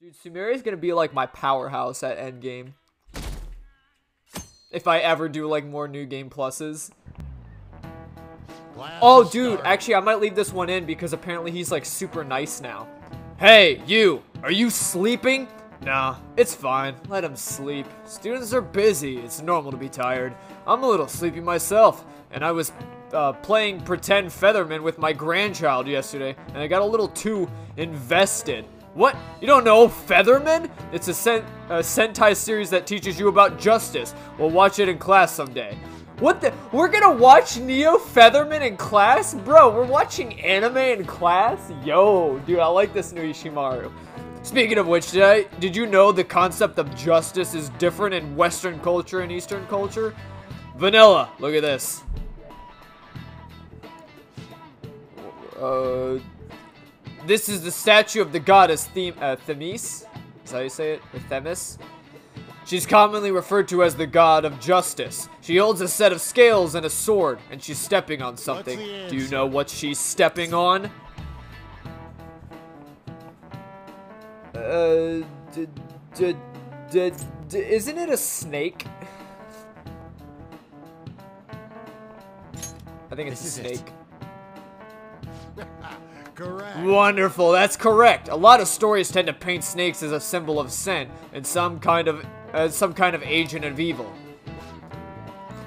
Dude, Sumeria's gonna be like my powerhouse at endgame. If I ever do like more new game pluses. Oh, dude, actually I might leave this one in because apparently he's like super nice now. Hey, you, are you sleeping? Nah, it's fine. Let him sleep. Students are busy. It's normal to be tired. I'm a little sleepy myself, and I was playing pretend Featherman with my grandchild yesterday, and I got a little too invested. What? You don't know Featherman? It's a Sentai series that teaches you about justice. We'll watch it in class someday. What the? We're gonna watch Neo Featherman in class? Bro, we're watching anime in class? Yo, dude, I like this new Ishimaru. Speaking of which, did you know the concept of justice is different in Western culture and Eastern culture? Vanilla, look at this. This is the statue of the goddess Themis. Is that how you say it? Or Themis? She's commonly referred to as the god of justice. She holds a set of scales and a sword, and she's stepping on something. Do you know what she's stepping on? Isn't it a snake? I think it's a snake. Correct. Wonderful, that's correct. A lot of stories tend to paint snakes as a symbol of sin and some kind of agent of evil.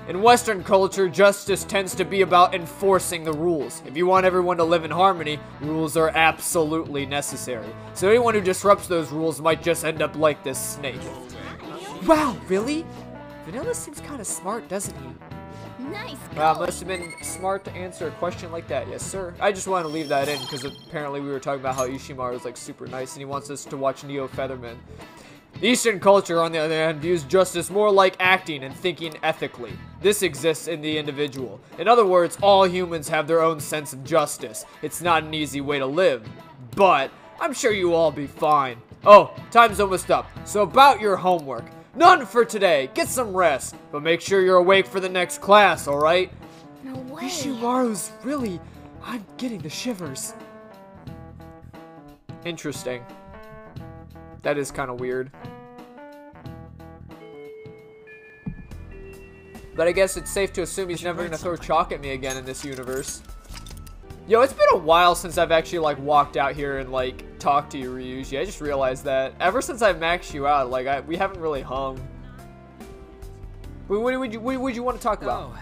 In Western culture, justice tends to be about enforcing the rules. If you want everyone to live in harmony, rules are absolutely necessary. So anyone who disrupts those rules might just end up like this snake. Wow, really? Vanilla seems kind of smart, doesn't he? Nice. Wow, must have been smart to answer a question like that. Yes, sir. I just wanted to leave that in because apparently we were talking about how Ishimaru is like super nice and he wants us to watch Neo Featherman. Eastern culture, on the other hand, views justice more like acting and thinking ethically. This exists in the individual. In other words, all humans have their own sense of justice. It's not an easy way to live, but I'm sure you'll all be fine. Oh, time's almost up. So about your homework. None for today. Get some rest, but make sure you're awake for the next class, alright? No way. Ishimaru's really... I'm getting the shivers. Interesting. That is kind of weird. But I guess it's safe to assume he's never going to throw chalk at me again in this universe. Yo, it's been a while since I've actually, like, walked out here and, like, talked to you, Ryuji. I just realized that. Ever since I maxed you out, like, we haven't really hung. What would you want to talk about? Oh,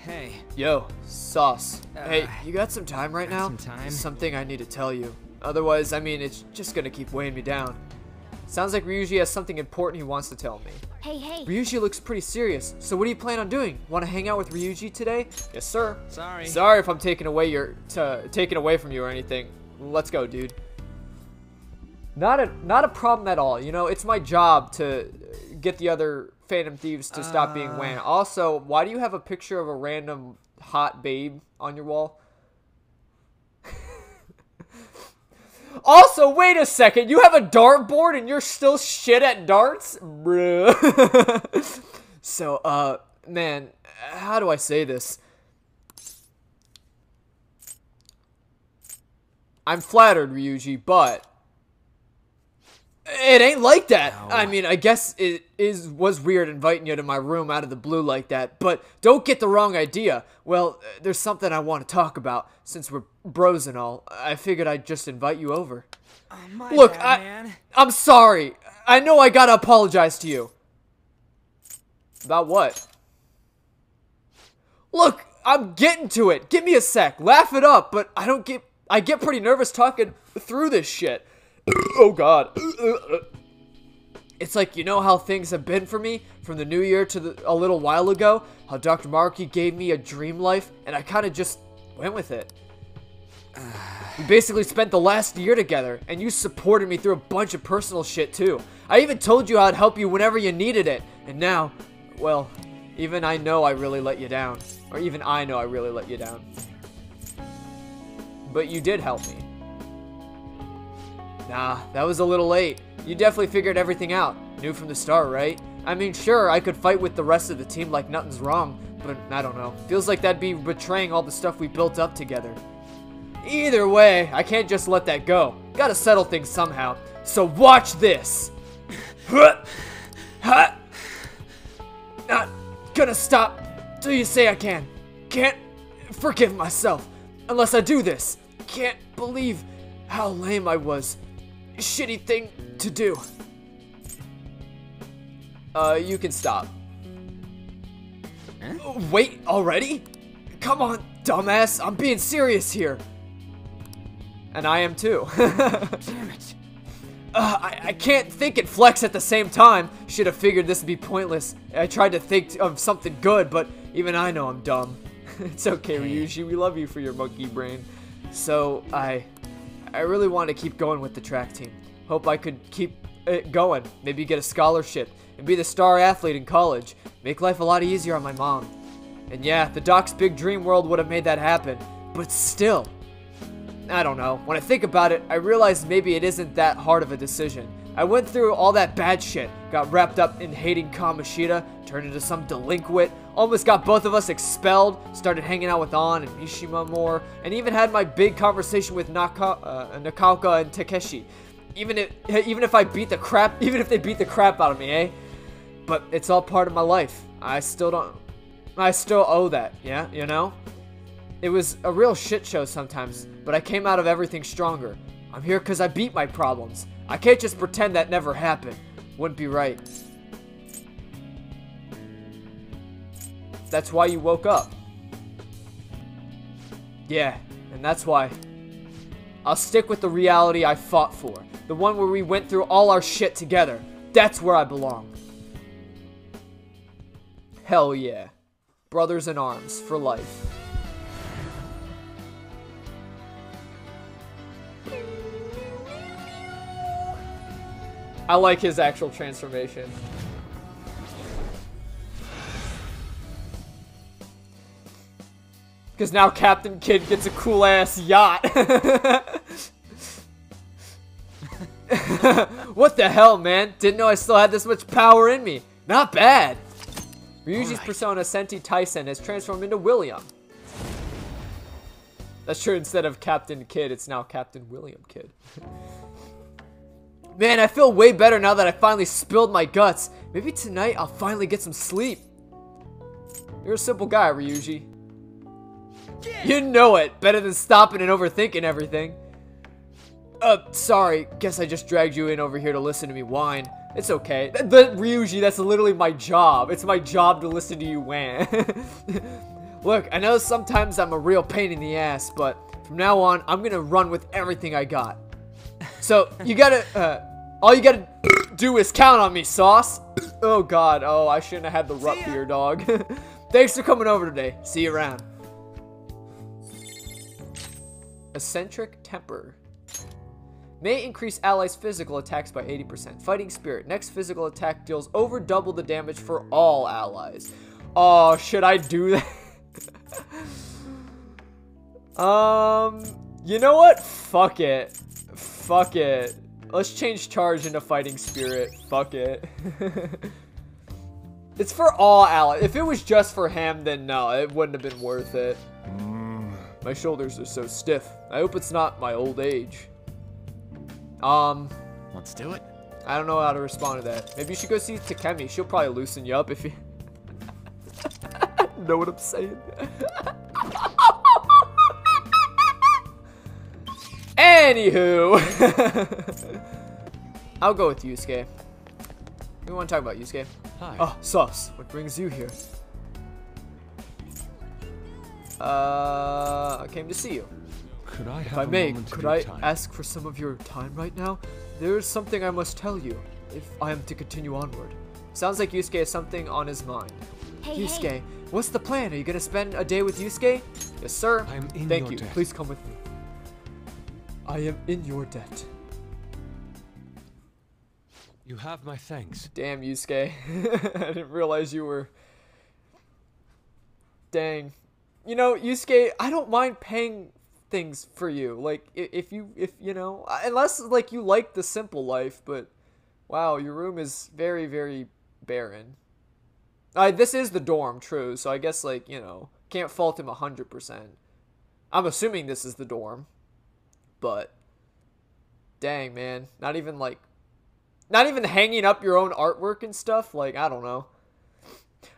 hey. Yo, Sauce. Hey, you got some time right now? Some time? Something I need to tell you. Otherwise, I mean, it's just gonna keep weighing me down. Sounds like Ryuji has something important he wants to tell me. Hey. Ryuji looks pretty serious, so what do you plan on doing? Want to hang out with Ryuji today? Yes, sir. Sorry. Sorry if I'm taking away from you or anything. Let's go, dude. Not a problem at all. You know, it's my job to get the other Phantom Thieves to stop being wham. Also, why do you have a picture of a random hot babe on your wall? Also, wait a second. You have a dartboard and you're still shit at darts? Bruh. So, man, how do I say this? I'm flattered, Ryuji, but it ain't like that. No. I mean, I guess it was weird inviting you to my room out of the blue like that, but don't get the wrong idea. Well, there's something I want to talk about. Since we're bros and all, I figured I'd just invite you over. Look, I'm sorry. I know I gotta apologize to you. About what? Look, I'm getting to it. Give me a sec. Laugh it up, but I get pretty nervous talking through this shit. Oh god. It's like, you know how things have been for me from the new year to a little while ago? How Dr. Maruki gave me a dream life and I kind of just went with it. We basically spent the last year together and you supported me through a bunch of personal shit too. I even told you I'd help you whenever you needed it. And now, well, even I know I really let you down. Or even I know I really let you down. But you did help me. Nah, that was a little late. You definitely figured everything out. Knew from the start, right? I mean, sure, I could fight with the rest of the team like nothing's wrong, but I don't know. Feels like that'd be betraying all the stuff we built up together. Either way, I can't just let that go. Gotta settle things somehow. So watch this. Not gonna stop till you say I can. Can't forgive myself unless I do this. Can't believe how lame I was. Shitty thing to do. You can stop. Huh? Wait, already? Come on, dumbass. I'm being serious here. And I am too. Damn it. I can't think and flex at the same time. Should have figured this would be pointless. I tried to think of something good, but even I know I'm dumb. It's okay, Ryuji. We love you for your monkey brain. So, I really want to keep going with the track team. Hope I could keep it going. Maybe get a scholarship and be the star athlete in college. Make life a lot easier on my mom. And yeah, the Doc's big dream world would have made that happen. But still, I don't know. When I think about it, I realize maybe it isn't that hard of a decision. I went through all that bad shit, got wrapped up in hating Kamoshida, turned into some delinquent, almost got both of us expelled, started hanging out with An and Mishima more, and even had my big conversation with Nakaoka and Takeshi. Even if they beat the crap out of me, eh? But it's all part of my life. I still owe that, yeah, you know? It was a real shit show sometimes, but I came out of everything stronger. I'm here because I beat my problems. I can't just pretend that never happened. Wouldn't be right. That's why you woke up. Yeah, and that's why I'll stick with the reality I fought for. The one where we went through all our shit together. That's where I belong. Hell yeah. Brothers in arms for life. I like his actual transformation. Because now Captain Kid gets a cool ass yacht. What the hell, man? Didn't know I still had this much power in me. Not bad. Ryuji's persona, Senti Tyson, has transformed into William. That's true, instead of Captain Kid, it's now Captain William Kid. Man, I feel way better now that I finally spilled my guts. Maybe tonight I'll finally get some sleep. You're a simple guy, Ryuji. Yeah. You know it. Better than stopping and overthinking everything. Sorry. Guess I just dragged you in over here to listen to me whine. It's okay. Ryuji, that's literally my job. It's my job to listen to you whine. Look, I know sometimes I'm a real pain in the ass, but from now on, I'm gonna run with everything I got. So, you gotta, all you gotta do is count on me, Sauce. Oh god, oh, I shouldn't have had the rut beer, dog. Thanks for coming over today. See you around. Eccentric Temper. May increase allies' physical attacks by 80%. Fighting Spirit. Next physical attack deals over double the damage for all allies. Oh, should I do that? You know what? Fuck it. Fuck it. Let's change Charge into Fighting Spirit. Fuck it. It's for all allies. If it was just for him, then no, it wouldn't have been worth it. My shoulders are so stiff. I hope it's not my old age. Let's do it. I don't know how to respond to that. Maybe you should go see Takemi. She'll probably loosen you up if you... know what I'm saying? Anywho. I'll go with Yusuke. We want to talk about Yusuke. Hi. Oh, Sauce. What brings you here? I came to see you. Could I have If I may, could I time? ask for some of your time right now? There is something I must tell you, if I am to continue onward. Sounds like Yusuke has something on his mind. Hey, Yusuke, what's the plan? Are you gonna spend a day with Yusuke? Yes, sir. I am in Thank your you. debt. Please come with me. I am in your debt. You have my thanks. Damn, Yusuke. I didn't realize you were... Dang. You know, Yusuke, I don't mind paying things for you. Like, if you know, unless, like, you like the simple life, but... Wow, your room is very, very barren. This is the dorm, true, so I guess, like, you know, can't fault him 100%. I'm assuming this is the dorm. But... Dang, man. Not even hanging up your own artwork and stuff? Like, I don't know.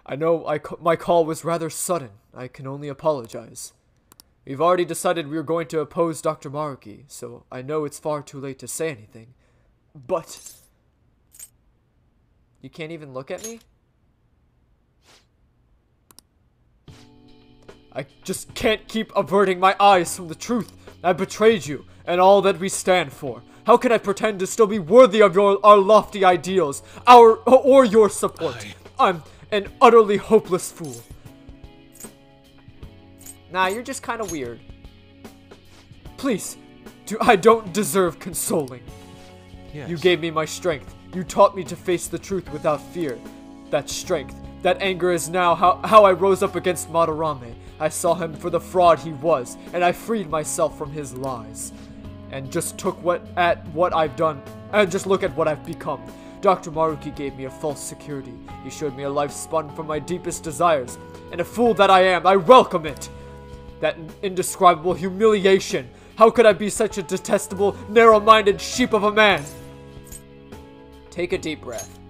I know my call was rather sudden. I can only apologize. We've already decided we were going to oppose Dr. Maruki, so I know it's far too late to say anything. But... You can't even look at me? I just can't keep averting my eyes from the truth. I betrayed you, and all that we stand for. How can I pretend to still be worthy of our lofty ideals, or your support? I'm an utterly hopeless fool. Nah, you're just kind of weird. Please, I don't deserve consoling. Yes. You gave me my strength. You taught me to face the truth without fear. That strength, that anger is now how I rose up against Madarame. I saw him for the fraud he was, and I freed myself from his lies. And just look at what I've done, and just look at what I've become. Dr. Maruki gave me a false security. He showed me a life spun from my deepest desires. And a fool that I am, I welcome it. That indescribable humiliation. How could I be such a detestable, narrow-minded sheep of a man? Take a deep breath.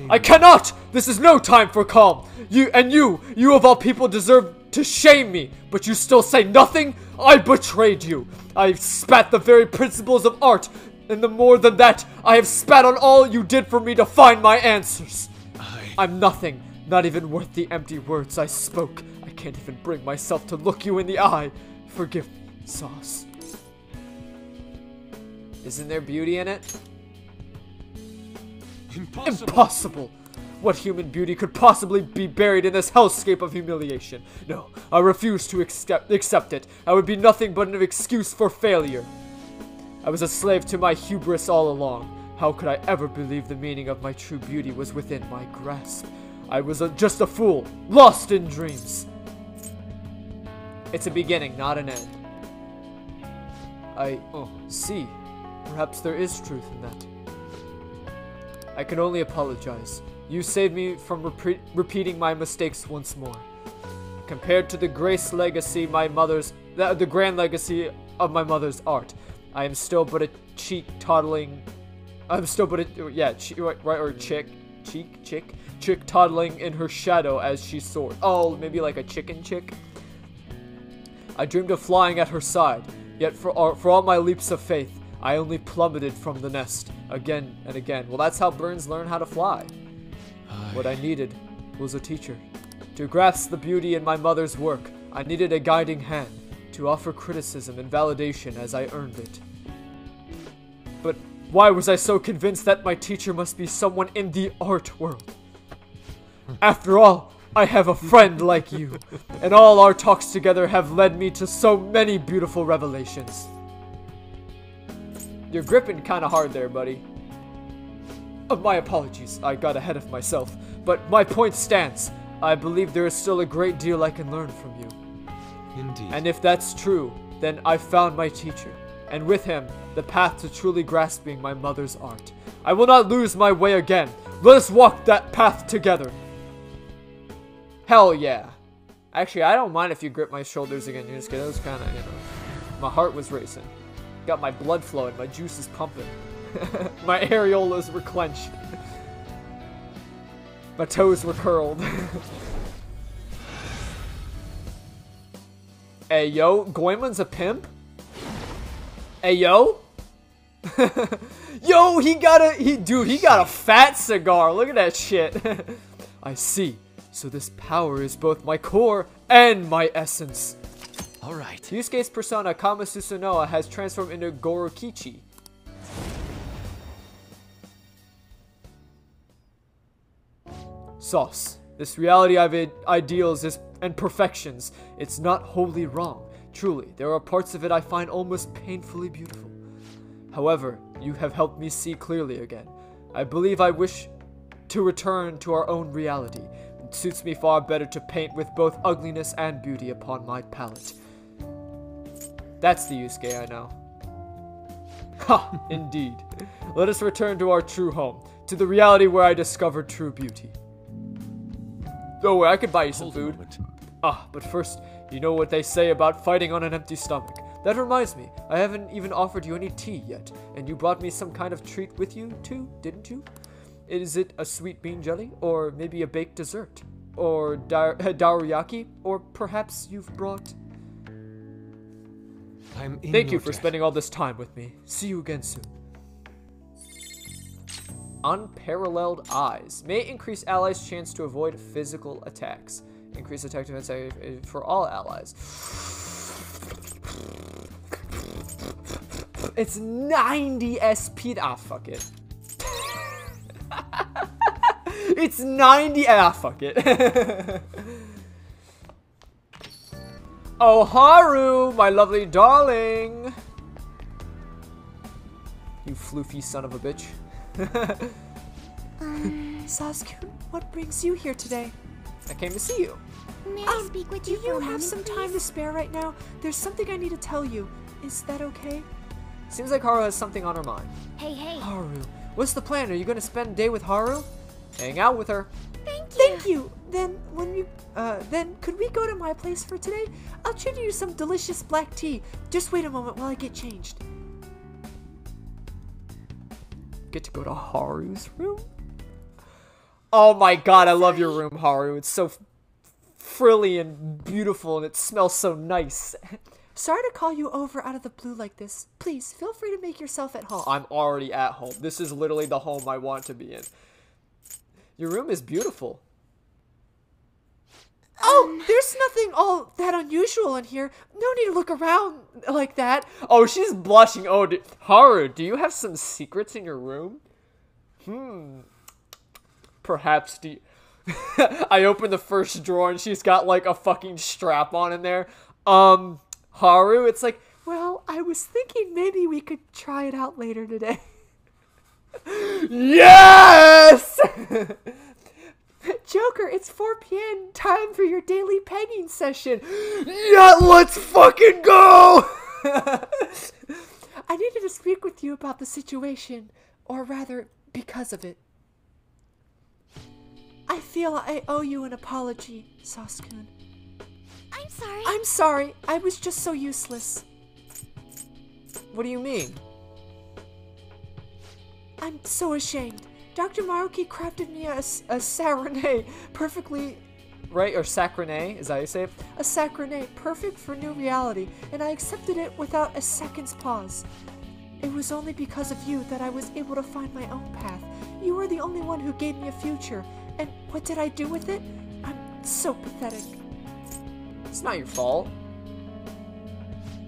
I cannot! This is no time for calm. You of all people deserve to shame me, but you still say nothing? I betrayed you. I spat the very principles of art, and the more than that, I have spat on all you did for me to find my answers. I'm nothing, not even worth the empty words I spoke. I can't even bring myself to look you in the eye. Forgive me, Sauce. Isn't there beauty in it? Impossible! What human beauty could possibly be buried in this hellscape of humiliation? No, I refuse to accept it. I would be nothing but an excuse for failure. I was a slave to my hubris all along. How could I ever believe the meaning of my true beauty was within my grasp? I was just a fool, lost in dreams. It's a beginning, not an end. I see. Perhaps there is truth in that. I can only apologize. You saved me from repeating my mistakes once more. Compared to the the grand legacy of my mother's art, I am still but a chick toddling in her shadow as she soared. Oh, maybe like a chicken chick. I dreamed of flying at her side, yet for all my leaps of faith, I only plummeted from the nest, again and again. Well, that's how birds learn how to fly. What I needed was a teacher. To grasp the beauty in my mother's work, I needed a guiding hand, to offer criticism and validation as I earned it. But why was I so convinced that my teacher must be someone in the art world? After all, I have a friend like you, and all our talks together have led me to so many beautiful revelations. You're gripping kind of hard there, buddy. My apologies, I got ahead of myself, but my point stands. I believe there is still a great deal I can learn from you. Indeed. And if that's true, then I found my teacher, and with him, the path to truly grasping my mother's art. I will not lose my way again. Let us walk that path together. Hell yeah. Actually, I don't mind if you grip my shoulders again, Yusuke. That was kind of, my heart was racing. Got my blood flowing, my juices pumping. My areolas were clenched. My toes were curled. Hey, yo, Goemon's a pimp? Hey, yo? Yo, he got a fat cigar. Look at that shit. I see. So this power is both my core and my essence. Alright. Yusuke's persona, Kama Susunoa, has transformed into Gorokichi. Sauce. This reality of ideals and perfections, it's not wholly wrong. Truly, there are parts of it I find almost painfully beautiful. However, you have helped me see clearly again. I believe I wish to return to our own reality. It suits me far better to paint with both ugliness and beauty upon my palette. That's the Yusuke I know. Ha! Indeed. Let us return to our true home, to the reality where I discovered true beauty. Oh, I could buy you some food. Ah, but first, you know what they say about fighting on an empty stomach. That reminds me, I haven't even offered you any tea yet, and you brought me some kind of treat with you too, didn't you? Is it a sweet bean jelly, or maybe a baked dessert, or daoriyaki, or perhaps you've brought... Thank you for spending all this time with me. See you again soon. Unparalleled eyes. May increase allies' chance to avoid physical attacks. Increase attack defense for all allies. It's 90 SP. Ah, fuck it. It's 90. Ah, fuck it. Oh, Haru, my lovely darling. You floofy son of a bitch. Sasuke, what brings you here today? I came to see you. May I speak with you for a moment, have some time to spare right now? There's something I need to tell you. Is that okay? Seems like Haru has something on her mind. Hey. Haru, what's the plan? Are you going to spend a day with Haru? Hang out with her. Thank you. Then could we go to my place for today? I'll treat you some delicious black tea. Just wait a moment while I get changed. Get to go to Haru's room? Oh my god, I love your room, Haru. It's so frilly and beautiful, and it smells so nice. Sorry to call you over out of the blue like this. Please, feel free to make yourself at home. I'm already at home. This is literally the home I want to be in. Your room is beautiful. Oh, there's nothing all that unusual in here. No need to look around like that. Oh, she's blushing. Oh, Haru, do you have some secrets in your room? Perhaps do you... I open the first drawer and she's got like a fucking strap on in there. Haru, it's like, well, I was thinking maybe we could try it out later today. Yes! Joker, it's 4 p.m. Time for your daily pegging session. Yeah, let's fucking go! I needed to speak with you about the situation, or rather, because of it. I feel I owe you an apology, Sasuke. I'm sorry. I'm sorry. I was just so useless. What do you mean? I'm so ashamed. Dr. Maruki crafted me a sakurai perfectly... Right, or sakurai, is that how you say it? A sakurai perfect for new reality, and I accepted it without a second's pause. It was only because of you that I was able to find my own path. You were the only one who gave me a future, and what did I do with it? I'm so pathetic. It's not your fault.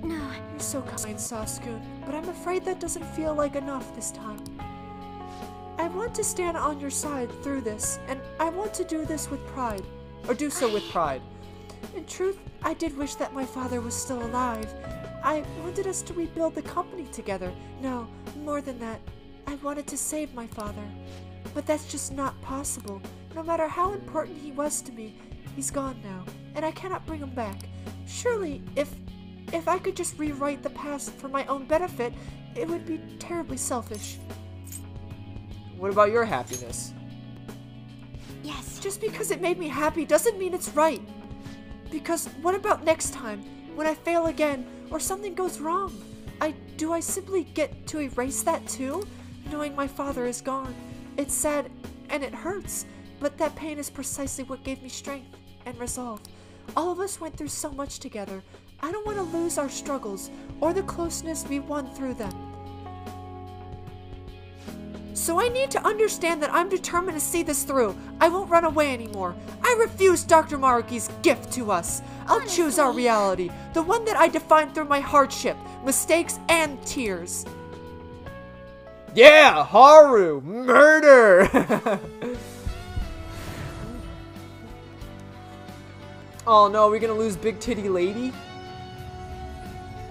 No, you're so kind, Sasuke, but I'm afraid that doesn't feel like enough this time. I want to stand on your side through this, and I want to do this with pride. Or do so with pride. In truth, I did wish that my father was still alive. I wanted us to rebuild the company together. No, more than that. I wanted to save my father. But that's just not possible. No matter how important he was to me, he's gone now, and I cannot bring him back. Surely, if I could just rewrite the past for my own benefit, it would be terribly selfish. What about your happiness? Yes. Just because it made me happy doesn't mean it's right. Because what about next time, when I fail again, or something goes wrong? Do I simply get to erase that too, knowing my father is gone? It's sad and it hurts, but that pain is precisely what gave me strength and resolve. All of us went through so much together. I don't want to lose our struggles, or the closeness we won through them. So I need to understand that I'm determined to see this through. I won't run away anymore. I refuse Dr. Maruki's gift to us. I'll choose our reality, the one that I define through my hardship, mistakes, and tears. Yeah, Haru, murder! Oh no, are we gonna lose Big Titty Lady?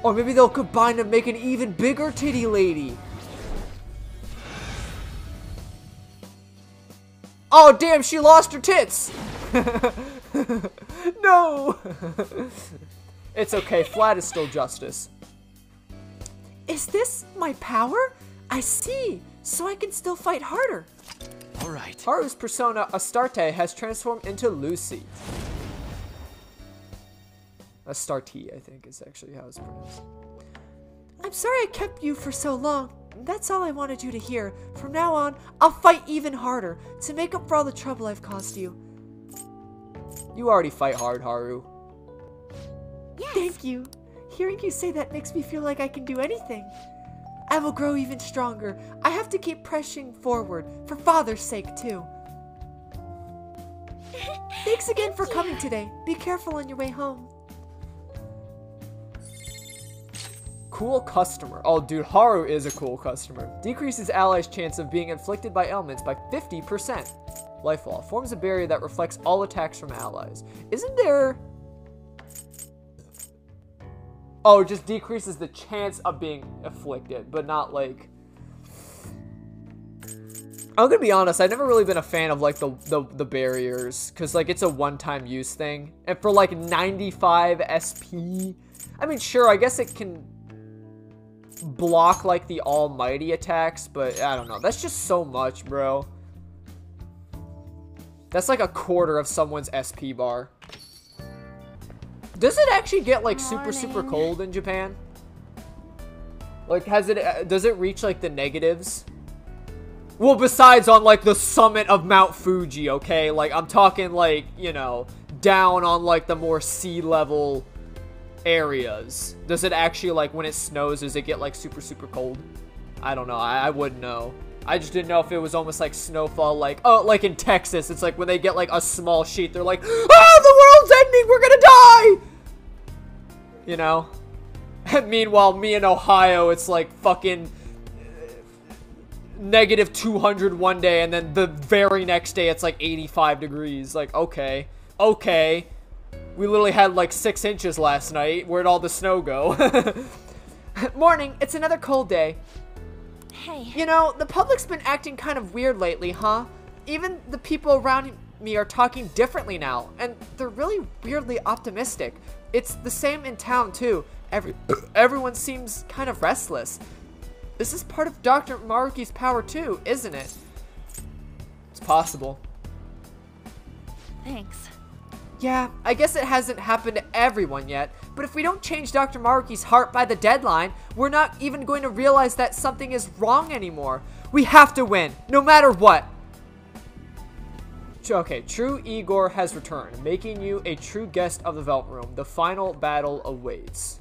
Or maybe they'll combine to make an even bigger Titty Lady. Oh damn, she lost her tits! No! It's okay, flat is still justice. Is this my power? I see, so I can still fight harder. Alright. Haru's persona Astarte has transformed into Lucy. Astarte, I think, is actually how it's pronounced. I'm sorry I kept you for so long. That's all I wanted you to hear. From now on, I'll fight even harder to make up for all the trouble I've caused you. You already fight hard, Haru. Yes. Thank you. Hearing you say that makes me feel like I can do anything. I will grow even stronger. I have to keep pressing forward, for Father's sake, too. Thanks again for coming today. Be careful on your way home. Cool customer. Oh, dude, Haru is a cool customer. Decreases allies' chance of being inflicted by ailments by 50%. Life Wall. Forms a barrier that reflects all attacks from allies. Isn't there... Oh, it just decreases the chance of being afflicted, but not like... I'm gonna be honest, I've never really been a fan of like the barriers, because like it's a one-time use thing. And for like 95 SP, I mean, sure, I guess it can block like the almighty attacks, but I don't know. That's just so much, bro. That's like a quarter of someone's SP bar. Does it actually get like super cold in Japan? Like does it reach like the negatives? Well, besides on like the summit of Mount Fuji, okay? Like I'm talking like, you know, down on like the more sea level areas. Does it actually, like, when it snows, does it get like super cold? I don't know. I wouldn't know. I just didn't know if it was almost like snowfall, like, oh, like in Texas, it's like when they get like a small sheet, they're like, oh, the world's ending, we're gonna die, you know? And meanwhile, me in Ohio, it's like fucking negative 200 one day, and then the very next day it's like 85 degrees. Like, okay. We literally had like 6 inches last night. Where'd all the snow go? Morning, it's another cold day. Hey. You know, the public's been acting kind of weird lately, huh? Even the people around me are talking differently now, and they're really weirdly optimistic. It's the same in town, too. Everyone seems kind of restless. This is part of Dr. Maruki's power, too, isn't it? It's possible. Thanks. Yeah, I guess it hasn't happened to everyone yet, but if we don't change Dr. Maruki's heart by the deadline, we're not even going to realize that something is wrong anymore. We have to win, no matter what. Okay, True Igor has returned, making you a true guest of the Velvet Room. The final battle awaits.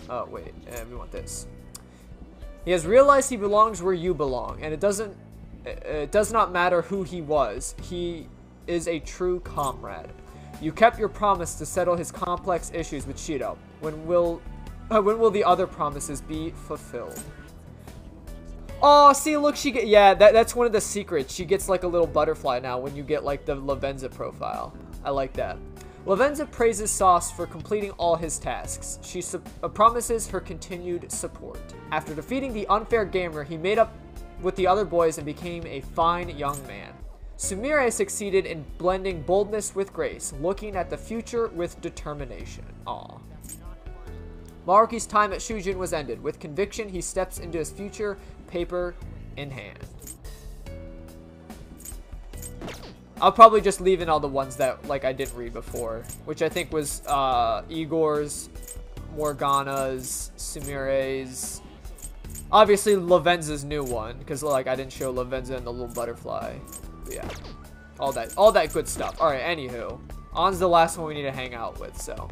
Oh, wait, we want this. He has realized he belongs where you belong, and it does not matter who he was. He is a true comrade. You kept your promise to settle his complex issues with Shido. When will the other promises be fulfilled? Oh, see, look, that's one of the secrets. She gets like a little butterfly now when you get like the Lavenza profile. I like that. Lavenza praises Sauce for completing all his tasks. She promises her continued support. After defeating the unfair gamer, he made up with the other boys and became a fine young man. Sumire succeeded in blending boldness with grace, looking at the future with determination. Aww. Maruki's time at Shujin was ended. With conviction, he steps into his future, paper in hand. I'll probably just leave in all the ones that like I didn't read before, which I think was Igor's, Morgana's, Sumire's, obviously Lavenza's new one, because like I didn't show Lavenza and the little butterfly. But yeah, all that good stuff. All right, anywho, On's the last one we need to hang out with. So.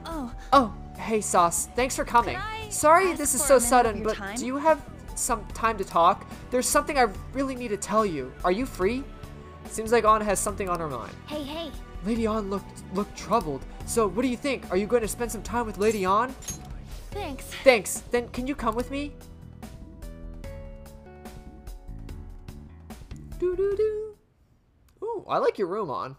Oh, hey Sauce, thanks for coming. Sorry this is so sudden, but do you have some time to talk? There's something I really need to tell you. Are you free? Seems like On has something on her mind. Hey. Lady On looked troubled. So what do you think? Are you going to spend some time with Lady On? Thanks. Then can you come with me? Ooh, I like your room, On.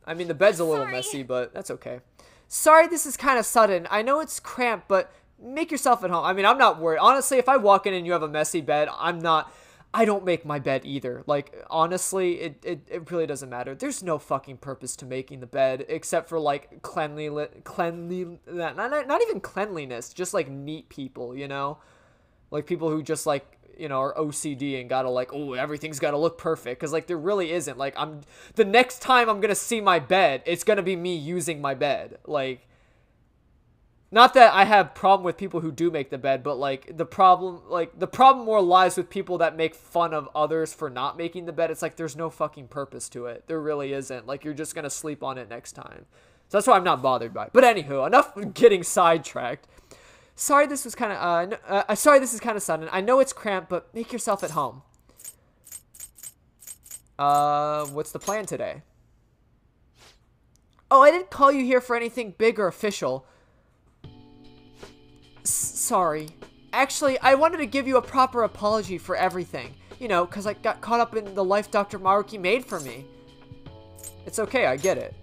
I mean, the bed's a little messy, but that's okay. Sorry this is kind of sudden. I know it's cramped, but make yourself at home. I mean, I'm not worried. Honestly, if I walk in and you have a messy bed, I don't make my bed either. Like, honestly, it really doesn't matter. There's no fucking purpose to making the bed except for, like, not even cleanliness, just, like, neat people, you know? Like, people who just, like, you know, are OCD and gotta, like, oh, everything's gotta look perfect. Because, like, there really isn't. Like, the next time I'm gonna see my bed, it's gonna be me using my bed. Like, Not that I have problem with people who do make the bed, but like the problem more lies with people that make fun of others for not making the bed. It's like there's no fucking purpose to it. There really isn't. Like you're just gonna sleep on it next time. So that's why I'm not bothered by it. But anywho, enough getting sidetracked. Sorry this was kind of sorry this is kind of sudden. I know it's cramped, but make yourself at home. What's the plan today? Oh, I didn't call you here for anything big or official. Sorry. Actually, I wanted to give you a proper apology for everything. You know, because I got caught up in the life Dr. Maruki made for me. It's okay, I get it.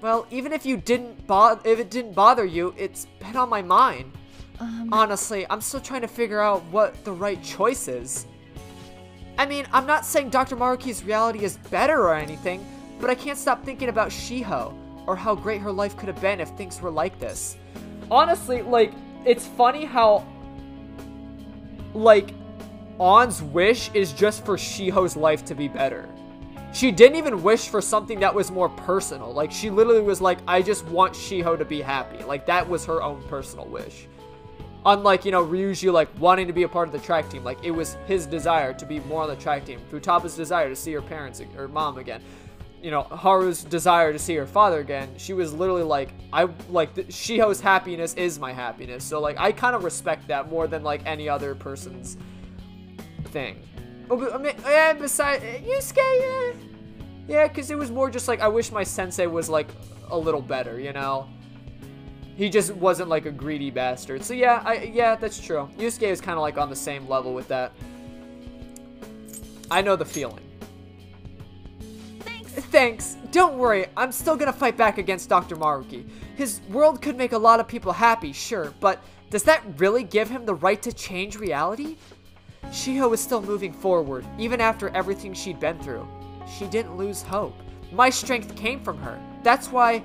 Well, even if it didn't bother you, it's been on my mind. Honestly, I'm still trying to figure out what the right choice is. I mean, I'm not saying Dr. Maruki's reality is better or anything, but I can't stop thinking about Shiho, or how great her life could have been if things were like this. Honestly, like, it's funny how, like, Ann's wish is just for Shiho's life to be better. She didn't even wish for something that was more personal. Like, she literally was like, I just want Shiho to be happy. Like, that was her own personal wish. Unlike, you know, Ryuji, like, wanting to be a part of the track team. Like, it was his desire to be more on the track team. Futaba's desire to see her parents, or mom again. You know, Haru's desire to see her father again. She was literally like, Shiho's happiness is my happiness. So, like, I kind of respect that more than, like, any other person's thing. I mean, yeah, besides, Yusuke, yeah, because it was more just, like, I wish my sensei was, like, a little better, you know? He just wasn't, like, a greedy bastard. So, yeah, yeah, that's true. Yusuke is kind of, like, on the same level with that. I know the feeling. Thanks. Don't worry, I'm still gonna fight back against Dr. Maruki. His world could make a lot of people happy, sure, but does that really give him the right to change reality? Shiho is still moving forward, even after everything she'd been through. She didn't lose hope. My strength came from her. That's why,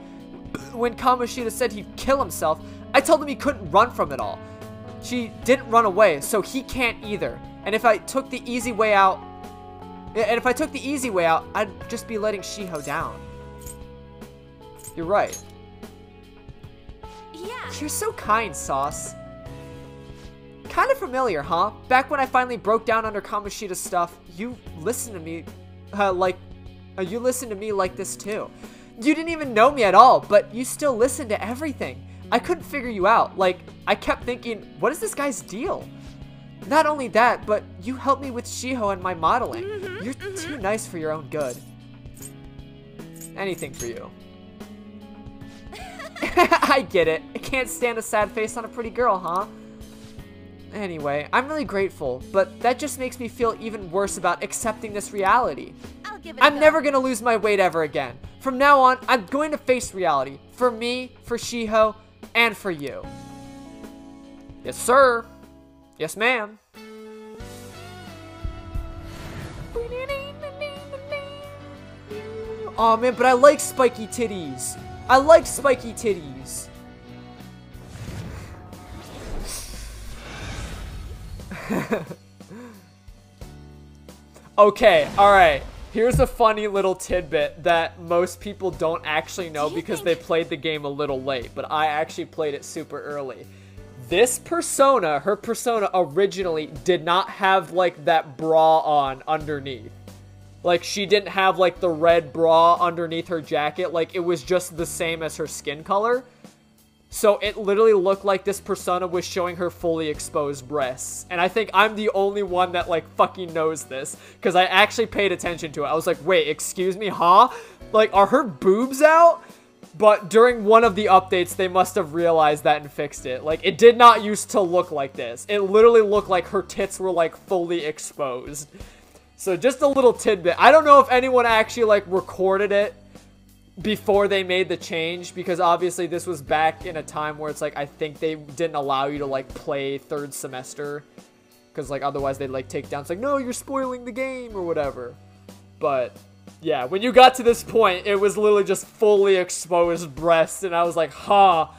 when Kamoshida said he'd kill himself, I told him he couldn't run from it all. She didn't run away, so he can't either. And if I took the easy way out, I'd just be letting Shiho down. You're right. Yeah. You're so kind, Sauce. Kind of familiar, huh? Back when I finally broke down under Kamoshida's stuff, you listened to me, you listened to me like this too. You didn't even know me at all, but you still listened to everything. I couldn't figure you out. Like, I kept thinking, what is this guy's deal? Not only that, but you helped me with Shiho and my modeling. You're too nice for your own good. Anything for you. I get it. I can't stand a sad face on a pretty girl, huh? Anyway, I'm really grateful, but that just makes me feel even worse about accepting this reality. I'll give it a I'm go. never gonna lose my weight ever again. From now on, I'm going to face reality. For me, for Shiho, and for you. Yes, sir. Yes, ma'am. Aw, man, but I like spiky titties. I like spiky titties. Okay, alright. Here's a funny little tidbit that most people don't actually know because they played the game a little late, but I actually played it super early. This persona, her persona originally did not have like that bra on underneath. Like she didn't have like the red bra underneath her jacket, like it was just the same as her skin color. So it literally looked like this persona was showing her fully exposed breasts. And I think I'm the only one that like fucking knows this, because I actually paid attention to it. I was like, wait, excuse me, huh? Like, are her boobs out? But during one of the updates, they must have realized that and fixed it. Like, it did not used to look like this. It literally looked like her tits were like fully exposed. So just a little tidbit. I don't know if anyone actually like recorded it before they made the change, because obviously this was back in a time where it's like, I think they didn't allow you to like play third semester, because like otherwise they'd like take down, it's like, no, you're spoiling the game or whatever. But yeah, when you got to this point, it was literally just fully exposed breasts, and I was like, huh.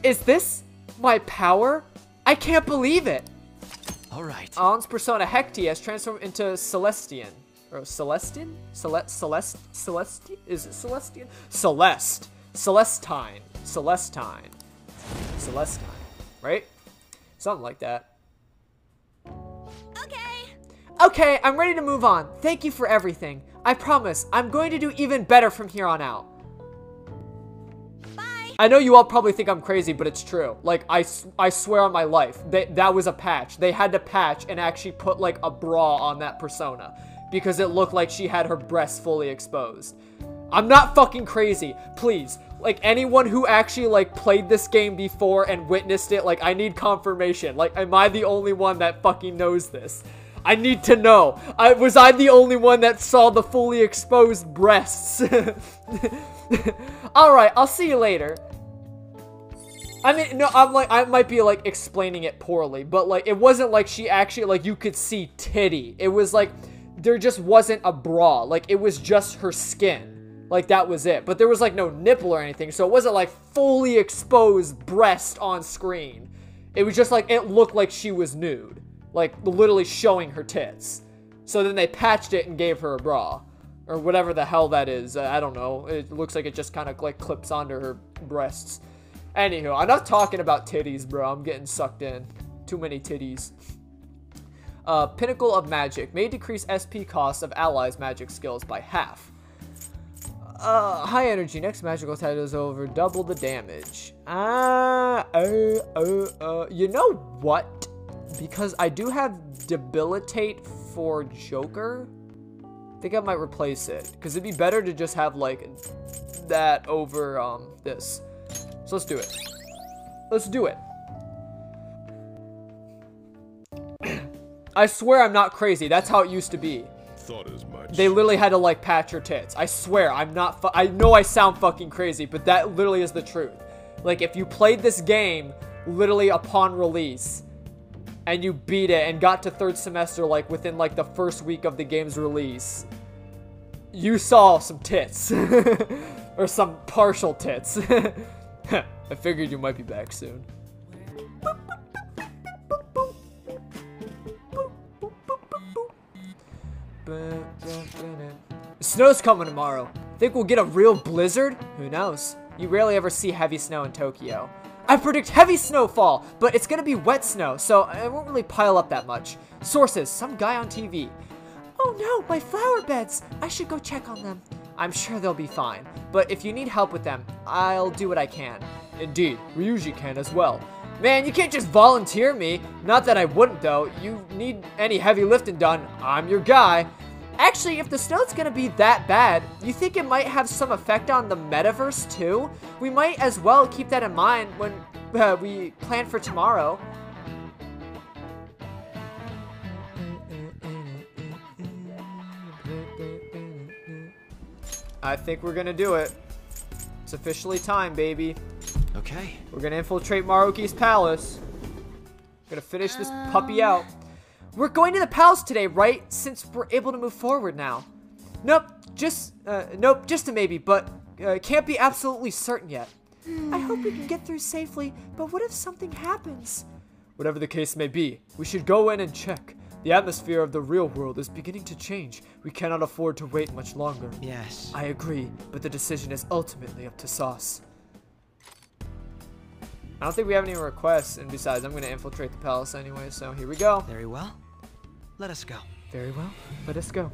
Is this my power? I can't believe it. All right. Ann's persona Hecti has transformed into Celestian. Or Celestian? Celeste? Is it Celestian? Celeste. Celestine. Right? Something like that. Okay, I'm ready to move on. Thank you for everything. I promise, I'm going to do even better from here on out. Bye. I know you all probably think I'm crazy, but it's true. Like, I swear on my life, that was a patch. They had to patch and actually put, like, a bra on that persona. Because it looked like she had her breasts fully exposed. I'm not fucking crazy. Please. Like, anyone who actually, like, played this game before and witnessed it, like, I need confirmation. Like, am I the only one that fucking knows this? I need to know. Was I the only one that saw the fully exposed breasts? Alright, I'll see you later. I mean, no, I might be, like, explaining it poorly, but, like, it wasn't like she actually, like, you could see titty. It was, like, there just wasn't a bra. Like, it was just her skin. Like, that was it. But there was, like, no nipple or anything, so it wasn't, like, fully exposed breast on screen. It was just, like, it looked like she was nude. Like, literally showing her tits. So then they patched it and gave her a bra. Or whatever the hell that is. I don't know. It looks like it just kind of, like, clips onto her breasts. Anywho, enough talking about titties, bro. I'm getting sucked in. Too many titties. Pinnacle of Magic. May decrease SP costs of allies' magic skills by half. High energy. Next magical attack is over. Double the damage. You know what? Because I do have debilitate for Joker. I think I might replace it. Because it'd be better to just have, like, that over, this. So let's do it. Let's do it. I swear I'm not crazy. That's how it used to be. Thought as much. They literally had to, like, patch her tits. I swear, I'm not I know I sound fucking crazy, but that literally is the truth. Like, if you played this game literally upon release, and you beat it and got to third semester, like, within, like, the first week of the game's release, you saw some tits. Or some partial tits. I figured you might be back soon. The snow's coming tomorrow. Think we'll get a real blizzard? Who knows? You rarely ever see heavy snow in Tokyo. I predict heavy snowfall, but it's gonna be wet snow, so it won't really pile up that much. Sources, some guy on TV. Oh no, my flower beds! I should go check on them. I'm sure they'll be fine, but if you need help with them, I'll do what I can. Indeed, Ryuji can as well. Man, you can't just volunteer me. Not that I wouldn't though. You need any heavy lifting done, I'm your guy. Actually, if the snow's gonna be that bad, you think it might have some effect on the metaverse too? We might as well keep that in mind when we plan for tomorrow. I think we're gonna do it. It's officially time, baby. Okay. We're gonna infiltrate Maruki's palace. Gonna finish this puppy out. We're going to the palace today, right? Since we're able to move forward now. Nope, just a maybe, but can't be absolutely certain yet. I hope we can get through safely, but what if something happens? Whatever the case may be, we should go in and check. The atmosphere of the real world is beginning to change. We cannot afford to wait much longer. Yes. I agree, but the decision is ultimately up to Sauce. I don't think we have any requests, and besides, I'm going to infiltrate the palace anyway, so here we go. Very well. Let us go. Very well. Let us go.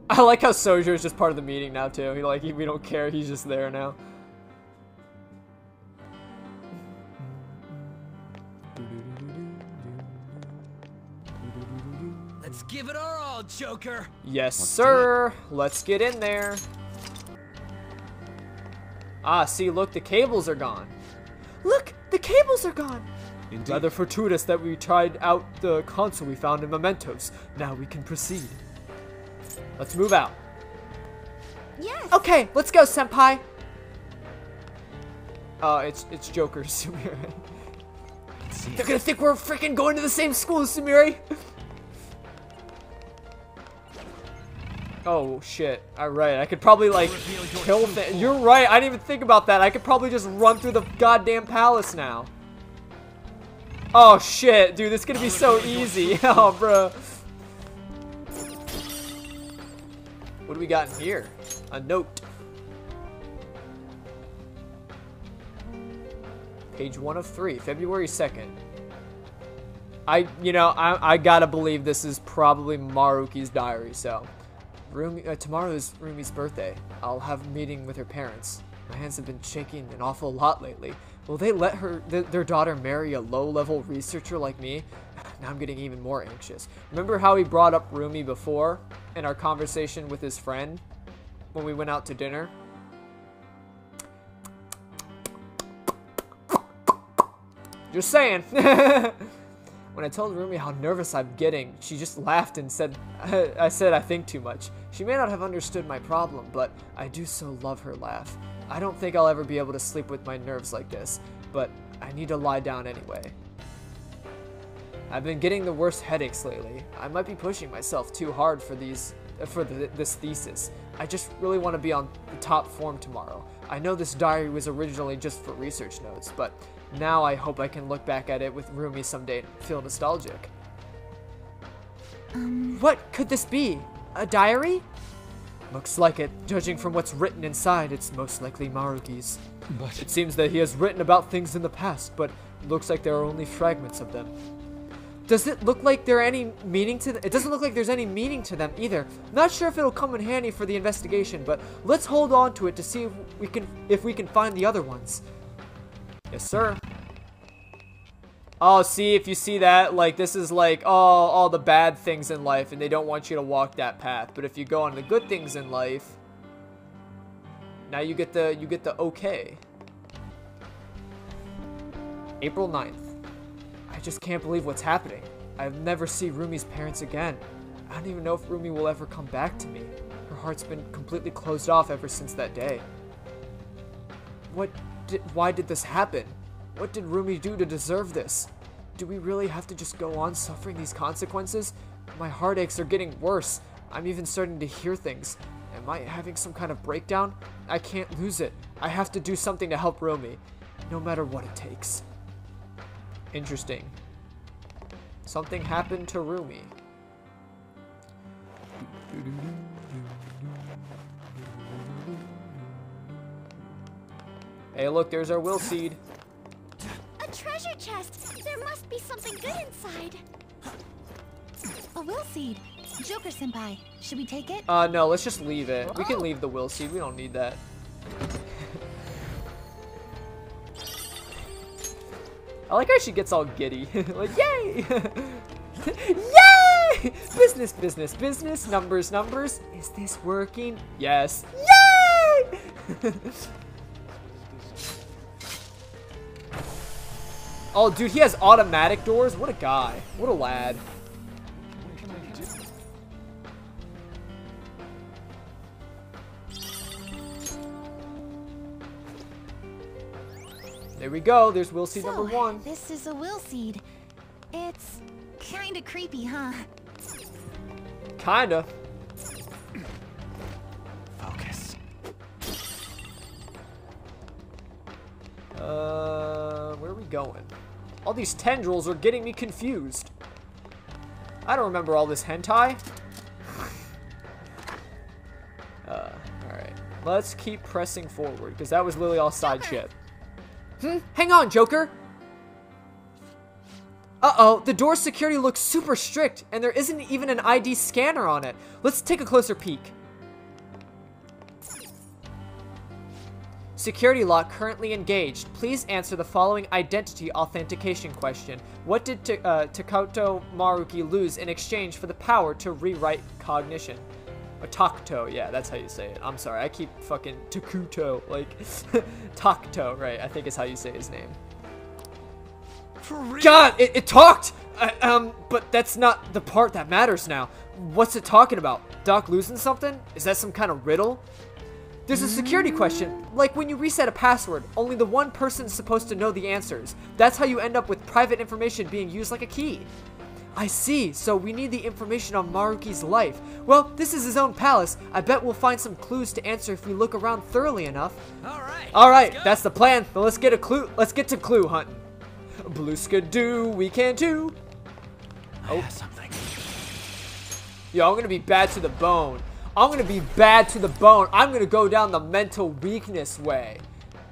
I like how Sojo is just part of the meeting now, too. We don't care. He's just there now. Let's give it our all, Joker. Yes, sir. Let's get in there. Ah, see, look, the cables are gone. Look, the cables are gone. Indeed. Rather fortuitous that we tried out the console we found in Mementos. Now we can proceed. Let's move out. Yes. Okay, let's go, senpai. It's Joker, Sumire. They're gonna think we're freaking going to the same school, Sumire. Oh shit! Alright, I could probably like kill them. You're right. I didn't even think about that. I could probably just run through the goddamn palace now. Oh shit, dude, this is gonna be so easy. Oh, bro. What do we got in here? A note. Page 1 of 3, February 2nd. I gotta believe this is probably Maruki's diary, so. Tomorrow is Rumi's birthday. I'll have a meeting with her parents. My hands have been shaking an awful lot lately. Will they let their daughter marry a low-level researcher like me? Now I'm getting even more anxious. Remember how he brought up Rumi before in our conversation with his friend when we went out to dinner? Just saying. When I told Rumi how nervous I'm getting, she just laughed and said, I said I think too much. She may not have understood my problem, but I do so love her laugh. I don't think I'll ever be able to sleep with my nerves like this, but I need to lie down anyway. I've been getting the worst headaches lately. I might be pushing myself too hard for this thesis. I just really want to be on the top form tomorrow. I know this diary was originally just for research notes, but now I hope I can look back at it with Rumi someday and feel nostalgic. What could this be? A diary? Looks like it. Judging from what's written inside, it's most likely Maruki's. But It seems that he has written about things in the past, but it looks like there are only fragments of them. Does it look like there any meaning to them? It doesn't look like there's any meaning to them either. Not sure if it'll come in handy for the investigation, but let's hold on to it to see if we can find the other ones. Yes, sir. Oh, see, if you see that, like, this is like, oh, all the bad things in life, and they don't want you to walk that path. But if you go on the good things in life, now you get the okay. April 9th. I just can't believe what's happening. I'll never see Rumi's parents again. I don't even know if Rumi will ever come back to me. Her heart's been completely closed off ever since that day. Why did this happen? What did Rumi do to deserve this? Do we really have to just go on suffering these consequences? My heartaches are getting worse. I'm even starting to hear things. Am I having some kind of breakdown? I can't lose it. I have to do something to help Rumi, no matter what it takes. Interesting. Something happened to Rumi. Hey, look, there's our will seed. A treasure chest! There must be something good inside. A will seed. Joker-senpai, should we take it? No, let's just leave it. We can leave the will seed. We don't need that. I like how she gets all giddy. Like, yay! Yay! Business, business, business. Numbers, numbers. Is this working? Yes. Yay! Oh, dude, he has automatic doors? What a guy. What a lad. There we go. There's will seed number 1. This is a will seed. It's kinda creepy, huh? Kinda. focus. Where are we going? All these tendrils are getting me confused. I don't remember all this hentai. Alright. Let's keep pressing forward, because that was literally all side shit. Hang on, Joker! Uh-oh, the door's security looks super strict, and there isn't even an ID scanner on it. Let's take a closer peek. Security lock currently engaged. Please answer the following identity authentication question. What did Takoto Maruki lose in exchange for the power to rewrite cognition? Or Takuto, yeah, that's how you say it. I'm sorry, I keep fucking Takuto, like, Takuto, right, I think is how you say his name. God, it talked! But that's not the part that matters now. What's it talking about? Doc losing something? Is that some kind of riddle? There's a security question, like when you reset a password, only the one person's supposed to know the answers. That's how you end up with private information being used like a key. I see, so we need the information on Maruki's life. Well, this is his own palace. I bet we'll find some clues to answer if we look around thoroughly enough. Alright, that's the plan. But let's get to clue hunting. Blue-ska-doo, we can too. Oh, something. Yo, I'm gonna be bad to the bone. I'm gonna be bad to the bone. I'm gonna go down the mental weakness way.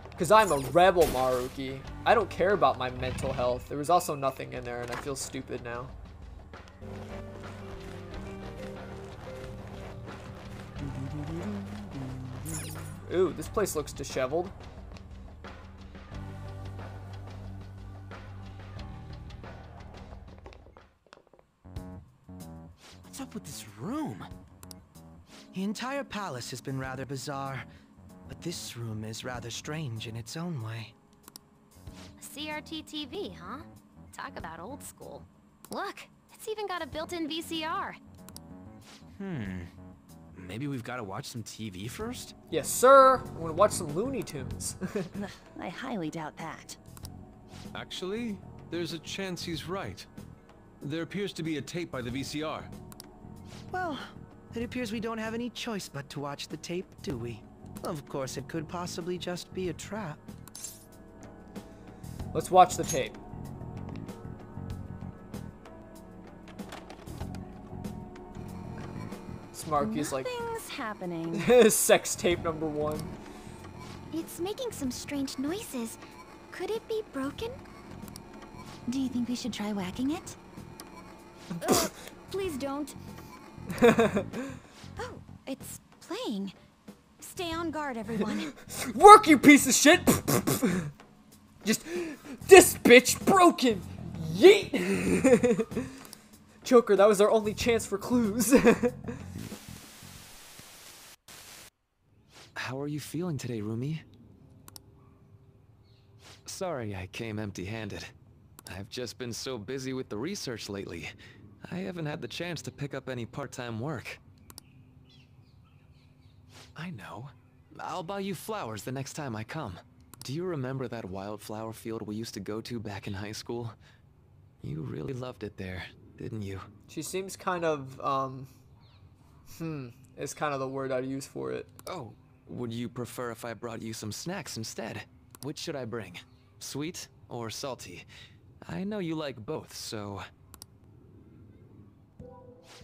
Because I'm a rebel, Maruki. I don't care about my mental health. There was also nothing in there, and I feel stupid now. Ooh, this place looks disheveled. What's up with this room? The entire palace has been rather bizarre, but this room is rather strange in its own way. CRT TV, huh? Talk about old school. Look, it's even got a built-in VCR. Maybe we've got to watch some TV first? Yes, sir. I want to watch some Looney Tunes. I highly doubt that. Actually, there's a chance he's right. There appears to be a tape by the VCR. Well, it appears we don't have any choice but to watch the tape, do we? Of course, it could possibly just be a trap. Let's watch the tape. Smarky's like Nothing's happening. sex tape number 1. It's making some strange noises. Could it be broken? Do you think we should try whacking it? Please don't. Oh, it's playing. Stay on guard, everyone. Work, you piece of shit! Just, this bitch broken! Yeet! Joker, that was our only chance for clues. How are you feeling today, Rumi? Sorry I came empty-handed. I've just been so busy with the research lately. I haven't had the chance to pick up any part-time work. I know. I'll buy you flowers the next time I come. Do you remember that wildflower field we used to go to back in high school? You really loved it there, didn't you? She seems kind of, is kind of the word I'd use for it. Oh, would you prefer if I brought you some snacks instead? Which should I bring? Sweet or salty? I know you like both, so...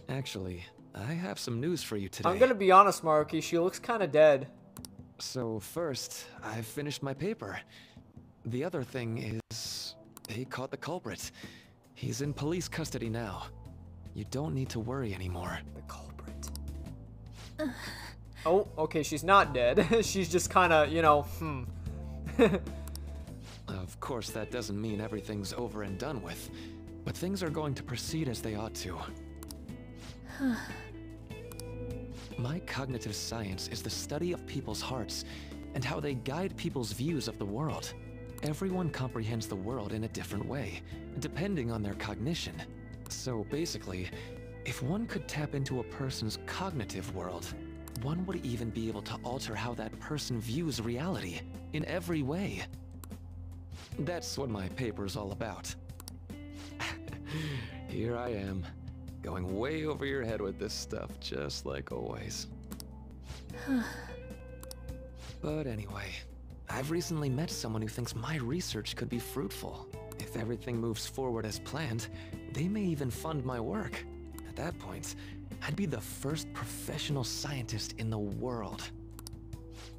Actually, I have some news for you today. I'm gonna be honest, Maruki, she looks kind of dead. So first, I've finished my paper. The other thing is... they caught the culprit. He's in police custody now. You don't need to worry anymore. The culprit. Oh, okay, she's not dead. She's just kind of, you know, Of course, that doesn't mean everything's over and done with, but things are going to proceed as they ought to. My cognitive science is the study of people's hearts and how they guide people's views of the world. Everyone comprehends the world in a different way, depending on their cognition. So basically, if one could tap into a person's cognitive world, one would even be able to alter how that person views reality in every way. That's what my paper's all about. Here I am, going way over your head with this stuff, just like always. But anyway, I've recently met someone who thinks my research could be fruitful. If everything moves forward as planned, they may even fund my work. At that point, I'd be the first professional scientist in the world.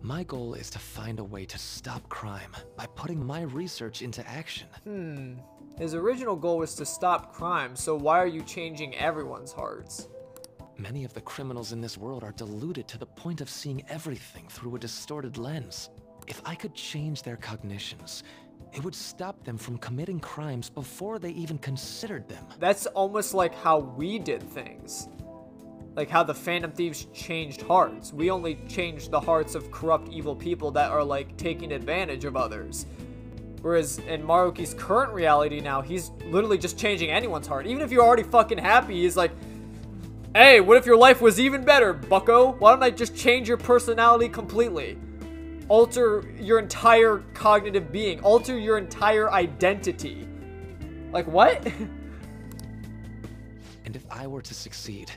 My goal is to find a way to stop crime by putting my research into action. His original goal was to stop crime, so why are you changing everyone's hearts? Many of the criminals in this world are deluded to the point of seeing everything through a distorted lens. If I could change their cognitions, it would stop them from committing crimes before they even considered them. That's almost like how we did things. Like how the Phantom Thieves changed hearts. We only changed the hearts of corrupt, evil people that are like taking advantage of others. Whereas in Maruki's current reality now, he's literally just changing anyone's heart. Even if you're already fucking happy, he's like, hey, what if your life was even better, bucko? Why don't I just change your personality completely? Alter your entire cognitive being. Alter your entire identity. Like, what? And if I were to succeed,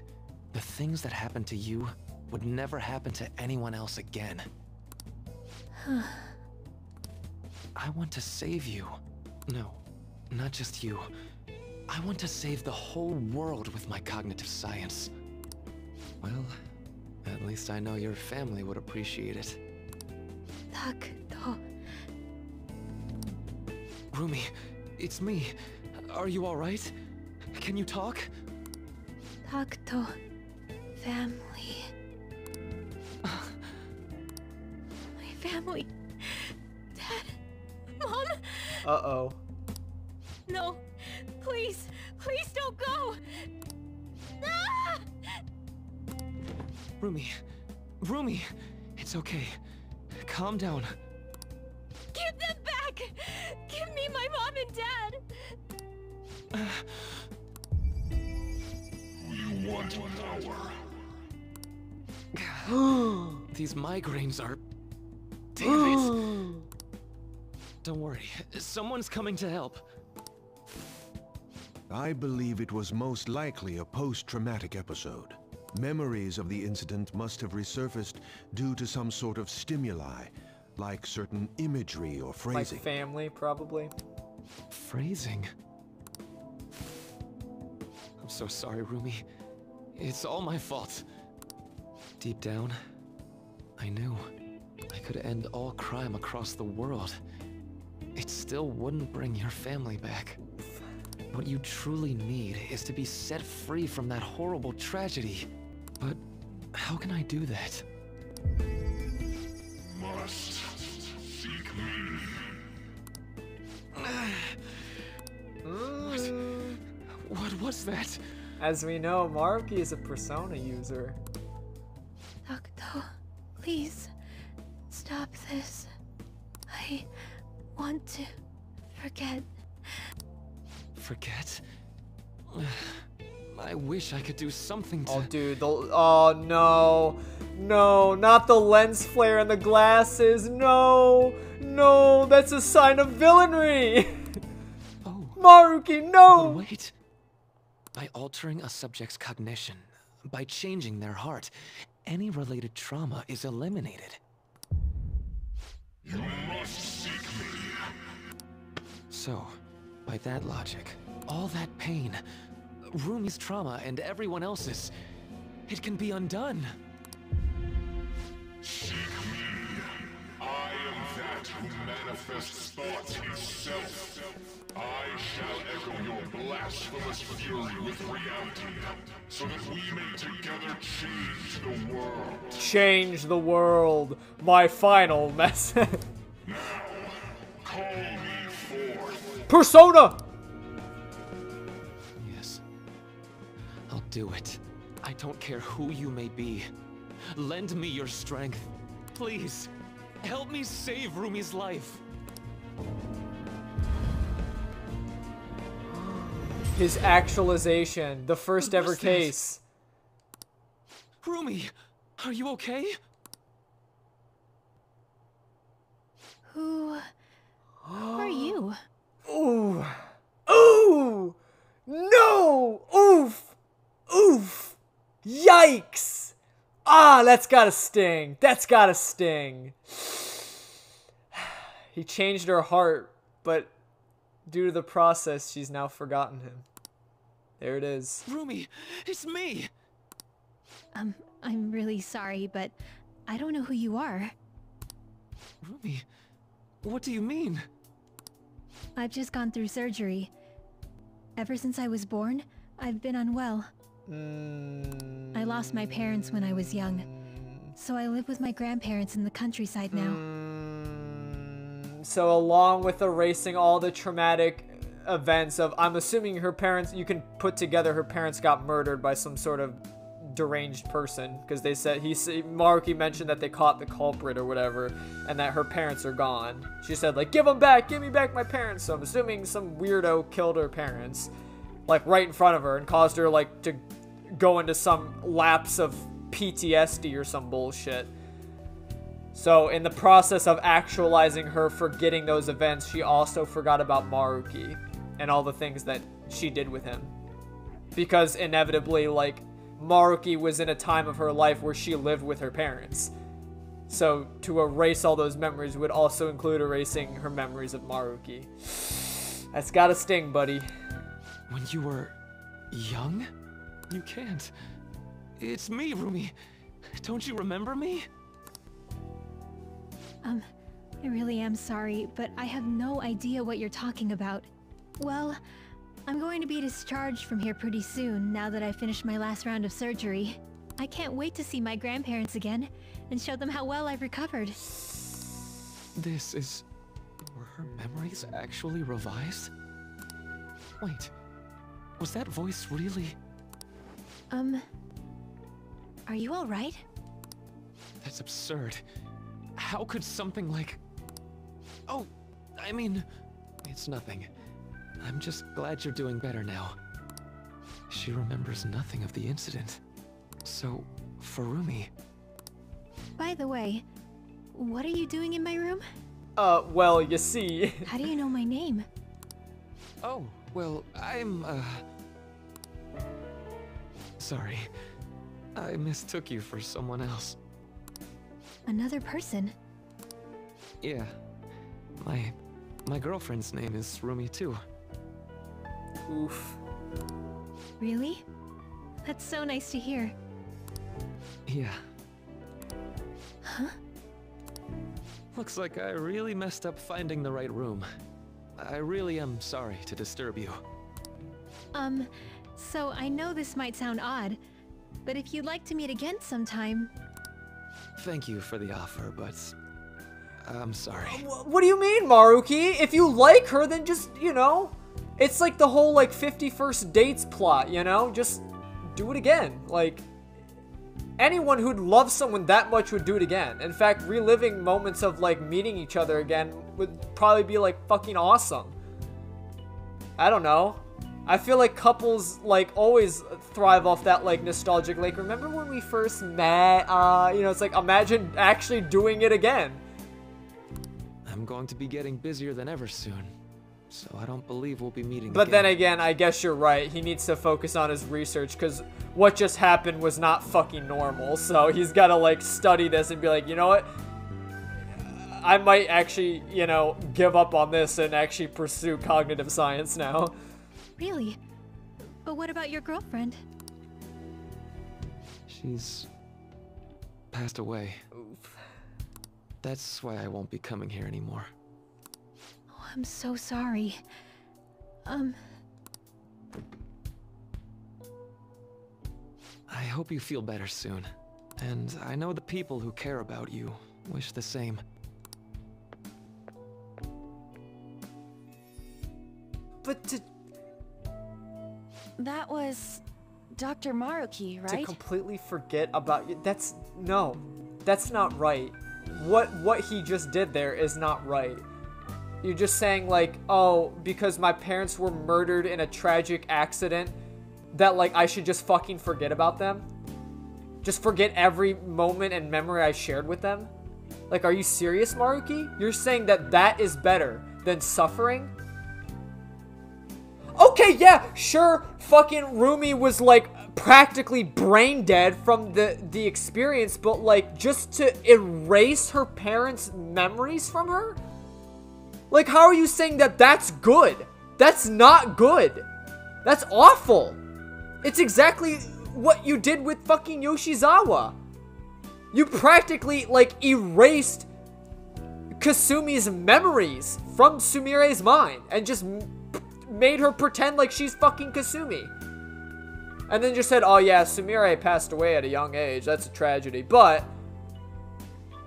the things that happened to you would never happen to anyone else again. I want to save you. No, not just you. I want to save the whole world with my cognitive science. Well, At least I know your family would appreciate it. Rumi, it's me. Are you alright? Can you talk? Family. My family. Dad. Mom. Uh-oh. No. Please. Please don't go. Ah! Rumi, it's okay. Calm down. Give them back. Give me my mom and dad. You want power? These migraines are... Damn it. Don't worry, someone's coming to help. I believe it was most likely a post-traumatic episode. Memories of the incident must have resurfaced due to some sort of stimuli, like certain imagery or phrasing. Like family, probably. Phrasing? I'm so sorry, Rumi. It's all my fault. Deep down, I knew I could end all crime across the world. It still wouldn't bring your family back. What you truly need is to be set free from that horrible tragedy. But how can I do that? Must seek me. What was that? As we know, Maruki is a Persona user. Doctor, please stop this. I want to forget. Forget? I wish I could do something to... Oh, dude, oh, no. No, not the lens flare and the glasses. No, no, that's a sign of villainy. Oh. Maruki, no! But wait. By altering a subject's cognition, by changing their heart, any related trauma is eliminated. You must seek me. So, by that logic, all that pain, Rumi's trauma and everyone else's, it can be undone. Seek me. I am that who manifests thought itself. I shall echo your blasphemous fury with reality, so that we may together change the world. Change the world. My final message. Now, call me forth. Persona! Yes. I'll do it. I don't care who you may be. Lend me your strength. Please. Help me save Rumi's life. His actualization, the first ever What's that? case. Rumi, are you okay? Who are you? Ooh. Ooh! No! Oof! Oof! Yikes! Ah, that's gotta sting. That's gotta sting. He changed her heart, but due to the process, she's now forgotten him. There it is. Rumi, it's me! I'm really sorry, but I don't know who you are. Rumi, what do you mean? I've just gone through surgery. Ever since I was born, I've been unwell. I lost my parents when I was young, so I live with my grandparents in the countryside now. So along with erasing all the traumatic events of, I'm assuming her parents, you can put together her parents got murdered by some sort of deranged person, because they said, Maruki mentioned that they caught the culprit or whatever, and that her parents are gone. She said, like, give them back, give me back my parents. So I'm assuming some weirdo killed her parents, like, right in front of her, and caused her, like, to go into some lapse of PTSD or some bullshit. So in the process of actualizing her forgetting those events, she also forgot about Maruki and all the things that she did with him. Because inevitably, like, Maruki was in a time of her life where she lived with her parents. So to erase all those memories would also include erasing her memories of Maruki. That's gotta sting, buddy. When you were young? You can't. It's me, Rumi. Don't you remember me? I really am sorry, but I have no idea what you're talking about. Well, I'm going to be discharged from here pretty soon, now that I finished my last round of surgery. I can't wait to see my grandparents again, and show them how well I've recovered. This is... Were her memories actually revised? Wait, was that voice really... Are you alright? That's absurd. How could something like... Oh, I mean, it's nothing. I'm just glad you're doing better now. She remembers nothing of the incident. So, Furumi... By the way, what are you doing in my room? Well, you see... How do you know my name? Oh, well, I'm, Sorry. I mistook you for someone else. Another person? Yeah. My girlfriend's name is Rumi too. Oof. Really? That's so nice to hear. Yeah. Huh? Looks like I really messed up finding the right room. I really am sorry to disturb you. So I know this might sound odd, but if you'd like to meet again sometime... Thank you for the offer, but... I'm sorry. What do you mean, Maruki? If you like her, then just, you know... It's like the whole, like, 51st Dates plot, you know? Just do it again. Like, anyone who'd love someone that much would do it again. In fact, reliving moments of, like, meeting each other again would probably be, like, fucking awesome. I don't know. I feel like couples, like, always thrive off that, like, nostalgic, like, remember when we first met? You know, it's like, imagine actually doing it again. I'm going to be getting busier than ever soon, so I don't believe we'll be meeting But again. then again, I guess you're right. He needs to focus on his research, because what just happened was not fucking normal. So he's got to, like, study this and be like, you know what? I might actually, you know, give up on this and actually pursue cognitive science now. Really? But what about your girlfriend? She's... passed away. Oof. That's why I won't be coming here anymore. Oh, I'm so sorry. I hope you feel better soon. And I know the people who care about you wish the same. But to That was Dr. Maruki, right? completely forget about you, that's not right. What he just did there is not right. You're just saying, like, oh, because my parents were murdered in a tragic accident, that, like, I should just fucking forget about them? Just forget every moment and memory I shared with them? Like, are you serious, Maruki? You're saying that that is better than suffering? Okay, yeah, sure, fucking Rumi was, like, practically brain dead from the experience, but, like, just to erase her parents' memories from her? Like, how are you saying that that's good? That's not good. That's awful. It's exactly what you did with fucking Yoshizawa. You practically, like, erased Kasumi's memories from Sumire's mind and just made her pretend like she's fucking Kasumi. And then just said, oh yeah, Sumire passed away at a young age. That's a tragedy. But,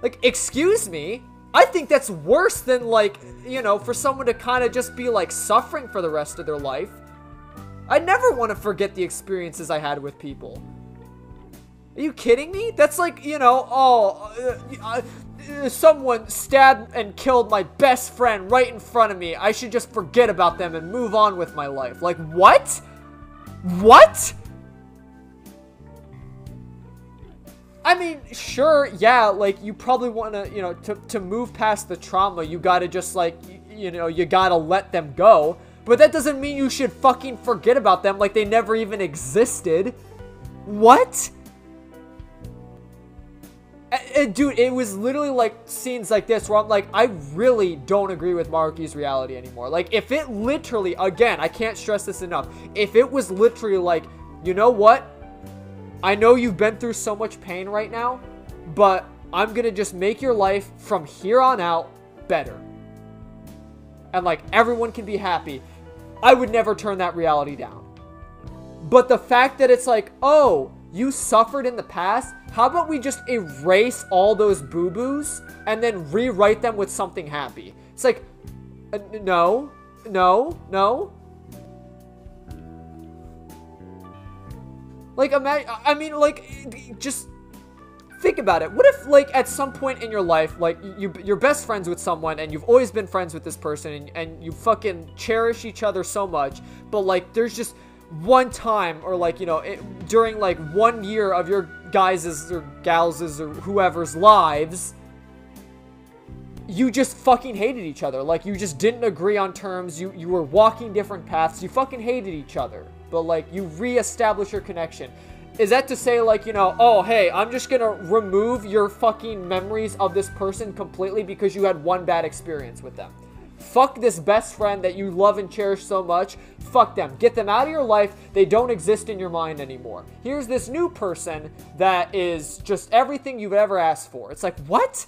like, excuse me? I think that's worse than, like, you know, for someone to kind of just be, like, suffering for the rest of their life. I never want to forget the experiences I had with people. Are you kidding me? That's like, you know, someone stabbed and killed my best friend right in front of me. I should just forget about them and move on with my life. Like, what? What? I mean, sure, yeah, like, you probably want to, you know, to move past the trauma, you gotta just, like, you know, you gotta let them go. But that doesn't mean you should fucking forget about them like they never even existed. What? Dude, it was literally, like, scenes like this where I'm like, I really don't agree with Maruki's reality anymore. Like, if it literally, again, I can't stress this enough, if it was literally like, you know what? I know you've been through so much pain right now, but I'm gonna just make your life from here on out better. And like, everyone can be happy. I would never turn that reality down. But the fact that it's like, oh, you suffered in the past, how about we just erase all those boo-boos and then rewrite them with something happy? It's like, no. Like, I mean, like, just think about it. What if, like, at some point in your life, like, you're best friends with someone and you've always been friends with this person and you fucking cherish each other so much, but, like, there's just one time, or, like, you know, during, like, 1 year of your guys's or gals' or whoever's lives, you just fucking hated each other. Like, you just didn't agree on terms. You were walking different paths. You fucking hated each other. But, like, you re-establish your connection. Is that to say, like, you know, oh, hey, I'm just gonna remove your fucking memories of this person completely because you had one bad experience with them? Fuck this best friend that you love and cherish so much. Fuck them. Get them out of your life. They don't exist in your mind anymore. Here's this new person that is just everything you've ever asked for. It's like, what?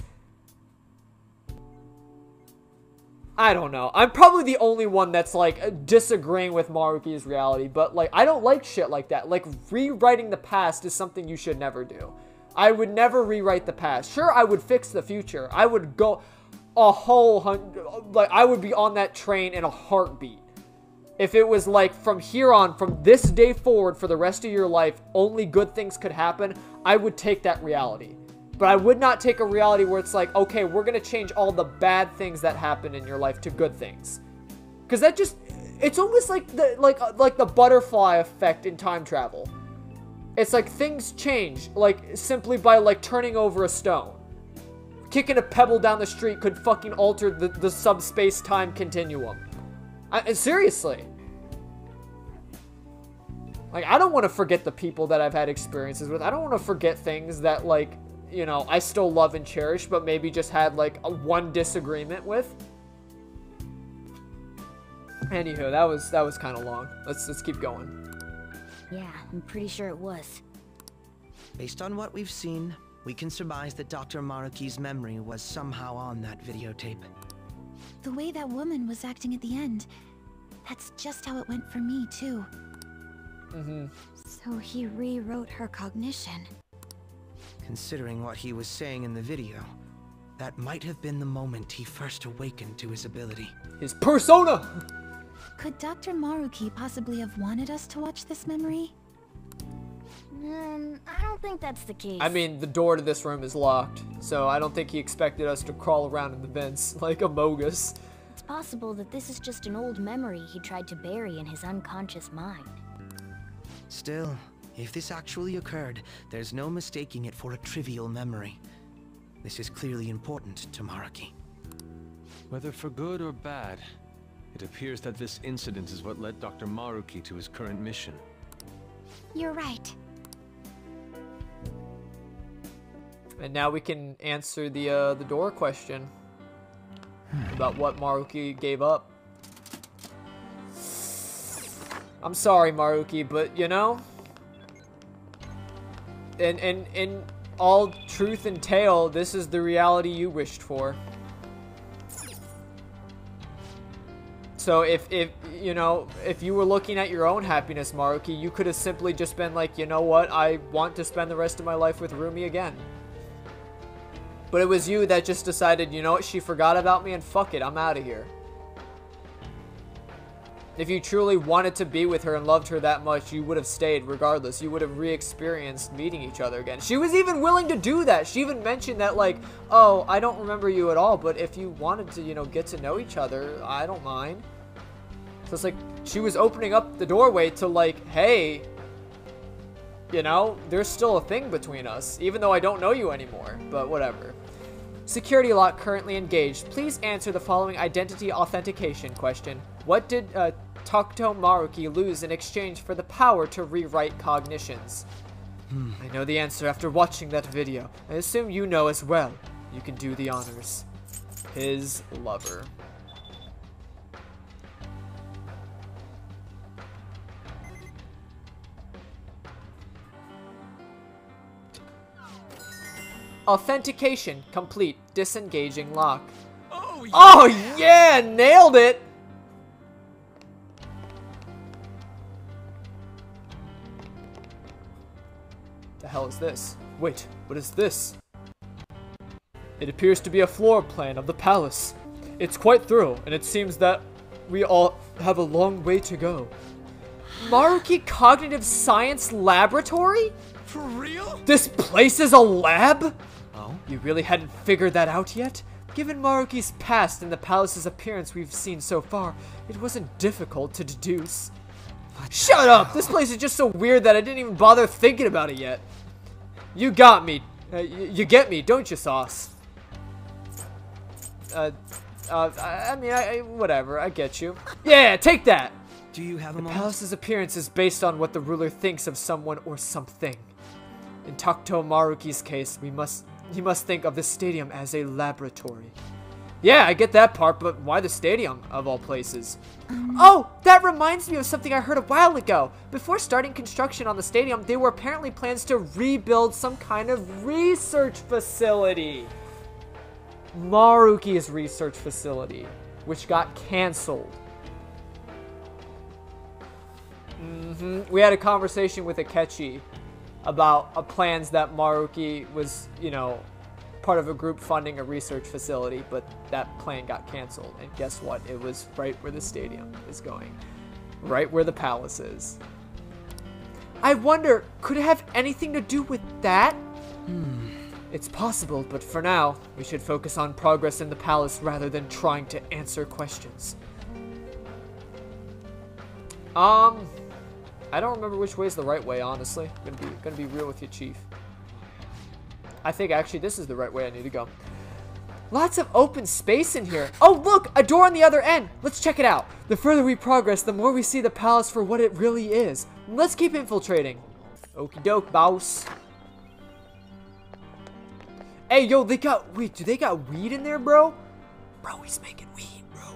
I don't know. I'm probably the only one that's, like, disagreeing with Maruki's reality, but, like, I don't like shit like that. Like, rewriting the past is something you should never do. I would never rewrite the past. Sure, I would fix the future. I would go a whole like, I would be on that train in a heartbeat. If it was, like, from here on, from this day forward for the rest of your life, only good things could happen, I would take that reality. But I would not take a reality where it's like, okay, we're going to change all the bad things that happen in your life to good things. Because that just, it's almost like the butterfly effect in time travel. It's like things change, like, simply by, like, turning over a stone. Kicking a pebble down the street could fucking alter the subspace-time continuum. Seriously. Like, I don't want to forget the people that I've had experiences with. I don't want to forget things that, like, you know, I still love and cherish, but maybe just had, like, one disagreement with. Anywho, that was kind of long. Let's keep going. Yeah, I'm pretty sure it was. Based on what we've seen, we can surmise that Dr. Maruki's memory was somehow on that videotape. The way that woman was acting at the end, that's just how it went for me, too. So he rewrote her cognition. Considering what he was saying in the video, that might have been the moment he first awakened to his ability. His persona! Could Dr. Maruki possibly have wanted us to watch this memory? I don't think that's the case. I mean, the door to this room is locked, so I don't think he expected us to crawl around in the vents like a Mogus. It's possible that this is just an old memory he tried to bury in his unconscious mind. Still, if this actually occurred, there's no mistaking it for a trivial memory. This is clearly important to Maruki. Whether for good or bad, it appears that this incident is what led Dr. Maruki to his current mission. You're right. And now we can answer the door question about what Maruki gave up. I'm sorry, Maruki, but you know, in all truth and tale, this is the reality you wished for. So if you know, if you were looking at your own happiness, Maruki, you could have simply just been like, you know what, I want to spend the rest of my life with Rumi again. But it was you that just decided, you know what, she forgot about me and fuck it, I'm out of here. If you truly wanted to be with her and loved her that much, you would have stayed regardless. You would have re-experienced meeting each other again. She was even willing to do that. She even mentioned that, like, oh, I don't remember you at all, but if you wanted to, you know, get to know each other, I don't mind. So it's like, she was opening up the doorway to, like, hey, you know, there's still a thing between us, even though I don't know you anymore, but whatever. Security lock currently engaged. Please answer the following identity authentication question. What did Takuto Maruki lose in exchange for the power to rewrite cognitions? I know the answer after watching that video. I assume you know as well. You can do the honors. His lover. Authentication complete. Disengaging lock. Oh yeah, nailed it. The hell is this? Wait, what is this? It appears to be a floor plan of the palace. It's quite thorough, and it seems that we all have a long way to go. Maruki Cognitive Science Laboratory? For real? This place is a lab? Oh? You really hadn't figured that out yet? Given Maruki's past and the palace's appearance we've seen so far, it wasn't difficult to deduce. Shut up! This place is just so weird that I didn't even bother thinking about it yet. You got me. You get me, don't you, Sauce? I mean, whatever, I get you. Yeah, take that! Do you have a The moment? palace's appearance is based on what the ruler thinks of someone or something. In Takuto Maruki's case, he must think of the stadium as a laboratory. Yeah, I get that part, but why the stadium, of all places? Oh, that reminds me of something I heard a while ago. Before starting construction on the stadium, there were apparently plans to rebuild some kind of research facility. Maruki's research facility, which got cancelled. We had a conversation with Akechi about plans that Maruki was, you know, part of a group funding a research facility, but that plan got canceled. And guess what? It was right where the stadium is going. Right where the palace is. I wonder, could it have anything to do with that? It's possible, but for now, we should focus on progress in the palace rather than trying to answer questions. I don't remember which way is the right way, honestly. Gonna be real with you, Chief. I think actually this is the right way I need to go. Lots of open space in here. Oh, look, a door on the other end. Let's check it out. The further we progress, the more we see the palace for what it really is. Let's keep infiltrating. Okie doke, boss. Hey, yo, they got, wait, do they got weed in there, bro? Bro, he's making weed, bro.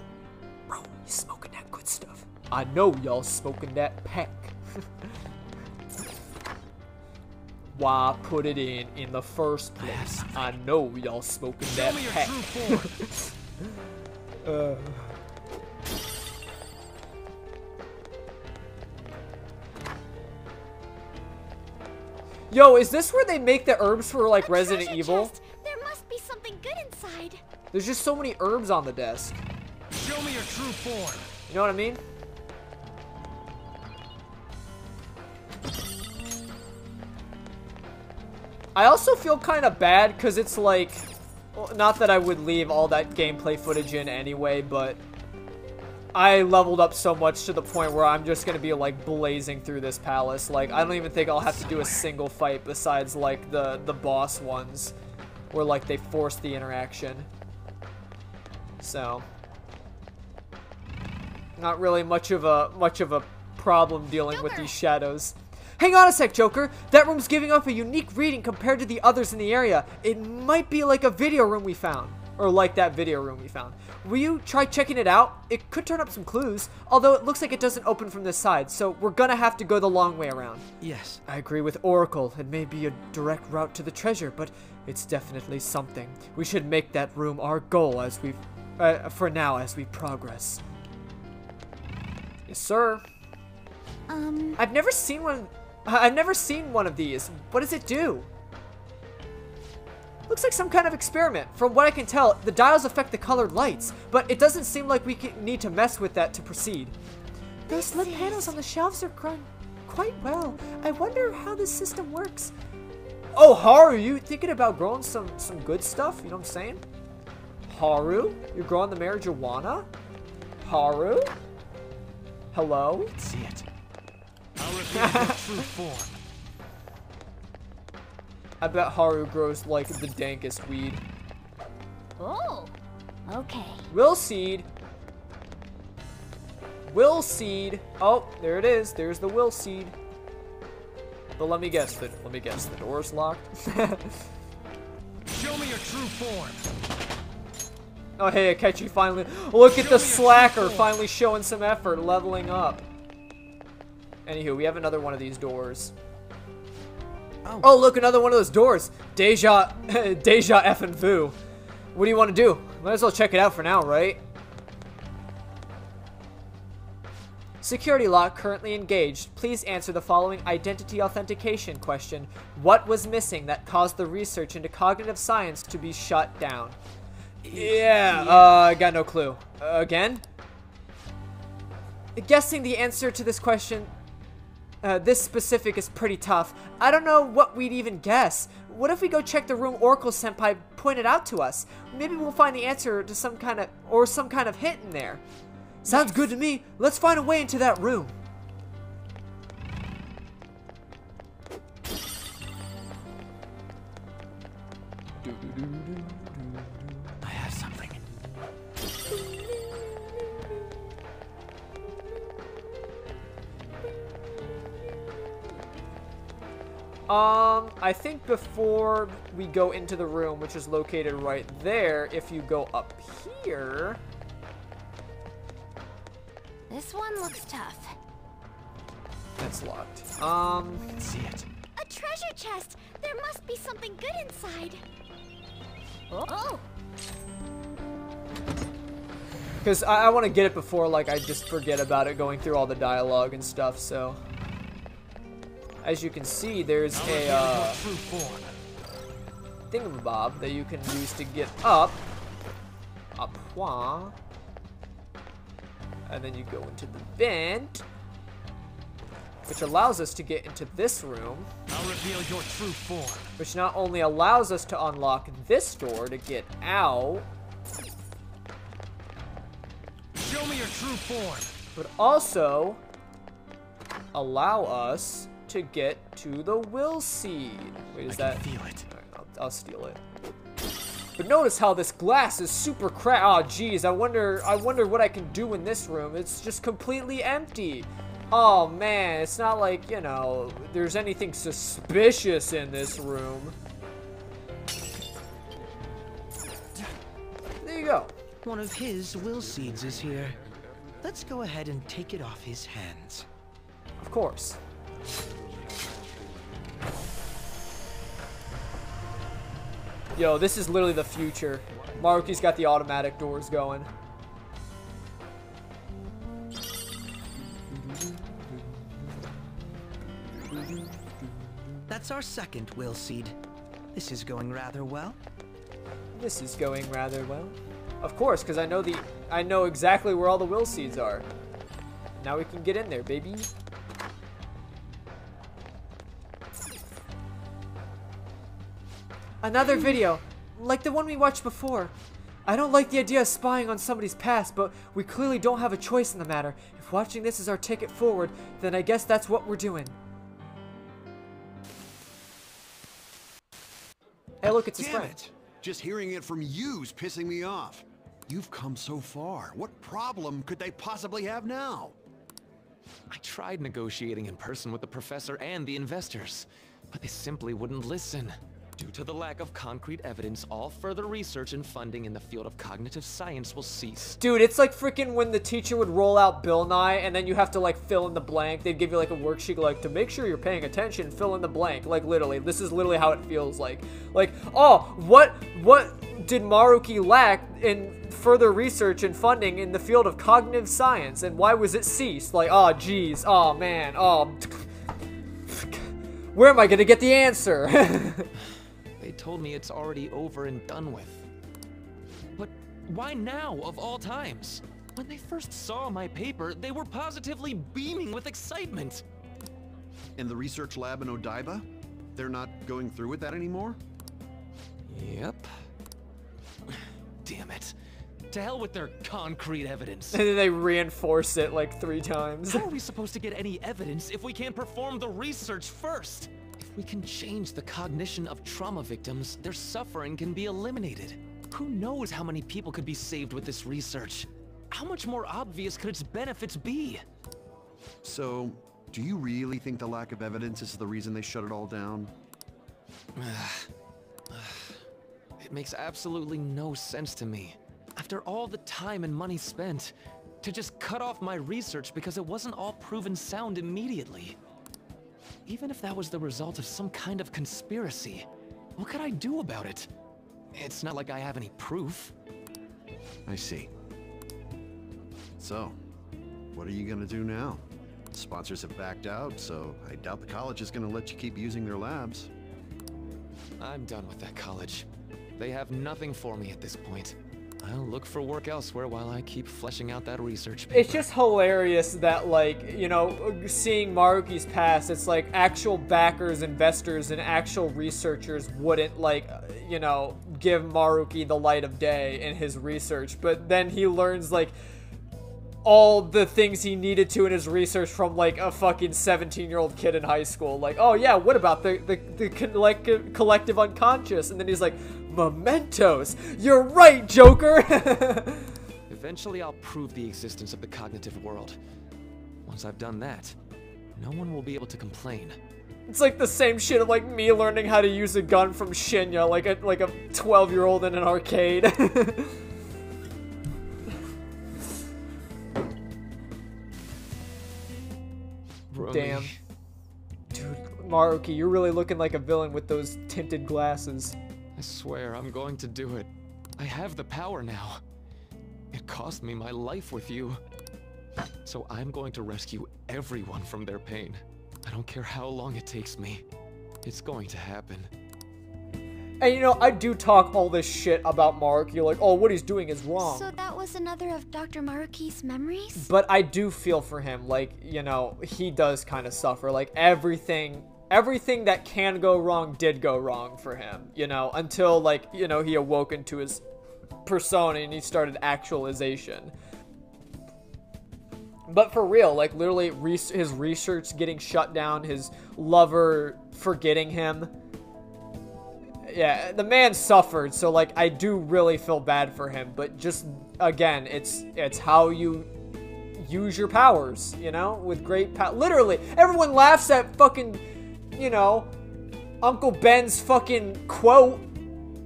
Bro, he's smoking that good stuff. I know y'all smoking that pack. Why put it in the first place? I know y'all smoking that pack. Yo, is this where they make the herbs for like Resident Evil? There must be something good inside. There's just so many herbs on the desk. Show me your true form. You know what I mean? I also feel kind of bad because it's like, well, not that I would leave all that gameplay footage in anyway, but I leveled up so much to the point where I'm just going to be like blazing through this palace. Like, I don't even think I'll have to do a single fight besides like the boss ones where like they force the interaction. So, not really much of a problem dealing with these shadows. Hang on a sec, Joker. That room's giving off a unique reading compared to the others in the area. It might be like a video room we found. Or like that video room we found. Will you try checking it out? It could turn up some clues. Although it looks like it doesn't open from this side. So we're gonna have to go the long way around. Yes. I agree with Oracle. It may be a direct route to the treasure, but it's definitely something. We should make that room our goal as we, for now, as we progress. Yes, sir. I've never seen one of these. What does it do? Looks like some kind of experiment. From what I can tell, the dials affect the colored lights, but it doesn't seem like we need to mess with that to proceed. Those lit panels on the shelves are grown quite well. I wonder how this system works. Oh, Haru, you thinking about growing some good stuff? You know what I'm saying? Haru, you're growing the marijuana? Haru? Hello? Let's see it. I'll reveal your true form. I bet Haru grows like the dankest weed. Oh, okay. Will seed. Will seed. Oh, there it is. There's the will seed. But let me guess. The door's locked. Show me your true form. Oh, hey, Akechi finally. Look at the slacker finally showing some effort, leveling up. Anywho, we have another one of these doors. Oh, look, another one of those doors. Deja effing vu. What do you want to do? Might as well check it out for now, right? Security lock currently engaged. Please answer the following identity authentication question. What was missing that caused the research into cognitive science to be shut down? Yeah, I got no clue. Again? Guessing the answer to this question, this specific, is pretty tough. I don't know what we'd even guess. What if we go check the room Oracle Senpai pointed out to us? Maybe we'll find the answer to some kind of hint in there. Sounds good to me. Let's find a way into that room. I have something. I think before we go into the room, which is located right there, if you go up here... This one looks tough. That's locked. I can see it. A treasure chest! There must be something good inside. Oh! Because I want to get it before, like, I just forget about it going through all the dialogue and stuff, so... As you can see, there's a, thingamabob that you can use to get up. Point. And then you go into the vent, which allows us to get into this room. I'll reveal your true form. Which not only allows us to unlock this door to get out, show me your true form. but also allow us to get to the will seed. Wait, is that? I can feel it. Alright, I'll steal it. But notice how this glass is super cracked. Oh, geez, I wonder what I can do in this room. It's just completely empty. Oh man, it's not like, you know, there's anything suspicious in this room. There you go. One of his will seeds is here. Let's go ahead and take it off his hands. Of course. Yo, this is literally the future. Maruki's got the automatic doors going. That's our second will seed. This is going rather well. This is going rather well. Of course, because I know exactly where all the will seeds are. Now we can get in there, baby. Another video, like the one we watched before. I don't like the idea of spying on somebody's past, but we clearly don't have a choice in the matter. If watching this is our ticket forward, then I guess that's what we're doing. Hey, look, it's his Damn friend. it! Just hearing it from you's pissing me off. You've come so far. What problem could they possibly have now? I tried negotiating in person with the professor and the investors, but they simply wouldn't listen. Due to the lack of concrete evidence, all further research and funding in the field of cognitive science will cease. Dude, it's like freaking when the teacher would roll out Bill Nye and then you have to like fill in the blank. They'd give you like a worksheet like, to make sure you're paying attention, fill in the blank. Like literally, this is literally how it feels like. Like, oh, what did Maruki lack in further research and funding in the field of cognitive science, and why was it ceased? Like, oh geez, oh man, oh, where am I gonna get the answer? They told me it's already over and done with. But why now, of all times? When they first saw my paper, they were positively beaming with excitement. In the research lab in Odaiba? They're not going through with that anymore? Yep. Damn it. To hell with their concrete evidence. And then they reinforce it like 3 times. How are we supposed to get any evidence if we can't perform the research first? If we can change the cognition of trauma victims, their suffering can be eliminated. Who knows how many people could be saved with this research? How much more obvious could its benefits be? So, do you really think the lack of evidence is the reason they shut it all down? It makes absolutely no sense to me. After all the time and money spent, to just cut off my research because it wasn't all proven sound immediately. even if that was the result of some kind of conspiracy, what could I do about it? It's not like I have any proof. I see. So, what are you gonna do now? Sponsors have backed out, so I doubt the college is gonna let you keep using their labs. I'm done with that college. They have nothing for me at this point. I'll look for work elsewhere while I keep fleshing out that research paper. It's just hilarious that, like, you know, seeing Maruki's past, it's like actual backers, investors, and actual researchers wouldn't, like, you know, give Maruki the light of day in his research. But then he learns, like, all the things he needed to in his research from, like, a fucking 17-year-old kid in high school. Like, oh yeah, what about the collective unconscious? And then he's like, mementos! You're right, Joker! Eventually I'll prove the existence of the cognitive world. Once I've done that, no one will be able to complain. It's like the same shit of, like, me learning how to use a gun from Shinya, like a 12-year-old in an arcade. Damn. Dude, Maruki, you're really looking like a villain with those tinted glasses. I swear I'm going to do it. I have the power now. It cost me my life with you. So I'm going to rescue everyone from their pain. I don't care how long it takes me. It's going to happen. And you know, I do talk all this shit about Maruki, like, oh, what he's doing is wrong. So that was another of Dr. Maruki's memories? But I do feel for him, like, you know, he does kind of suffer. Like, everything that can go wrong did go wrong for him, you know, until, like, you know, he awoke into his persona and he started actualization. But for real, like, literally, his research getting shut down, his lover forgetting him. Yeah, the man suffered, so, like, I do really feel bad for him, but just, again, it's how you use your powers, you know, with great power. Literally, everyone laughs at fucking, you know, Uncle Ben's fucking quote,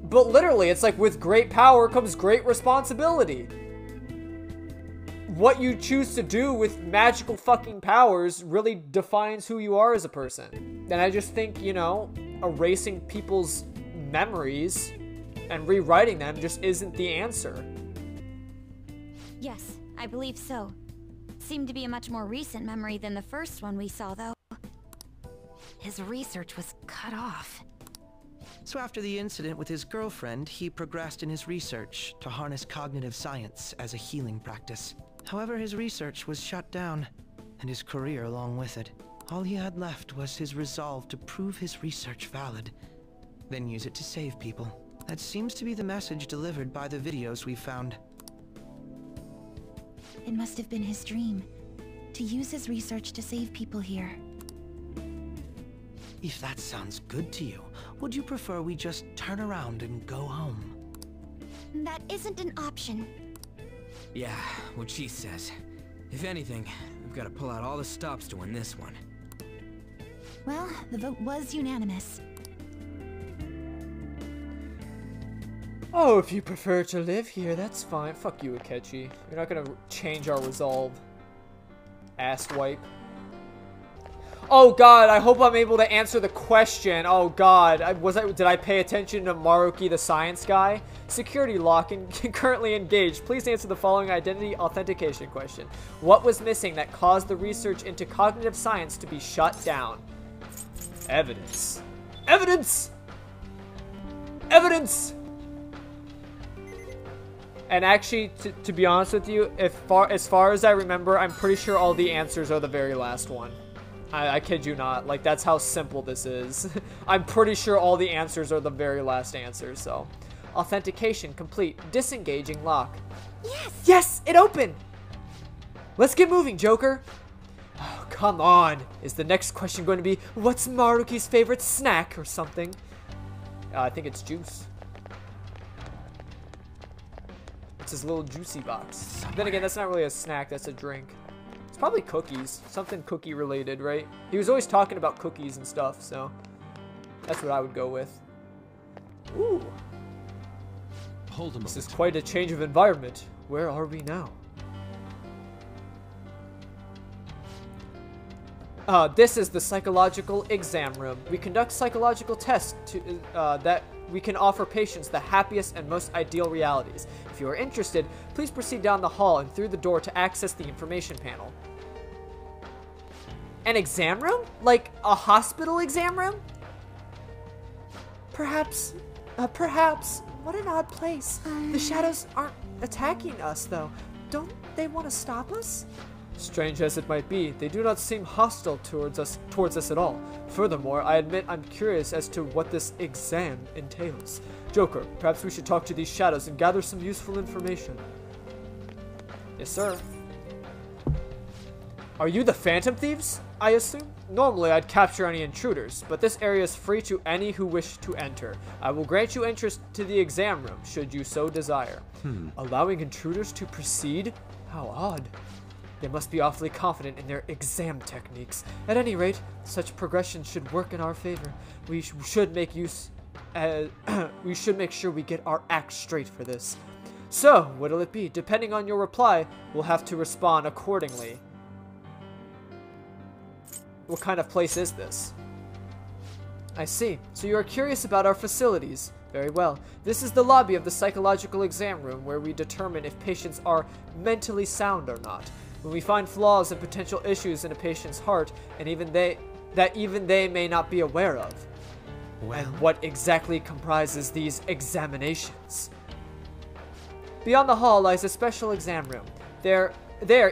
but literally, it's like, with great power comes great responsibility. What you choose to do with magical fucking powers really defines who you are as a person. And I just think, you know, erasing people's memories and rewriting them just isn't the answer. Yes, I believe so. Seemed to be a much more recent memory than the first one we saw, though. His research was cut off. So after the incident with his girlfriend, he progressed in his research to harness cognitive science as a healing practice. However, his research was shut down, and his career along with it. All he had left was his resolve to prove his research valid, then use it to save people. That seems to be the message delivered by the videos we found. It must have been his dream, to use his research to save people here. If that sounds good to you, would you prefer we just turn around and go home? That isn't an option. Yeah, what she says. If anything, we've got to pull out all the stops to win this one. Well, the vote was unanimous. Oh, if you prefer to live here, that's fine. Fuck you, Akechi. You're not gonna change our resolve. Asswipe. Oh god, I hope I'm able to answer the question. Oh god, did I pay attention to Maruki the science guy? Security lock and currently engaged. Please answer the following identity authentication question. What was missing that caused the research into cognitive science to be shut down? Evidence. Evidence! Evidence! And actually, to be honest with you, as far as I remember, I'm pretty sure all the answers are the very last one. I kid you not. Like, that's how simple this is. I'm pretty sure all the answers are the very last answers, so. Authentication complete. Disengaging lock. Yes! Yes! It opened! Let's get moving, Joker. Oh, come on. Is the next question going to be, what's Maruki's favorite snack or something? I think it's juice. It's his little juicy box. Then again, that's not really a snack, that's a drink. It's probably cookies. Something cookie related, right? He was always talking about cookies and stuff, so that's what I would go with. Ooh. Hold a moment. This is quite a change of environment. Where are we now? This is the psychological exam room. We conduct psychological tests that we can offer patients the happiest and most ideal realities. If you are interested, please proceed down the hall and through the door to access the information panel. An exam room? Like a hospital exam room? Perhaps. What an odd place. The shadows aren't attacking us, though. Don't they want to stop us? Strange as it might be, they do not seem hostile towards us at all. Furthermore, I admit I'm curious as to what this exam entails. Joker, perhaps we should talk to these shadows and gather some useful information. Yes, sir. Are you the Phantom Thieves, I assume? Normally, I'd capture any intruders, but this area is free to any who wish to enter. I will grant you entrance to the exam room, should you so desire. Allowing intruders to proceed? How odd. They must be awfully confident in their exam techniques. At any rate, such progression should work in our favor. We should make sure we get our act straight for this. So, what'll it be? Depending on your reply, we'll have to respond accordingly. What kind of place is this? I see. So you are curious about our facilities. Very well. This is the lobby of the psychological exam room where we determine if patients are mentally sound or not. When we find flaws and potential issues in a patient's heart, and even they may not be aware of. Well. And what exactly comprises these examinations? Beyond the hall lies a special exam room. There,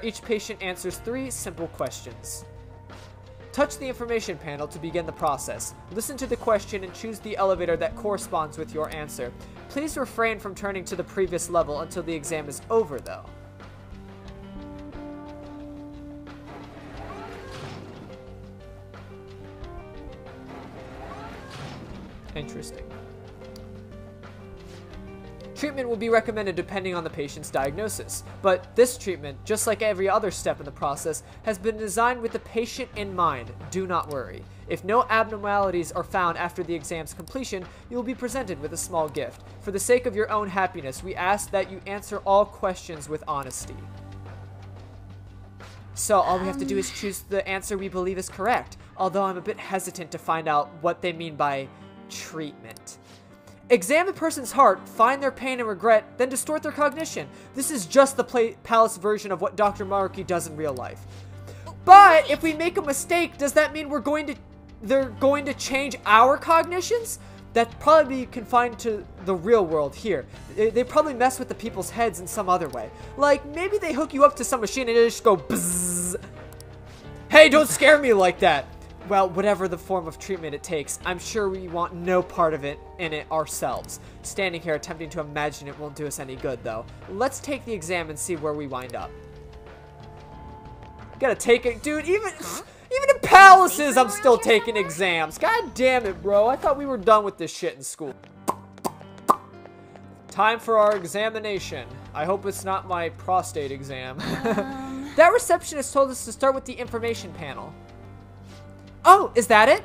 each patient answers 3 simple questions. Touch the information panel to begin the process. Listen to the question and choose the elevator that corresponds with your answer. Please refrain from turning to the previous level until the exam is over, though. Interesting. Treatment will be recommended depending on the patient's diagnosis, but this treatment, just like every other step in the process, has been designed with the patient in mind. Do not worry. If no abnormalities are found after the exam's completion, you will be presented with a small gift. For the sake of your own happiness, we ask that you answer all questions with honesty. So all we have to do is choose the answer we believe is correct, although I'm a bit hesitant to find out what they mean by treatment. Examine a person's heart, find their pain and regret, then distort their cognition. This is just the palace version of what Dr. Maruki does in real life. But if we make a mistake, does that mean they're going to change our cognitions? That'd probably be confined to the real world here. They probably mess with the people's heads in some other way. Like, maybe they hook you up to some machine and they just go bzzz. Hey, don't scare me like that. Well, whatever the form of treatment it takes, I'm sure we want no part of it in it ourselves. Standing here attempting to imagine it won't do us any good, though. Let's take the exam and see where we wind up. Gotta take it, dude. Even in palaces, I'm still taking exams. God damn it, bro. I thought we were done with this shit in school. Time for our examination. I hope it's not my prostate exam. That receptionist told us to start with the information panel. Oh, is that it?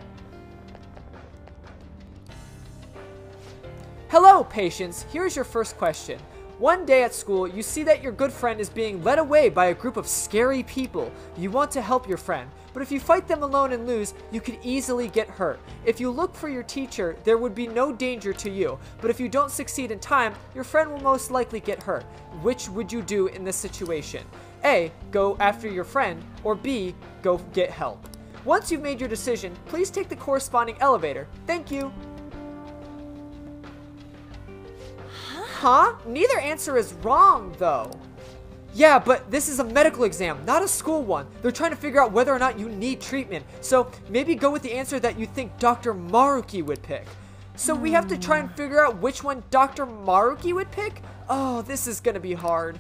Hello, patients. Here's your first question. One day at school, you see that your good friend is being led away by a group of scary people. You want to help your friend, but if you fight them alone and lose, you could easily get hurt. If you look for your teacher, there would be no danger to you, but if you don't succeed in time, your friend will most likely get hurt. Which would you do in this situation? A, go after your friend, or B, go get help. Once you've made your decision, please take the corresponding elevator. Thank you. Huh? Neither answer is wrong, though. Yeah, but this is a medical exam, not a school one. They're trying to figure out whether or not you need treatment. So maybe go with the answer that you think Dr. Maruki would pick. So we have to try and figure out which one Dr. Maruki would pick? Oh, this is gonna be hard.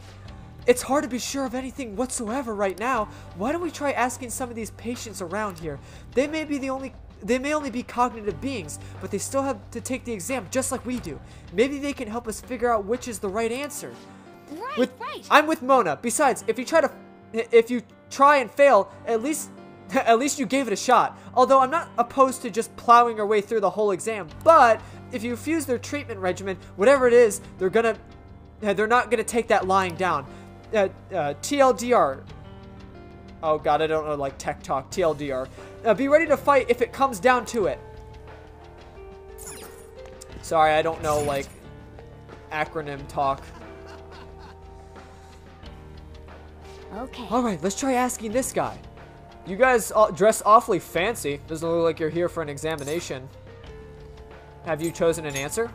It's hard to be sure of anything whatsoever right now. Why don't we try asking some of these patients around here? They may only be cognitive beings, but they still have to take the exam just like we do. Maybe they can help us figure out which is the right answer. Right. I'm with Mona. Besides, if you try and fail, at least you gave it a shot. Although I'm not opposed to just plowing our way through the whole exam, but if you refuse their treatment regimen, whatever it is, they're not gonna take that lying down. TLDR, Oh god, I don't know, like tech talk, TLDR. Be ready to fight if it comes down to it. Sorry, I don't know, like, acronym talk. Okay. Alright, let's try asking this guy. You guys dress awfully fancy. Doesn't look like you're here for an examination. Have you chosen an answer?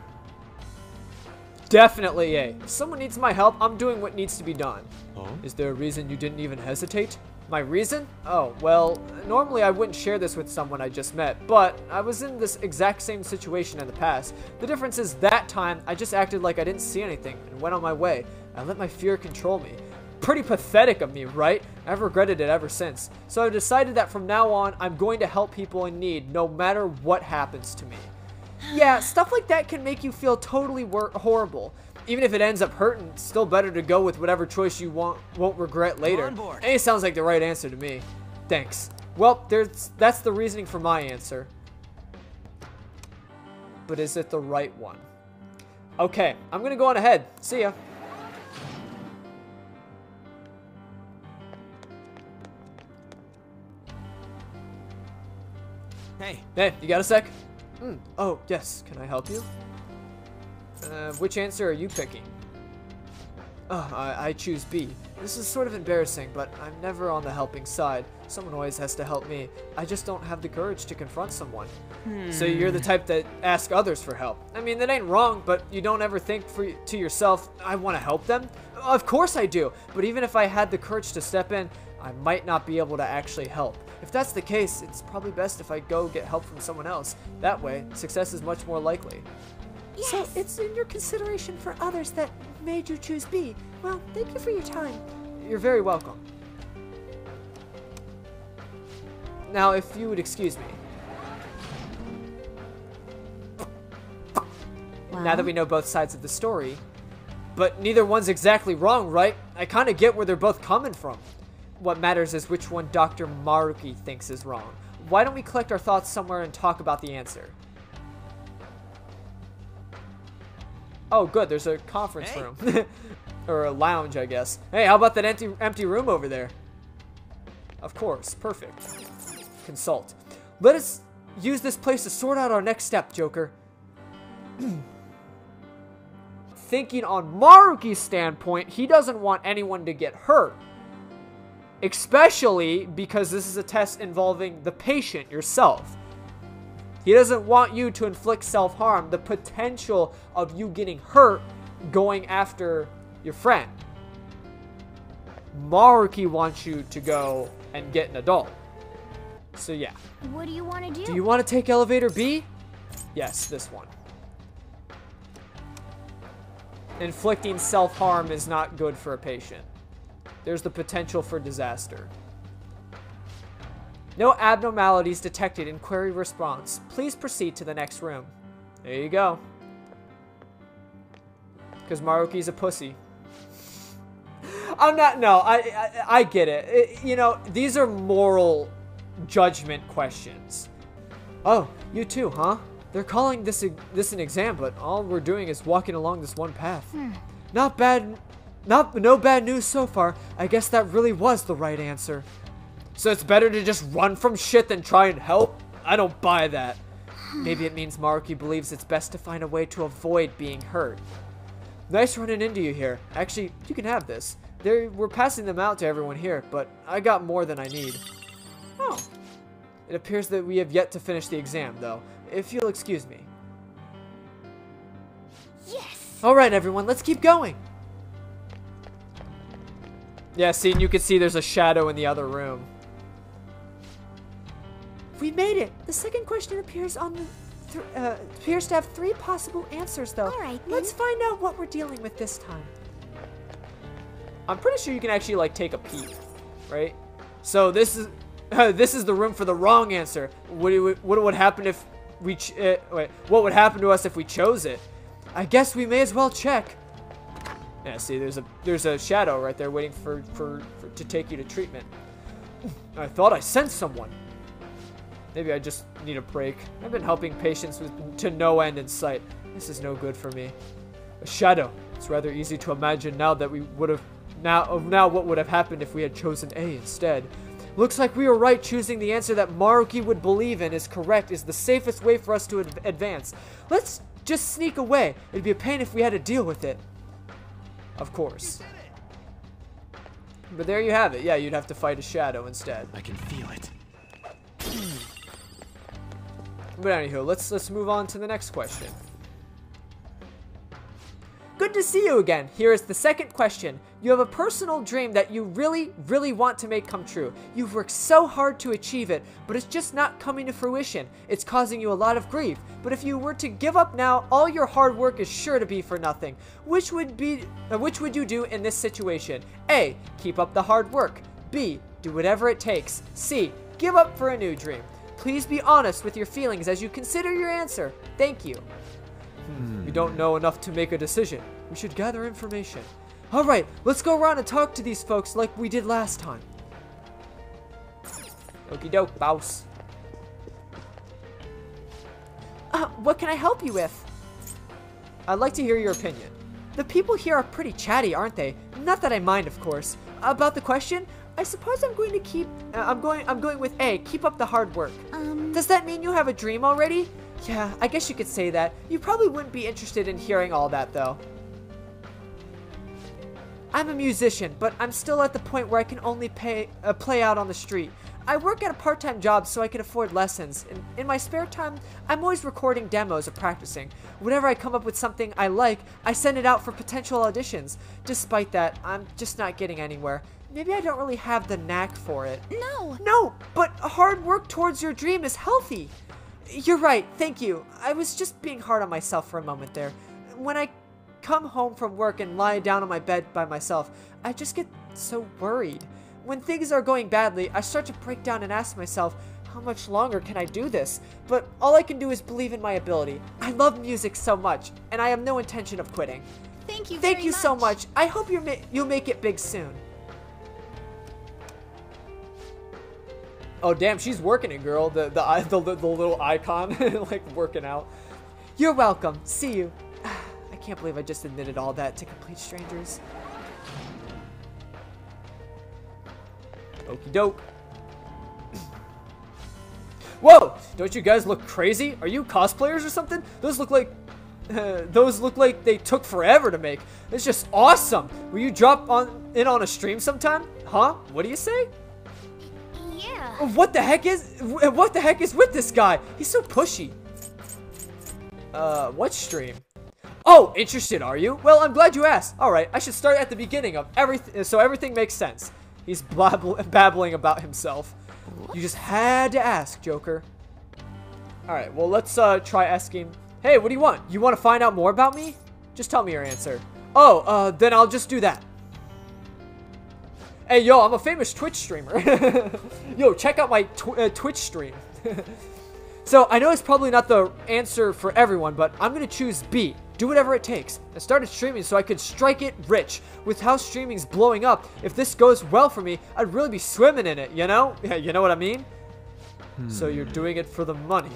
Definitely A. If someone needs my help, I'm doing what needs to be done. Oh? Is there a reason you didn't even hesitate? My reason? Oh, well, normally I wouldn't share this with someone I just met, but I was in this exact same situation in the past. The difference is that time, I just acted like I didn't see anything and went on my way. I let my fear control me. Pretty pathetic of me, right? I've regretted it ever since. So I decided that from now on, I'm going to help people in need, no matter what happens to me. Yeah, stuff like that can make you feel totally horrible. Even if it ends up hurting, it's still better to go with whatever choice you won't regret later. And it sounds like the right answer to me. Thanks. Well, that's the reasoning for my answer. But is it the right one? Okay, I'm gonna go on ahead. See ya. Hey, you got a sec? Oh, yes. Can I help you? Which answer are you picking? I choose B. This is sort of embarrassing, but I'm never on the helping side. Someone always has to help me. I just don't have the courage to confront someone. So you're the type that asks others for help. I mean, that ain't wrong, but you don't ever think to yourself, I want to help them? Of course I do, but even if I had the courage to step in, I might not be able to actually help. If that's the case, it's probably best if I go get help from someone else. That way, success is much more likely. Yes. So it's in your consideration for others that made you choose B. Well, thank you for your time. You're very welcome. Now, if you would excuse me. Well. Now that we know both sides of the story, but neither one's exactly wrong, right? I kind of get where they're both coming from. What matters is which one Dr. Maruki thinks is wrong. Why don't we collect our thoughts somewhere and talk about the answer? Oh, good. There's a conference room. Or a lounge, I guess. Hey, how about that empty room over there? Of course. Perfect. Consult. Let us use this place to sort out our next step, Joker. Thinking on Maruki's standpoint, he doesn't want anyone to get hurt. Especially because this is a test involving the patient yourself. He doesn't want you to inflict self-harm, the potential of you getting hurt going after your friend. Maruki wants you to go and get an adult. So yeah. What do you want to do? Do you want to take elevator B? Yes, this one. Inflicting self-harm is not good for a patient. There's the potential for disaster. No abnormalities detected in query response. Please proceed to the next room. There you go. Because Maruki's a pussy. I'm not, no, I get it. You know, these are moral judgment questions. Oh, you too, huh? They're calling this an exam, but all we're doing is walking along this one path. Not bad. No bad news so far. I guess that really was the right answer. So it's better to just run from shit than try and help? I don't buy that. Maybe it means Maruki believes it's best to find a way to avoid being hurt. Nice running into you here. Actually, you can have this. We're passing them out to everyone here, but I got more than I need. Oh. It appears that we have yet to finish the exam, though. If you'll excuse me. Yes! Alright, everyone, let's keep going. Yeah, see, and you can see there's a shadow in the other room. We made it. The second question appears on the appears to have 3 possible answers, though. All right, let's find out what we're dealing with this time. I'm pretty sure you can actually like take a peek, right? So this is this is the room for the wrong answer. What would happen if we what would happen to us if we chose it? I guess we may as well check. Yeah, see, there's a shadow right there waiting for to take you to treatment. I thought I sensed someone. Maybe I just need a break. I've been helping patients to no end in sight. This is no good for me. A shadow. It's rather easy to imagine now that we would have now what would have happened if we had chosen A instead. Looks like we were right. Choosing the answer that Maruki would believe in is correct is the safest way for us to advance. Let's just sneak away. It'd be a pain if we had to deal with it. Of course. But there you have it. Yeah, you'd have to fight a shadow instead. I can feel it. But anywho, let's move on to the next question. Good to see you again. Here is the second question. You have a personal dream that you really, really want to make come true. You've worked so hard to achieve it, but it's just not coming to fruition. It's causing you a lot of grief. But if you were to give up now, all your hard work is sure to be for nothing. Which would you do in this situation? A. Keep up the hard work. B. Do whatever it takes. C. Give up for a new dream. Please be honest with your feelings as you consider your answer. Thank you. We don't know enough to make a decision. We should gather information. Alright, let's go around and talk to these folks like we did last time. Okie doke, boss. What can I help you with? I'd like to hear your opinion. The people here are pretty chatty, aren't they? Not that I mind, of course. About the question, I suppose I'm going to keep... I'm going with A, keep up the hard work. Does that mean you have a dream already? Yeah, I guess you could say that. You probably wouldn't be interested in hearing all that, though. I'm a musician, but I'm still at the point where I can only play out on the street. I work at a part-time job so I can afford lessons. In my spare time, I'm always recording demos or practicing. Whenever I come up with something I like, I send it out for potential auditions. Despite that, I'm just not getting anywhere. Maybe I don't really have the knack for it. No, but hard work towards your dream is healthy. You're right, thank you. I was just being hard on myself for a moment there. When I come home from work and lie down on my bed by myself, I just get so worried. When things are going badly, I start to break down and ask myself, how much longer can I do this? But all I can do is believe in my ability. I love music so much, and I have no intention of quitting. Thank you Thank you so much. I hope you'll make it big soon. Oh damn, she's working it, girl. The little icon, like working out. You're welcome. See you. I can't believe I just admitted all that to complete strangers. Okie doke. Whoa! Don't you guys look crazy? Are you cosplayers or something? Those look like they took forever to make. It's just awesome. Will you drop in on a stream sometime? Huh? What do you say? Yeah. What the heck is with this guy? He's so pushy. What stream? Oh, interested, are you? Well, I'm glad you asked. Alright, I should start at the beginning of everything, so everything makes sense. He's babbling about himself. You just had to ask, Joker. Alright, well, let's try asking. Hey, what do you want? You want to find out more about me? Just tell me your answer. Oh, then I'll just do that. Hey, yo, I'm a famous Twitch streamer. Yo, check out my Twitch stream. So, I know it's probably not the answer for everyone, but I'm going to choose B. Do whatever it takes. I started streaming so I could strike it rich. With how streaming's blowing up, if this goes well for me, I'd really be swimming in it, you know? Yeah, you know what I mean? So you're doing it for the money.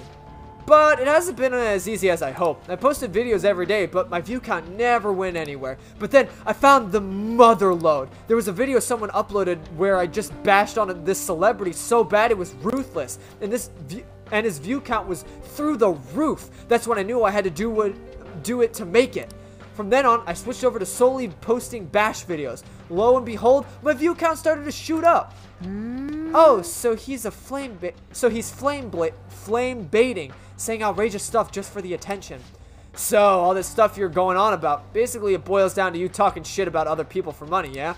But it hasn't been as easy as I hoped. I posted videos every day, but my view count never went anywhere. But then I found the mother lode. There was a video someone uploaded where I just bashed on this celebrity so bad it was ruthless. And his view count was through the roof. That's when I knew I had to do it to make it. From then on, I switched over to solely posting bash videos. Lo and behold, my view count started to shoot up. Oh, so he's flame baiting, saying outrageous stuff just for the attention. So, all this stuff you're going on about, basically it boils down to you talking shit about other people for money, yeah?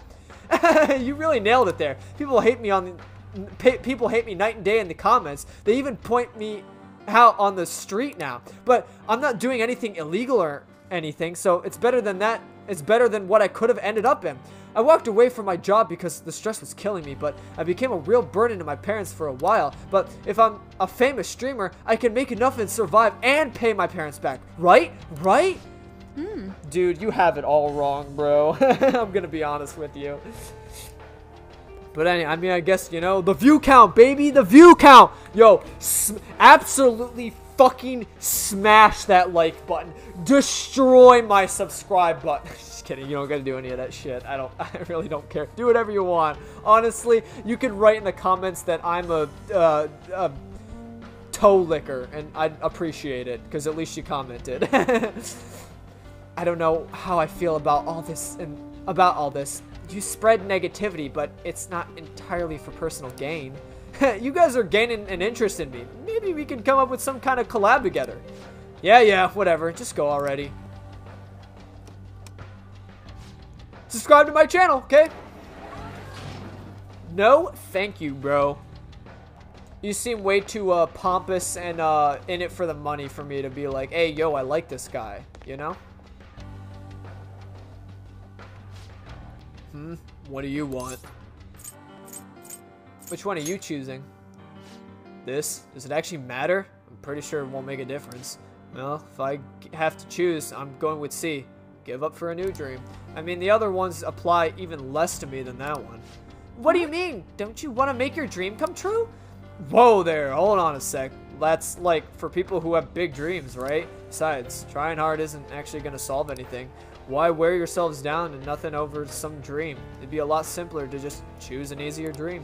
You really nailed it there. People hate me night and day in the comments. They even point me out on the street now. But I'm not doing anything illegal or anything, so it's better than that. It's better than what I could have ended up in. I walked away from my job because the stress was killing me, but I became a real burden to my parents for a while. But if I'm a famous streamer, I can make enough and survive and pay my parents back. Right? Right? Dude, you have it all wrong, bro. I'm gonna be honest with you. But anyway, I mean, I guess, you know, the view count, baby, the view count. Yo, absolutely fucking smash that like button. Destroy my subscribe button. Just kidding. You don't gotta do any of that shit. I really don't care. Do whatever you want. Honestly, you could write in the comments that I'm a toe licker, and I'd appreciate it, because at least you commented. I don't know how I feel about all this You spread negativity, but it's not entirely for personal gain. You guys are gaining an interest in me. Maybe we can come up with some kind of collab together. Yeah, whatever. Just go already. Subscribe to my channel, okay? No, thank you, bro. You seem way too pompous and in it for the money for me to be like, hey, yo, I like this guy, you know? What do you want? Which one are you choosing? This? Does it actually matter? I'm pretty sure it won't make a difference. Well, if I have to choose, I'm going with C. Give up for a new dream. I mean, the other ones apply even less to me than that one. What do you mean? Don't you want to make your dream come true? Whoa there, hold on a sec. That's like for people who have big dreams, right? Besides, trying hard isn't actually going to solve anything. Why wear yourselves down and nothing over some dream? It'd be a lot simpler to just choose an easier dream.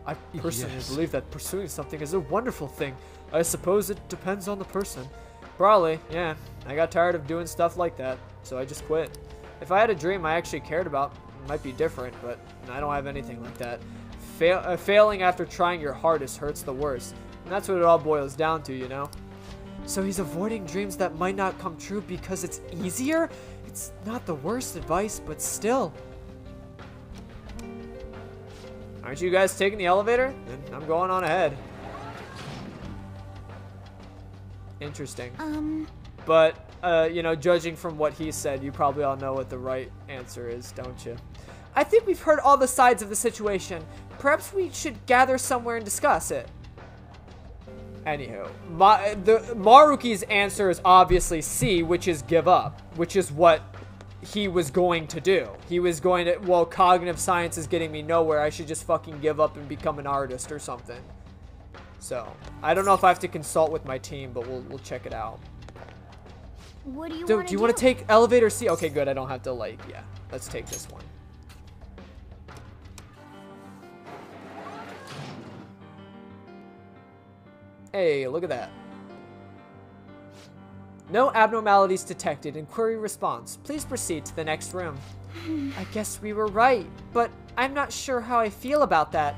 I personally believe that pursuing something is a wonderful thing. I suppose it depends on the person. Probably, yeah. I got tired of doing stuff like that, so I just quit. If I had a dream I actually cared about, it might be different, but I don't have anything like that. Failing after trying your hardest hurts the worst. And that's what it all boils down to, you know? So he's avoiding dreams that might not come true because it's easier? It's not the worst advice, but still. Aren't you guys taking the elevator? Then I'm going on ahead. Interesting. But, you know, judging from what he said, you probably all know what the right answer is, don't you? I think we've heard all the sides of the situation. Perhaps we should gather somewhere and discuss it. Anywho, Maruki's answer is obviously C, which is give up, which is what he was going to do. He was going to, well, cognitive science is getting me nowhere. I should just fucking give up and become an artist or something. So, I don't know if I have to consult with my team, but we'll check it out. What do you want to do? Do you want to take elevator C? Okay, good. I don't have to, like, yeah. Let's take this one. Hey, look at that. No abnormalities detected. Inquiry response. Please proceed to the next room. I guess we were right, but I'm not sure how I feel about that.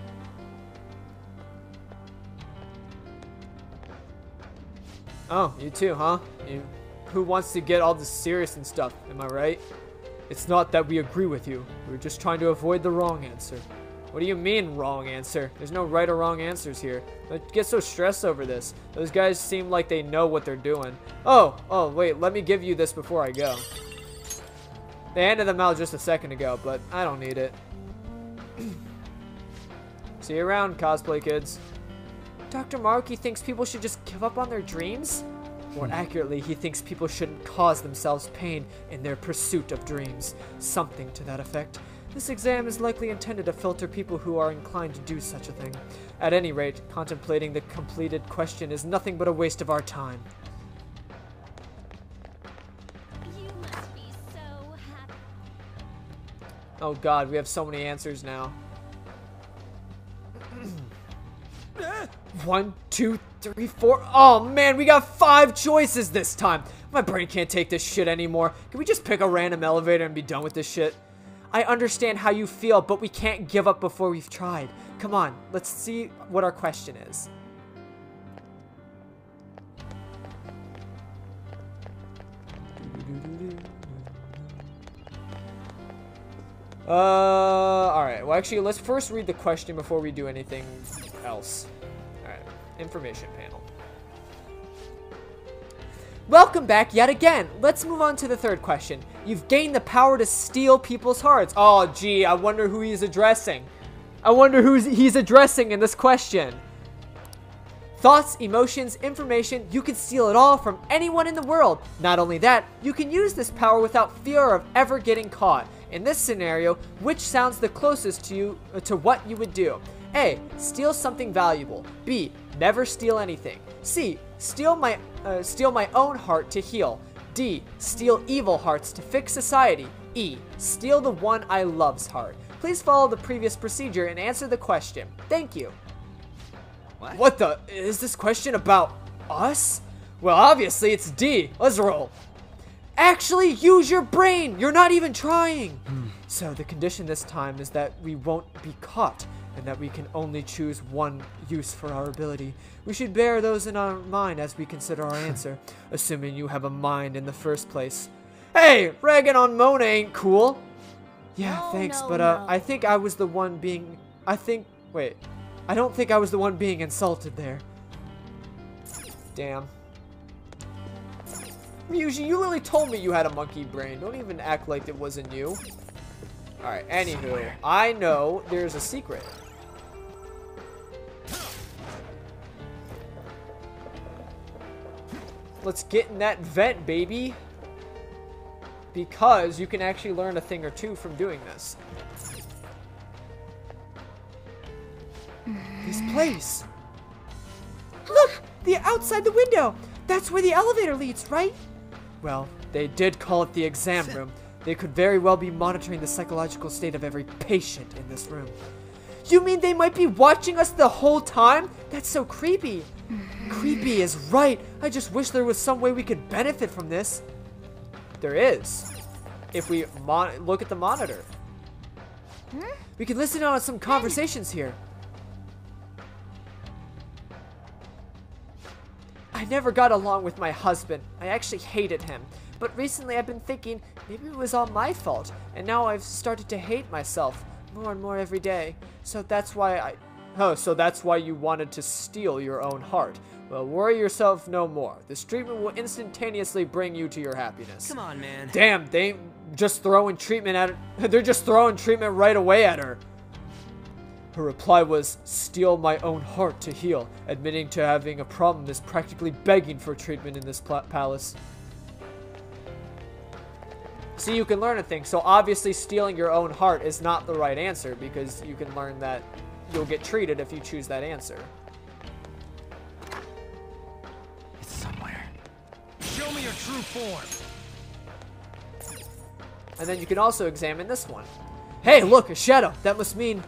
Oh, you too, huh? Who wants to get all this serious and stuff, am I right? It's not that we agree with you. We're just trying to avoid the wrong answer. What do you mean, wrong answer? There's no right or wrong answers here. Don't get so stressed over this. Those guys seem like they know what they're doing. Oh, wait, let me give you this before I go. They handed them out just a second ago, but I don't need it. See you around, cosplay kids. Dr. Maruki thinks people should just give up on their dreams? More accurately, he thinks people shouldn't cause themselves pain in their pursuit of dreams. Something to that effect. This exam is likely intended to filter people who are inclined to do such a thing. At any rate, contemplating the completed question is nothing but a waste of our time. You must be so happy. Oh god, we have so many answers now. 1, 2, 3, 4. Oh man, we got 5 choices this time. My brain can't take this shit anymore. Can we just pick a random elevator and be done with this shit? I understand how you feel, but we can't give up before we've tried. Come on, let's see what our question is. Alright, well actually, let's first read the question before we do anything else. Alright, information panel. Welcome back yet again. Let's move on to the third question. You've gained the power to steal people's hearts. Oh, gee, I wonder who he's addressing. I wonder who he's addressing in this question. Thoughts, emotions, information, you can steal it all from anyone in the world. Not only that, you can use this power without fear of ever getting caught. In this scenario, which sounds the closest to you to what you would do? A. Steal something valuable. B. Never steal anything. C. Steal my own heart to heal. D. Steal evil hearts to fix society. E. Steal the one I love's heart. Please follow the previous procedure and answer the question. Thank you. What the? Is this question about us? Well, obviously it's D. Let's roll. Actually, use your brain. You're not even trying. So the condition this time is that we won't be caught and that we can only choose one use for our ability. We should bear those in our mind as we consider our answer, assuming you have a mind in the first place. Hey, ragging on Mona ain't cool. Yeah, No, thanks, no, but no. I think I was the one being... I don't think I was the one being insulted there. Damn. Ryuji, you literally told me you had a monkey brain. Don't even act like it wasn't you. Alright, anywho. I know there's a secret. Let's get in that vent, baby. Because you can actually learn a thing or two from doing this. This place. Look! The outside the window! That's where the elevator leads, right? Well, they did call it the exam room. They could very well be monitoring the psychological state of every patient in this room. You mean they might be watching us the whole time? That's so creepy. Creepy is right. I just wish there was some way we could benefit from this. There is. If we look at the monitor. We can listen on some conversations here. I never got along with my husband. I actually hated him. But recently I've been thinking maybe it was all my fault. And now I've started to hate myself more and more every day. So that's why so that's why you wanted to steal your own heart. Well, worry yourself no more. This treatment will instantaneously bring you to your happiness. Come on, man. Damn, they ain't just throwing treatment at her. They're just throwing treatment right away at her. Her reply was, steal my own heart to heal. Admitting to having a problem is practically begging for treatment in this palace. See, you can learn a thing. So obviously stealing your own heart is not the right answer because you can learn that you'll get treated if you choose that answer. It's somewhere. Show me your true form. And then you can also examine this one. Hey, look, a shadow. That must mean...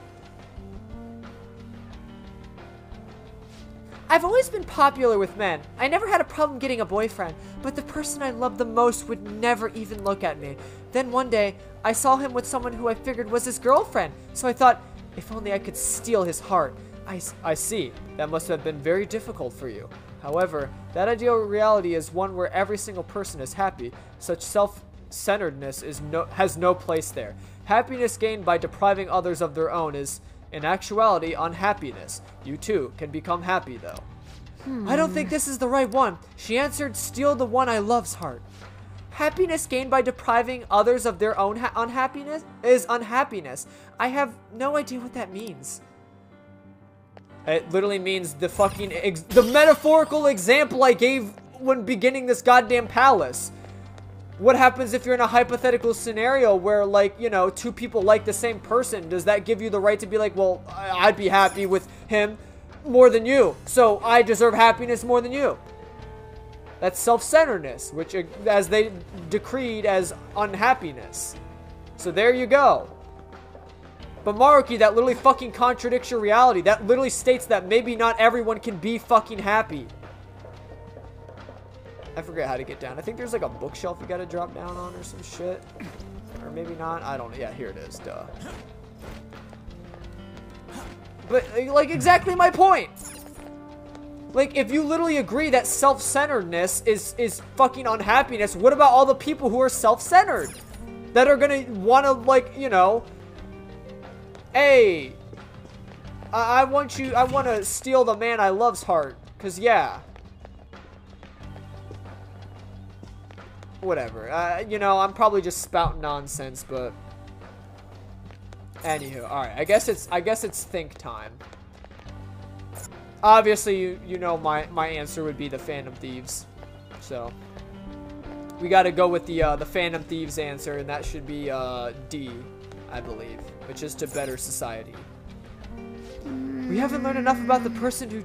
I've always been popular with men. I never had a problem getting a boyfriend, but the person I loved the most would never even look at me. Then one day, I saw him with someone who I figured was his girlfriend, so I thought, if only I could steal his heart. I see. That must have been very difficult for you. However, that ideal reality is one where every single person is happy. Such self-centeredness has no place there. Happiness gained by depriving others of their own is, in actuality, unhappiness. You too can become happy, though. I don't think this is the right one. She answered, steal the one I love's heart. Happiness gained by depriving others of their own unhappiness is unhappiness. I have no idea what that means. It literally means the fucking the metaphorical example I gave when beginning this goddamn palace. What happens if you're in a hypothetical scenario where, like, you know, two people like the same person? Does that give you the right to be like, well, I'd be happy with him more than you, so I deserve happiness more than you? That's self-centeredness, which, as they decreed as unhappiness. So there you go. But Maruki, that literally fucking contradicts your reality. That literally states that maybe not everyone can be fucking happy. I forget how to get down. I think there's like a bookshelf you gotta drop down on or some shit. Or maybe not. I don't know. Yeah, here it is. Duh. But, like, exactly my point. Like, if you literally agree that self-centeredness is fucking unhappiness, what about all the people who are self-centered? That are gonna wanna, like, you know... Hey! I wanna steal the man I love's heart. Cause, yeah. Whatever. You know, I'm probably just spouting nonsense, but... Anywho, alright. I guess it's think time. Obviously, you know my answer would be the Phantom Thieves. So... We gotta go with the Phantom Thieves answer, and that should be, D, I believe. Which is to better society. We haven't learned enough about the person who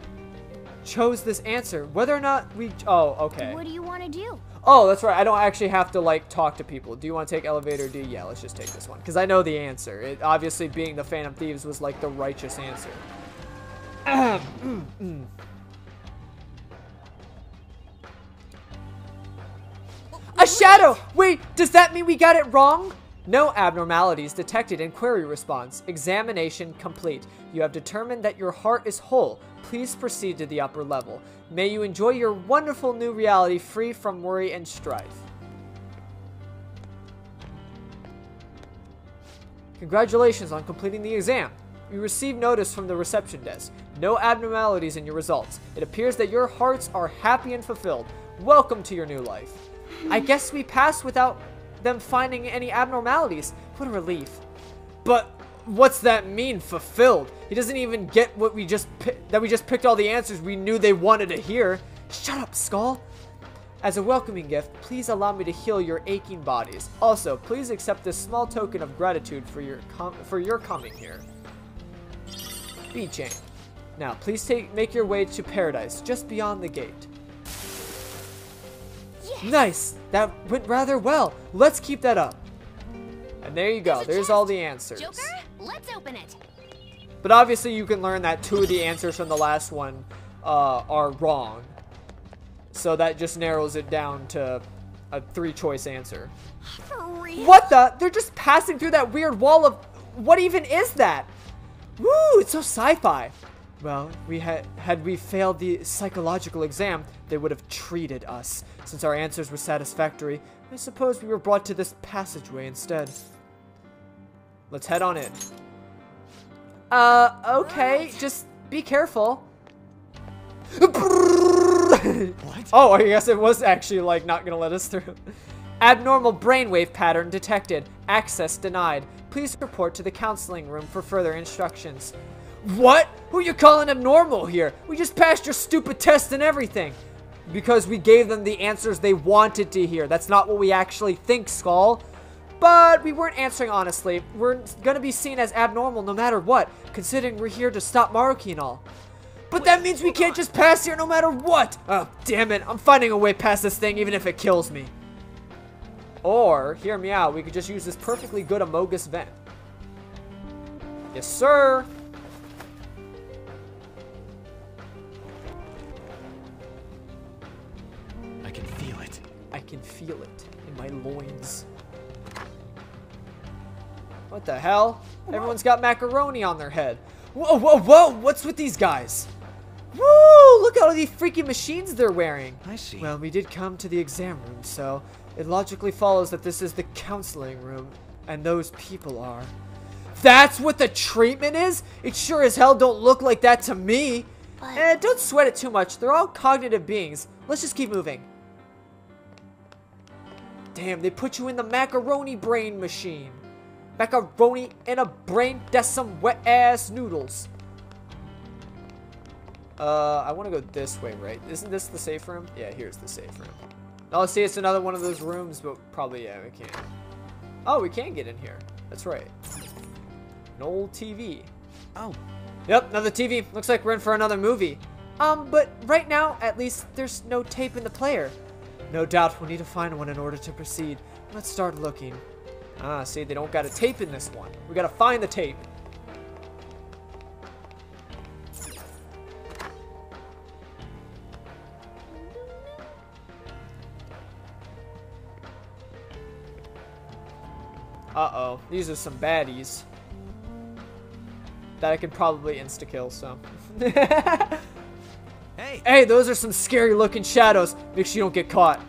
chose this answer. Whether or not we... Oh, okay. What do you want to do? Oh, that's right. I don't actually have to, like, talk to people. Do you want to take elevator D? Yeah, let's just take this one. Because I know the answer. It, obviously, being the Phantom Thieves was, like, the righteous answer. A shadow! Wait, does that mean we got it wrong? No abnormalities detected in query response. Examination complete. You have determined that your heart is whole. Please proceed to the upper level. May you enjoy your wonderful new reality free from worry and strife. Congratulations on completing the exam. You received notice from the reception desk. No abnormalities in your results. It appears that your hearts are happy and fulfilled. Welcome to your new life. I guess we passed without them finding any abnormalities. What a relief. But what's that mean, fulfilled? He doesn't even get what we just picked all the answers we knew they wanted to hear. Shut up, Skull. As a welcoming gift, please allow me to heal your aching bodies. Also, please accept this small token of gratitude for your coming here. B-Chain. Now, please make your way to paradise, just beyond the gate. Yes. Nice! That went rather well. Let's keep that up. And there you go. There's all the answers. Joker, let's open it. But obviously you can learn that 2 of the answers from the last one are wrong. So that just narrows it down to a 3-choice answer. For real? What the? They're just passing through that weird wall of... What even is that? Woo! It's so sci-fi. Well, had we failed the psychological exam, they would have treated us. Since our answers were satisfactory, I suppose we were brought to this passageway instead. Let's head on in. Okay, just be careful. What? Oh, I guess it was actually, like, not gonna let us through. Abnormal brainwave pattern detected. Access denied. Please report to the counseling room for further instructions. What? Who are you calling abnormal here? We just passed your stupid test and everything. Because we gave them the answers they wanted to hear. That's not what we actually think, Skull. But we weren't answering honestly. We're gonna be seen as abnormal no matter what, considering we're here to stop Maruki and all. But that means we can't just pass here no matter what! Oh, damn it. I'm finding a way past this thing even if it kills me. Or, hear me out, we could just use this perfectly good Amogus vent. Yes, sir! I can feel it. I can feel it in my loins. What the hell? Everyone's got macaroni on their head. Whoa, whoa, whoa! What's with these guys? Woo! Look at all these freaking machines they're wearing. I see. Well, we did come to the exam room, so it logically follows that this is the counseling room, and those people are. That's what the treatment is? It sure as hell don't look like that to me. Don't sweat it too much. They're all cognitive beings. Let's just keep moving. Damn, they put you in the macaroni brain machine. Macaroni in a brain, that's some wet-ass noodles. I want to go this way, right? Isn't this the safe room? Yeah, here's the safe room. Oh, see, it's another one of those rooms, but probably, yeah, we can't. Oh, we can get in here. That's right. An old TV. Oh. Yep, another TV. Looks like we're in for another movie. But right now, at least, there's no tape in the player. No doubt we'll need to find one in order to proceed. Let's start looking. Ah, see, they don't got a tape in this one. We gotta find the tape. Uh-oh, these are some baddies that I can probably insta-kill, so. Hey, those are some scary looking shadows. Make sure you don't get caught.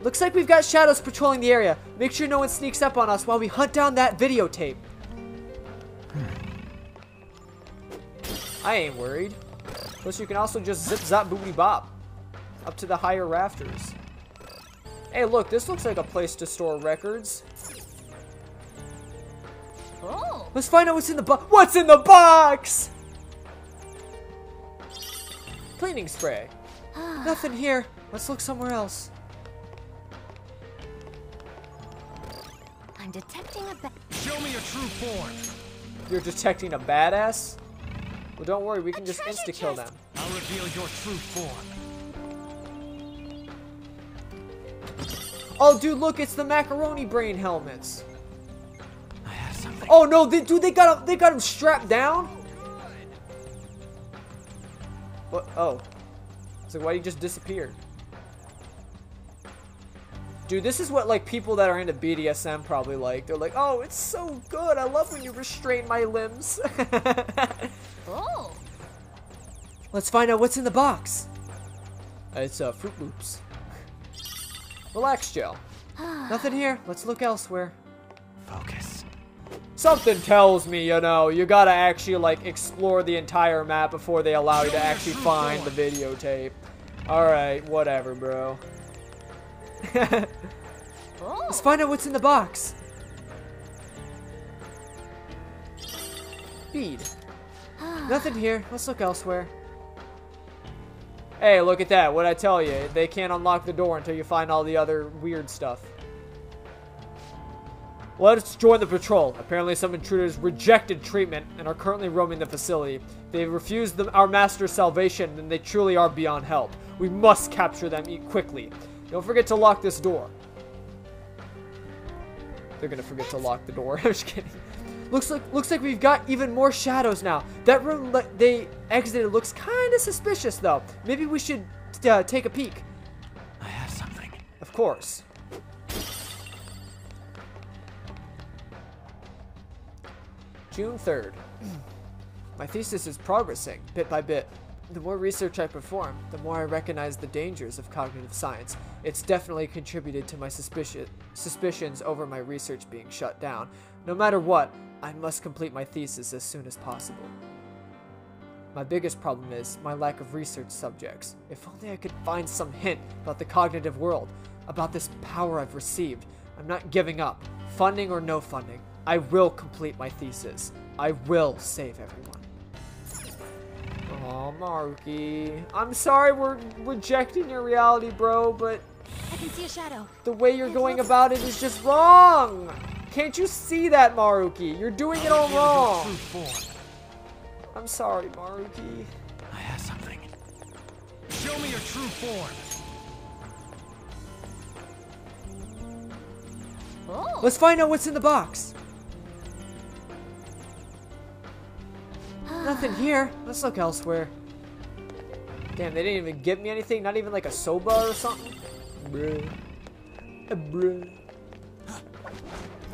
Looks like we've got shadows patrolling the area. Make sure no one sneaks up on us while we hunt down that videotape. I ain't worried. Plus you can also just zip zap booty bop up to the higher rafters. Hey, look, this looks like a place to store records. Oh. Let's find out what's in the box. What's in the box? Cleaning spray. Nothing here. Let's look somewhere else. I'm detecting a Show me your true form. You're detecting a badass? Well, don't worry. We can just insta-kill them. I'll reveal your true form. Oh, dude, look, it's the macaroni brain helmets. I have something. Oh no, they got him strapped down. What? Oh, so why he just disappeared? Dude, this is what like people that are into BDSM probably like. They're like, oh, it's so good. I love when you restrain my limbs. Oh. Let's find out what's in the box. It's Fruit Loops. Relax gel. Nothing here. Let's look elsewhere. Focus. Something tells me, you know, you gotta actually like explore the entire map before they allow you to actually find the videotape. Alright, whatever, bro. Let's find out what's in the box. Bead. Nothing here. Let's look elsewhere. Hey, look at that. What'd I tell you? They can't unlock the door until you find all the other weird stuff. Let's join the patrol. Apparently some intruders rejected treatment and are currently roaming the facility. They refused our master's salvation and they truly are beyond help. We must capture them quickly. Don't forget to lock this door. They're gonna forget to lock the door. I'm just kidding. Looks like we've got even more shadows now. That room they exited looks kind of suspicious though. Maybe we should take a peek. I have something. Of course. June 3rd. My thesis is progressing, bit by bit. The more research I perform, the more I recognize the dangers of cognitive science. It's definitely contributed to my suspicions over my research being shut down. No matter what, I must complete my thesis as soon as possible. My biggest problem is my lack of research subjects. If only I could find some hint about the cognitive world, about this power I've received. I'm not giving up. Funding or no funding, I will complete my thesis. I will save everyone. Oh, Maruki. I'm sorry we're rejecting your reality, bro, but I can see a shadow. the way you're going about it is just wrong. Can't you see that, Maruki? You're doing it all wrong. I'm sorry, Maruki. I have something. Show me your true form. Oh. Let's find out what's in the box. Nothing here. Let's look elsewhere. Damn, they didn't even give me anything. Not even like a soba or something. Bruh. Bruh.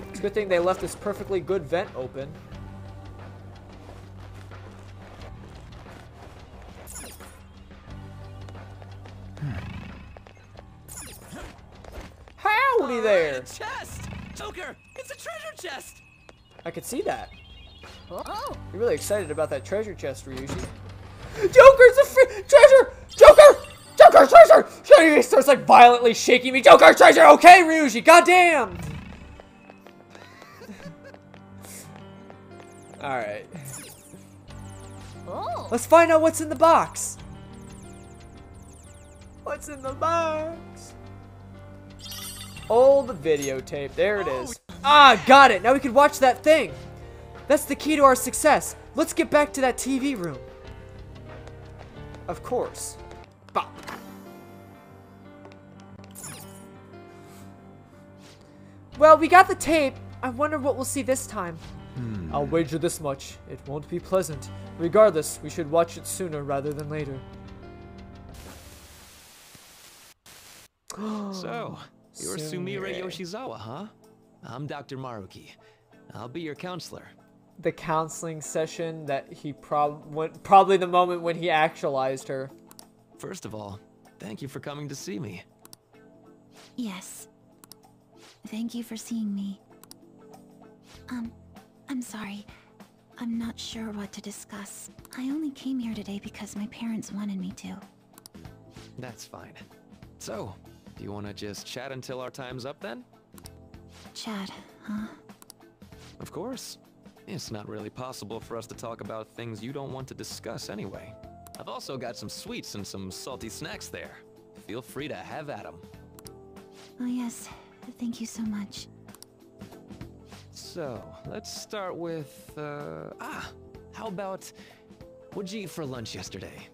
It's a good thing they left this perfectly good vent open. Howdy there! Chest! Joker! It's a treasure chest! I could see that. Oh. You're really excited about that treasure chest, Ryuji. Joker's a treasure! Joker! Joker's treasure! He starts like violently shaking me. Joker's treasure! Okay, Ryuji, goddamn! Alright. Oh. Let's find out what's in the box. What's in the box? Old videotape. There it is. Ah, got it. Now we can watch that thing. That's the key to our success. Let's get back to that TV room. Of course. Bop. Well, we got the tape. I wonder what we'll see this time. I'll wager this much. It won't be pleasant. Regardless, we should watch it sooner rather than later. So, you're Sumire Yoshizawa, huh? I'm Dr. Maruki. I'll be your counselor. The counseling session that he probably the moment when he actualized her. First of all, thank you for coming to see me. Yes. Thank you for seeing me. I'm sorry. I'm not sure what to discuss. I only came here today because my parents wanted me to. That's fine. So, do you want to just chat until our time's up then? Chat, huh? Of course. It's not really possible for us to talk about things you don't want to discuss anyway. I've also got some sweets and some salty snacks there. Feel free to have at them. Oh yes, thank you so much. So, let's start with, how about, what'd you eat for lunch yesterday?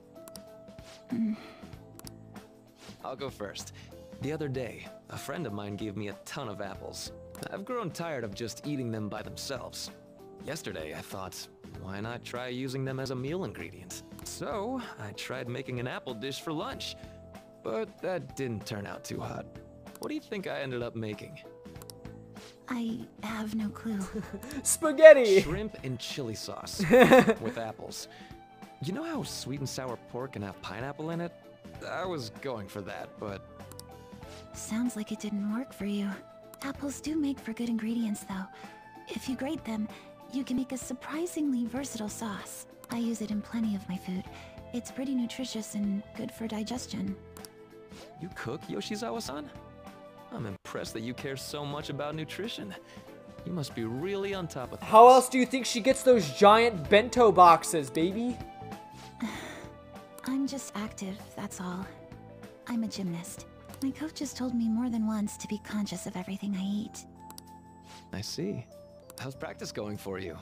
I'll go first. The other day, a friend of mine gave me a ton of apples. I've grown tired of just eating them by themselves. Yesterday, I thought, why not try using them as a meal ingredient? So, I tried making an apple dish for lunch. But that didn't turn out too hot. What do you think I ended up making? I have no clue. Spaghetti! Shrimp and chili sauce with apples. You know how sweet and sour pork can have pineapple in it? I was going for that, but... Sounds like it didn't work for you. Apples do make for good ingredients, though. If you grate them, you can make a surprisingly versatile sauce. I use it in plenty of my food. It's pretty nutritious and good for digestion. You cook, Yoshizawa-san? I'm impressed that you care so much about nutrition. You must be really on top of things. How else do you think she gets those giant bento boxes, baby? I'm just active, that's all. I'm a gymnast. My coach has told me more than once to be conscious of everything I eat. I see. How's practice going for you?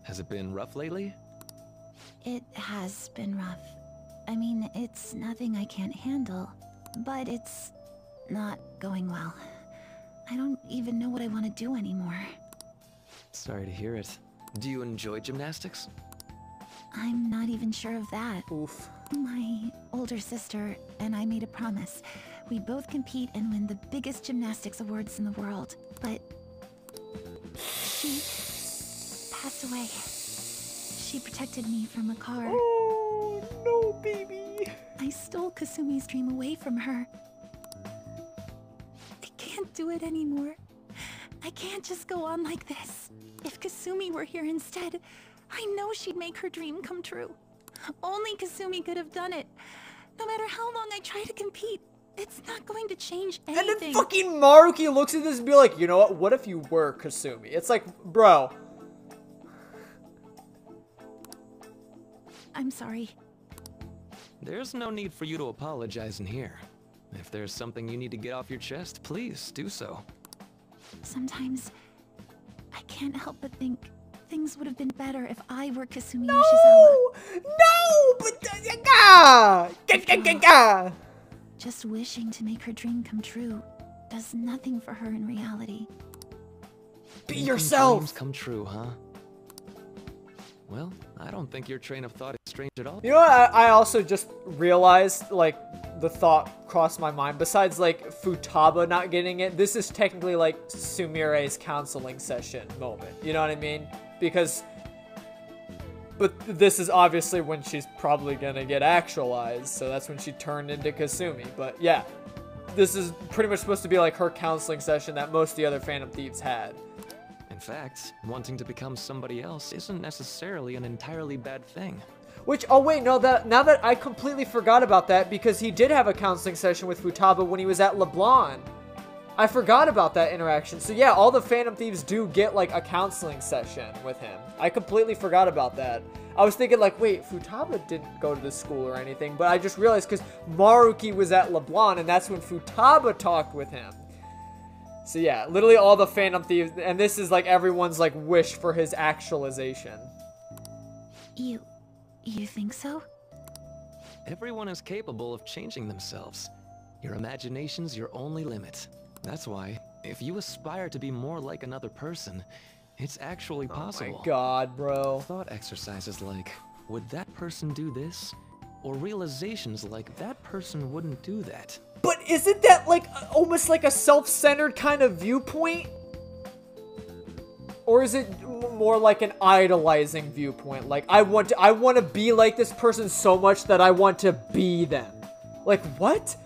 Has it been rough lately? It has been rough. I mean, it's nothing I can't handle, but it's not going well. I don't even know what I want to do anymore. Sorry to hear it. Do you enjoy gymnastics? I'm not even sure of that. Oof. My older sister and I made a promise. We'd both compete and win the biggest gymnastics awards in the world. But she passed away. She protected me from a car. Oh, no, baby. I stole Kasumi's dream away from her. I can't do it anymore. I can't just go on like this. If Kasumi were here instead, I know she'd make her dream come true. Only Kasumi could have done it. No matter how long I try to compete, it's not going to change anything. And then fucking Maruki looks at this and be like, you know what if you were Kasumi? It's like, bro. I'm sorry. There's no need for you to apologize in here. If there's something you need to get off your chest, please do so. Sometimes I can't help but think things would have been better if I were Kasumi No! Yoshizawa. No! But Just wishing to make her dream come true does nothing for her in reality. Be Making yourself! dreams come true, huh? Well, I don't think your train of thought is strange at all. You know what I also just realized, like, the thought crossed my mind. Besides, like, Futaba not getting it, this is technically, like, Sumire's counseling session moment. You know what I mean? Because... But this is obviously when she's probably gonna get actualized, so that's when she turned into Kasumi. But yeah, this is pretty much supposed to be like her counseling session that most of the other Phantom Thieves had. In fact, wanting to become somebody else isn't necessarily an entirely bad thing. Which, oh wait, no, now that I completely forgot about that, because he did have a counseling session with Futaba when he was at LeBlanc. I forgot about that interaction. So yeah, all the Phantom Thieves do get like a counseling session with him. I completely forgot about that. I was thinking like, wait, Futaba didn't go to this school or anything, but I just realized because Maruki was at LeBlanc and that's when Futaba talked with him. So yeah, literally all the Phantom Thieves, and this is like everyone's like wish for his actualization. You think so? Everyone is capable of changing themselves. Your imagination's your only limit. That's why, if you aspire to be more like another person, it's actually possible. Oh my god, bro. Thought exercises like, would that person do this? Or realizations like, that person wouldn't do that. But isn't that like almost like a self-centered kind of viewpoint? Or is it more like an idolizing viewpoint? Like, I want to be like this person so much that I want to be them. Like, what?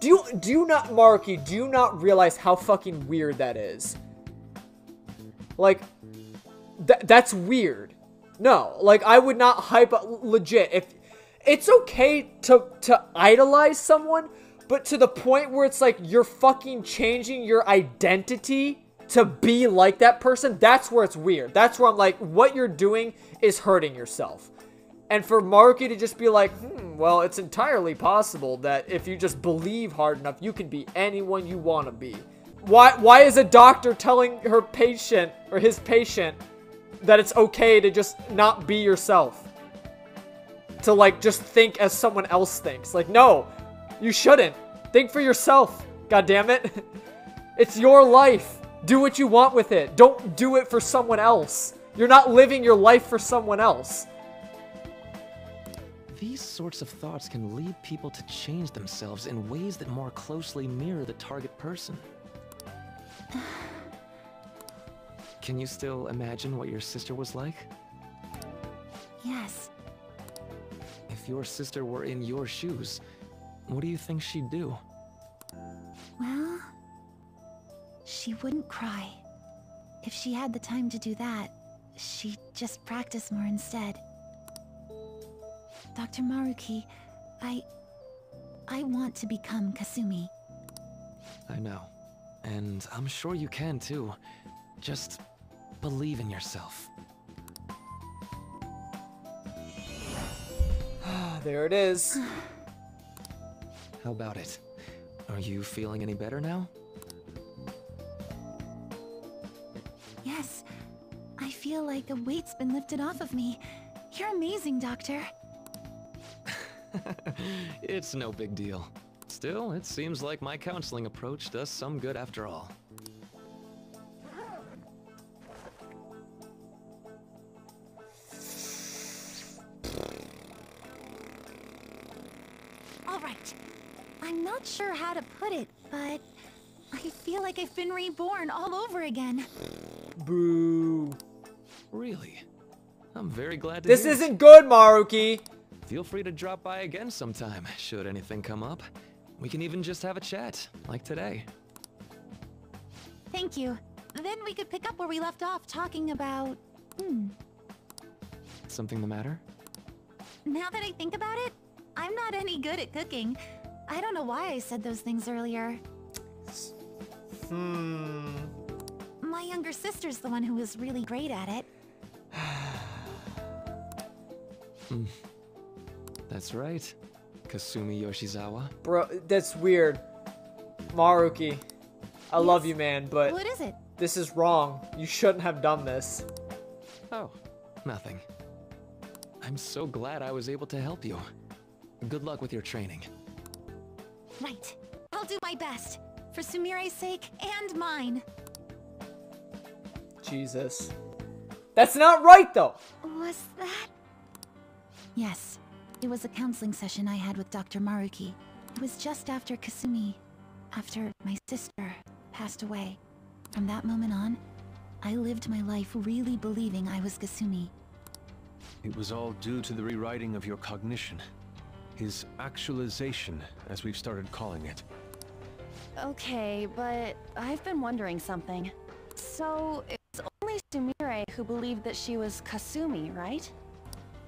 Do you not, Maruki, do you not realize how fucking weird that is? Like, that's weird. No, like, I would not hype up, legit, if, it's okay to idolize someone, but to the point where it's like, you're fucking changing your identity to be like that person, that's where it's weird. That's where I'm like, what you're doing is hurting yourself. And for Maruki to just be like, well, it's entirely possible that if you just believe hard enough, you can be anyone you want to be. Why is a doctor telling her patient, or his patient, that it's okay to just not be yourself? To, like, just think as someone else thinks. Like, no, you shouldn't. Think for yourself. God damn it. It's your life. Do what you want with it. Don't do it for someone else. You're not living your life for someone else. These sorts of thoughts can lead people to change themselves in ways that more closely mirror the target person. Can you still imagine what your sister was like? Yes. If your sister were in your shoes, what do you think she'd do? Well, she wouldn't cry. If she had the time to do that, she'd just practice more instead. Dr. Maruki, I want to become Kasumi. I know. And I'm sure you can too. Just believe in yourself. There it is. How about it? Are you feeling any better now? Yes. I feel like a weight's been lifted off of me. You're amazing, Doctor. It's no big deal. Still, it seems like my counseling approach does some good after all. All right. I'm not sure how to put it, but I feel like I've been reborn all over again. Boo. Really? I'm very glad to This hear it. isn't good, Maruki. Feel free to drop by again sometime, should anything come up. We can even just have a chat, like today. Thank you. Then we could pick up where we left off talking about... Something the matter? Now that I think about it, I'm not any good at cooking. I don't know why I said those things earlier. My younger sister's the one who was really great at it. That's right. Kasumi Yoshizawa. Bro, that's weird. Maruki, I love you, man, but What is it? this is wrong. You shouldn't have done this. Oh, nothing. I'm so glad I was able to help you. Good luck with your training. Right. I'll do my best. For Sumire's sake and mine. Jesus. That's not right, though. Was that? Yes. It was a counseling session I had with Dr. Maruki. It was just after Kasumi, after my sister passed away. From that moment on, I lived my life really believing I was Kasumi. It was all due to the rewriting of your cognition. His actualization, as we've started calling it. Okay, but I've been wondering something. So, it was only Sumire who believed that she was Kasumi, right?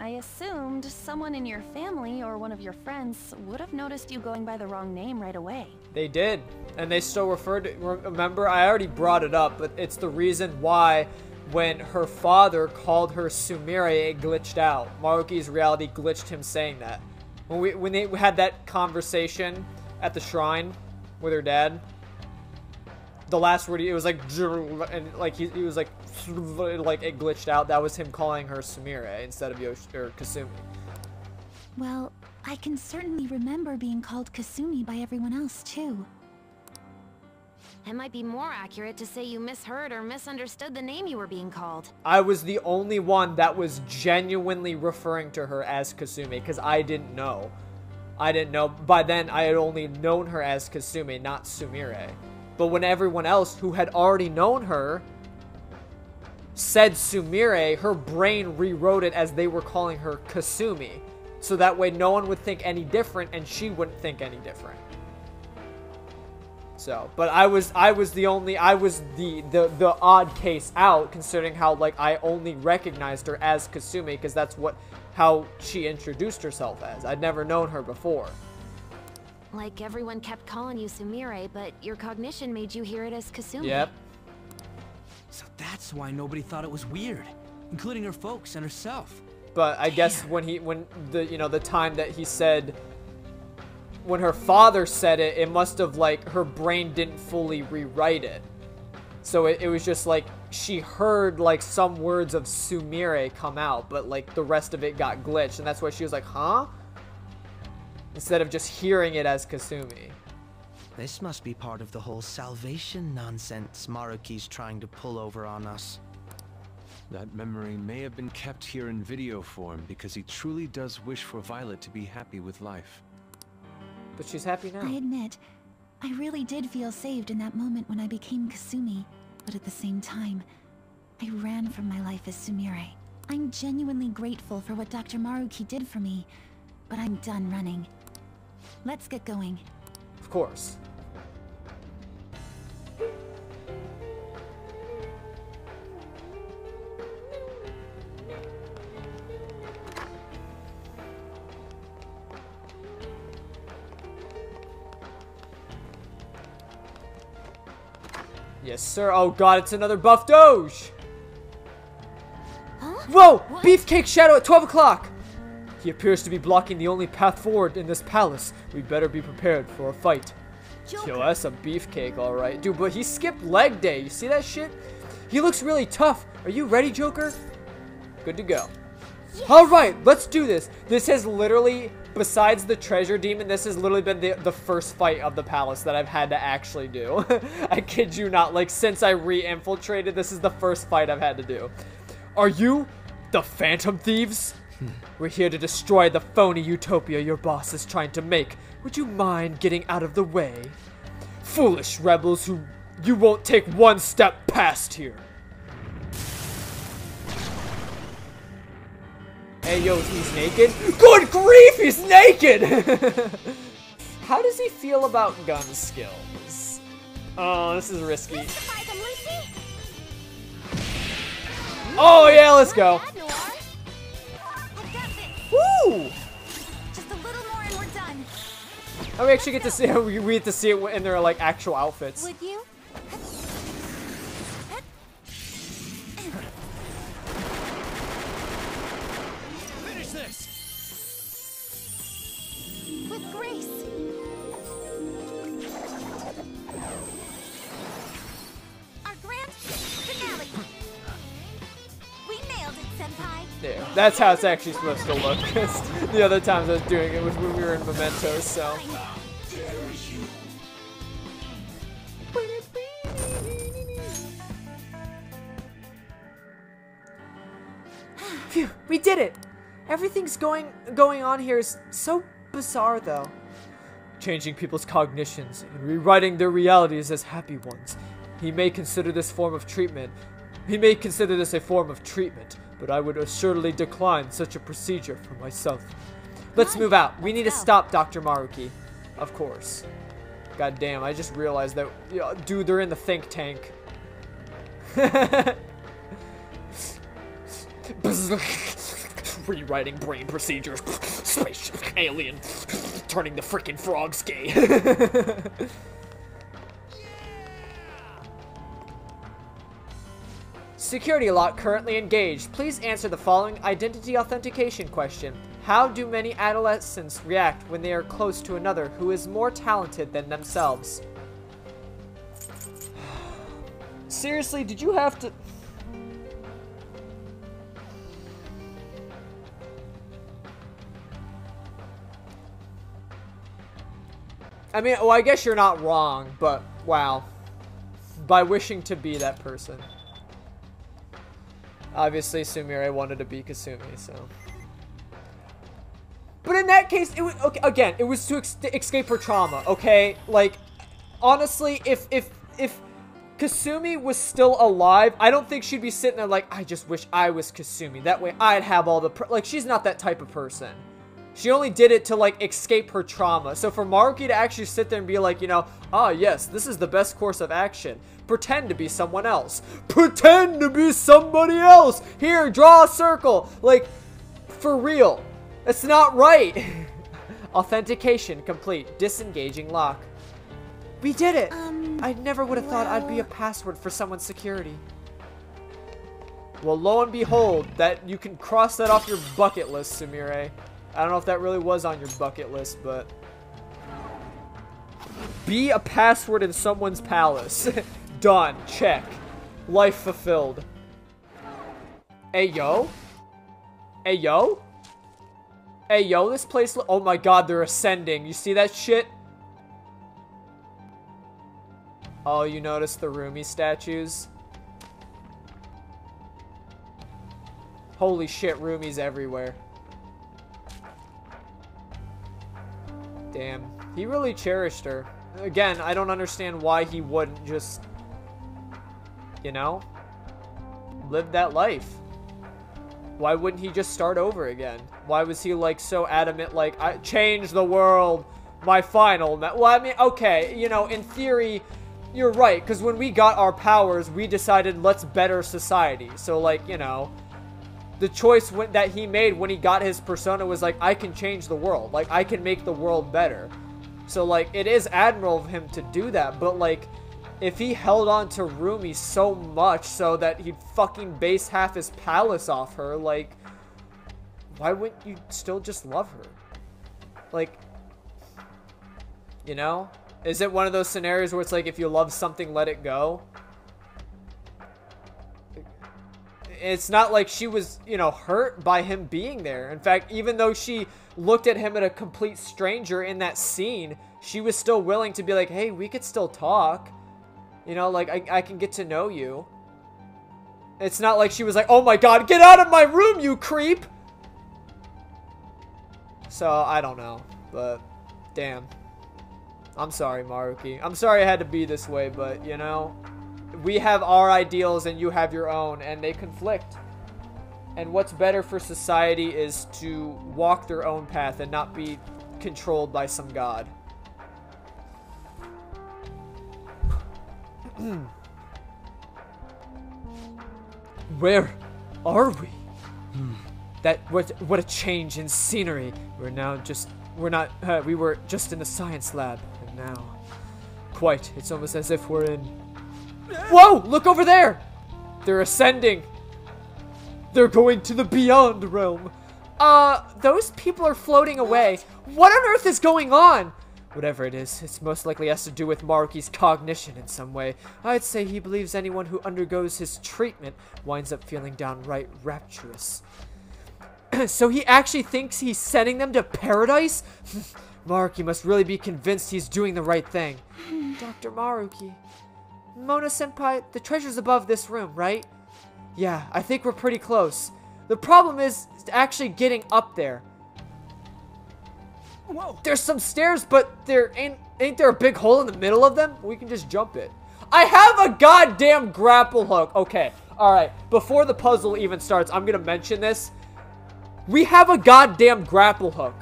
I assumed someone in your family or one of your friends would have noticed you going by the wrong name right away. They did, and they still referred to, remember, I already brought it up, but it's the reason why when her father called her Sumire, it glitched out. Maruki's reality glitched him saying that. When they had that conversation at the shrine with her dad, the last word, it was like, and like he was like it glitched out. That was him calling her Sumire instead of Kasumi. Well, I can certainly remember being called Kasumi by everyone else, too. It might be more accurate to say you misheard or misunderstood the name you were being called. I was the only one that was genuinely referring to her as Kasumi, because I didn't know. I didn't know. By then, I had only known her as Kasumi, not Sumire. But when everyone else who had already known her said Sumire, her brain rewrote it as they were calling her Kasumi. So that way no one would think any different and she wouldn't think any different. So, but I was the odd case out, considering how, like, I only recognized her as Kasumi because that's how she introduced herself as. I'd never known her before. Like everyone kept calling you Sumire, but your cognition made you hear it as Kasumi. Yep. So that's why nobody thought it was weird, including her folks and herself. But I guess when the time that he said, when her father said it, it must have, like, her brain didn't fully rewrite it. So it was just like she heard, like, some words of Sumire come out, but, like, the rest of it got glitched, and that's why she was like, huh? Instead of just hearing it as Kasumi. This must be part of the whole salvation nonsense Maruki's trying to pull over on us. That memory may have been kept here in video form because he truly does wish for Violet to be happy with life. But she's happy now. I admit, I really did feel saved in that moment when I became Kasumi, but at the same time, I ran from my life as Sumire. I'm genuinely grateful for what Dr. Maruki did for me, but I'm done running. Let's get going. Of course. Yes, sir. Oh god, it's another buff Doge! Huh? Whoa! What? Beefcake Shadow at 12 o'clock! He appears to be blocking the only path forward in this palace. We better be prepared for a fight. Joker. Yo, that's a beefcake, alright. Dude, but he skipped leg day. You see that shit? He looks really tough. Are you ready, Joker? Good to go. Yes. Alright, let's do this. This has literally, besides the treasure demon, this has literally been the first fight of the palace that I've had to actually do. I kid you not. Like, since I re-infiltrated, this is the first fight I've had to do. Are you the Phantom Thieves? We're here to destroy the phony utopia your boss is trying to make. Would you mind getting out of the way? Foolish rebels who you won't take one step past here. Hey, yo, he's naked? Good grief, he's naked! How does he feel about gun skills? Oh, this is risky. Oh, yeah, let's go. Woo! Just a little more and we're done. And we actually get to see we get to see it in their like actual outfits. Would you? Finish this! With grace. Our grand finale. We nailed it, Senpai. Yeah, that's how it's actually supposed to look. Because the other times I was doing it was when we were in Mementos, so. Phew, we did it! Everything's going on here is so bizarre, though. Changing people's cognitions and rewriting their realities as happy ones. He may consider this form of treatment. He may consider this a form of treatment, but I would assuredly decline such a procedure for myself. Let's move out. We need to stop Dr. Maruki. Of course. God damn, I just realized that, dude, they're in the think tank. Rewriting brain procedures. Spaceship alien. Turning the freaking frogs gay. Security lock currently engaged. Please answer the following identity authentication question. How do many adolescents react when they are close to another who is more talented than themselves? Seriously, did you have to... I mean, well, I guess you're not wrong, but wow. By wishing to be that person. Obviously, Sumire wanted to be Kasumi, so. But in that case, it was, okay, again, it was to escape her trauma, okay? Like, honestly, if Kasumi was still alive, I don't think she'd be sitting there like, I just wish I was Kasumi. That way I'd have all the, like, she's not that type of person. She only did it to, like, escape her trauma. So for Maruki to actually sit there and be like, you know, ah, yes, this is the best course of action. Pretend to be someone else. Pretend to be somebody else. Here, draw a circle. Like, for real. That's not right. Authentication complete. Disengaging lock. We did it. I never would have thought I'd be a password for someone's security. Well, lo and behold, that you can cross that off your bucket list, Sumire. I don't know if that really was on your bucket list, but... Be a password in someone's palace. Done. Check. Life fulfilled. Hey, yo? Hey, yo? Hey, yo, this place... Oh my god, they're ascending. You see that shit? Oh, you notice the Rumi statues? Holy shit, Rumi's everywhere. Damn. He really cherished her. Again, I don't understand why he wouldn't just, you know, live that life. Why wouldn't he just start over again? Why was he, like, so adamant, like, I change the world, my final... Well, I mean, okay, you know, in theory, you're right, because when we got our powers, we decided, let's better society. So, like, you know, the choice that he made when he got his persona was, like, I can change the world. Like, I can make the world better. So, like, it is admirable of him to do that, but, like, if he held on to Rumi so much so that he'd fucking base half his palace off her, like, why wouldn't you still just love her? Like, you know? Is it one of those scenarios where it's like, if you love something, let it go? It's not like she was, you know, hurt by him being there. In fact, even though she looked at him as a complete stranger in that scene, she was still willing to be like, hey, we could still talk. You know, like, I can get to know you. It's not like she was like, oh my god, get out of my room, you creep! So, I don't know. But, damn. I'm sorry, Maruki. I'm sorry I had to be this way, but, you know, we have our ideals and you have your own, and they conflict. And what's better for society is to walk their own path and not be controlled by some god. Where are we? What a change in scenery. We were just in the science lab, and now, quite, it's almost as if we're in... Whoa, look over there! They're ascending. They're going to the beyond realm. Those people are floating away. What on earth is going on? Whatever it is, it's most likely has to do with Maruki's cognition in some way. I'd say he believes anyone who undergoes his treatment winds up feeling downright rapturous. So he actually thinks he's sending them to paradise? Maruki must really be convinced he's doing the right thing. Dr. Maruki. Mona-senpai, the treasure's above this room, right? Yeah, I think we're pretty close. The problem is actually getting up there. Whoa. There's some stairs, but there ain't there a big hole in the middle of them? We can just jump it. I have a goddamn grapple hook. Okay, alright. Before the puzzle even starts, I'm gonna mention this. We have a goddamn grapple hook.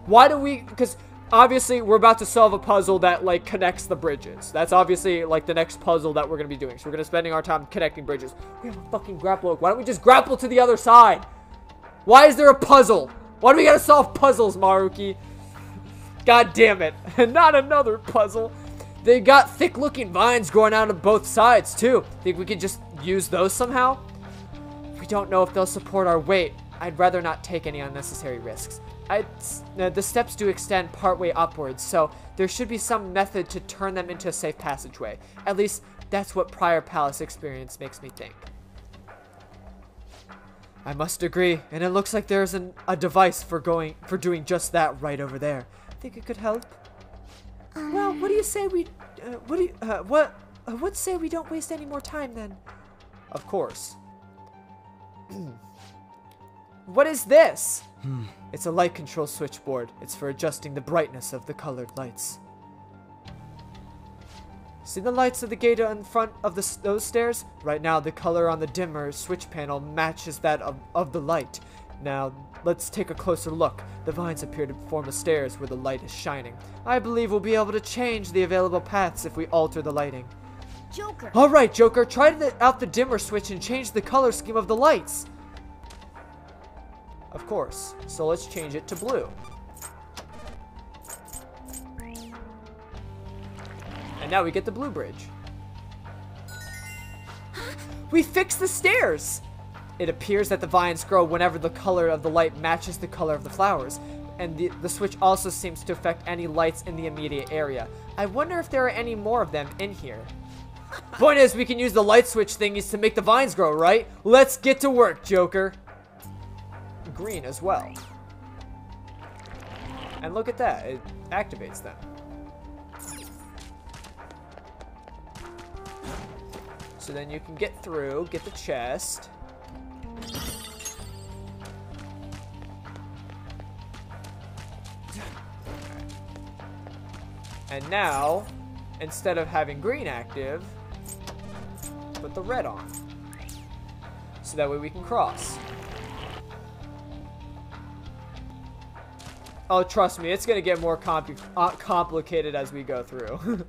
Why do we... Because obviously we're about to solve a puzzle that, like, connects the bridges. That's obviously, like, the next puzzle that we're gonna be doing. So we're gonna spending our time connecting bridges. We have a fucking grapple hook. Why don't we just grapple to the other side? Why is there a puzzle? Why do we gotta solve puzzles, Maruki? God damn it. Not another puzzle. They got thick-looking vines growing out of both sides, too. Think we could just use those somehow? We don't know if they'll support our weight. I'd rather not take any unnecessary risks. The steps do extend partway upwards, so there should be some method to turn them into a safe passageway. At least, that's what prior palace experience makes me think. I must agree, and it looks like there's a device for doing just that right over there. Think it could help? Well, what do you say we... what say we don't waste any more time, then? Of course. What is this? It's a light control switchboard. It's for adjusting the brightness of the colored lights. See the lights of the gate in front of those stairs? Right now, the color on the dimmer switch panel matches that of the light. Now, let's take a closer look. The vines appear to form the stairs where the light is shining. I believe we'll be able to change the available paths if we alter the lighting. Joker! Alright, Joker, try out the dimmer switch and change the color scheme of the lights. Of course. So let's change it to blue. And now we get the blue bridge. We fixed the stairs! It appears that the vines grow whenever the color of the light matches the color of the flowers. And the switch also seems to affect any lights in the immediate area. I wonder if there are any more of them in here. Point is, we can use the light switch thingies to make the vines grow, right? Let's get to work, Joker. Green as well. And look at that, it activates them. So then you can get through, get the chest. And now, instead of having green active, put the red on. So that way we can cross. Oh, trust me, it's gonna get more complicated as we go through.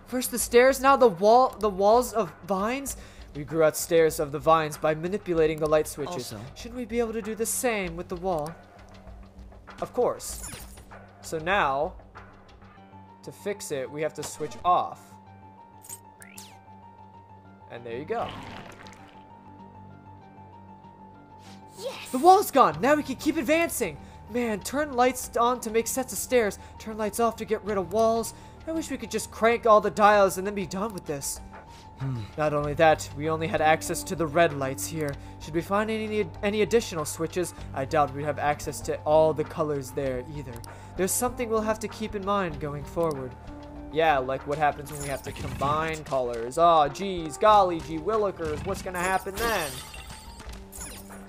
First the stairs, now the walls of vines. We grew out stairs of the vines by manipulating the light switches. Also, shouldn't we be able to do the same with the wall? Of course. So now, to fix it, we have to switch off. And there you go. Yes! The wall's gone! Now we can keep advancing! Man, turn lights on to make sets of stairs. Turn lights off to get rid of walls. I wish we could just crank all the dials and then be done with this. Not only that, we only had access to the red lights here. Should we find any additional switches, I doubt we'd have access to all the colors there either. There's something we'll have to keep in mind going forward. Yeah, like what happens when we have to combine colors. Oh, geez, golly gee willikers, what's gonna happen then?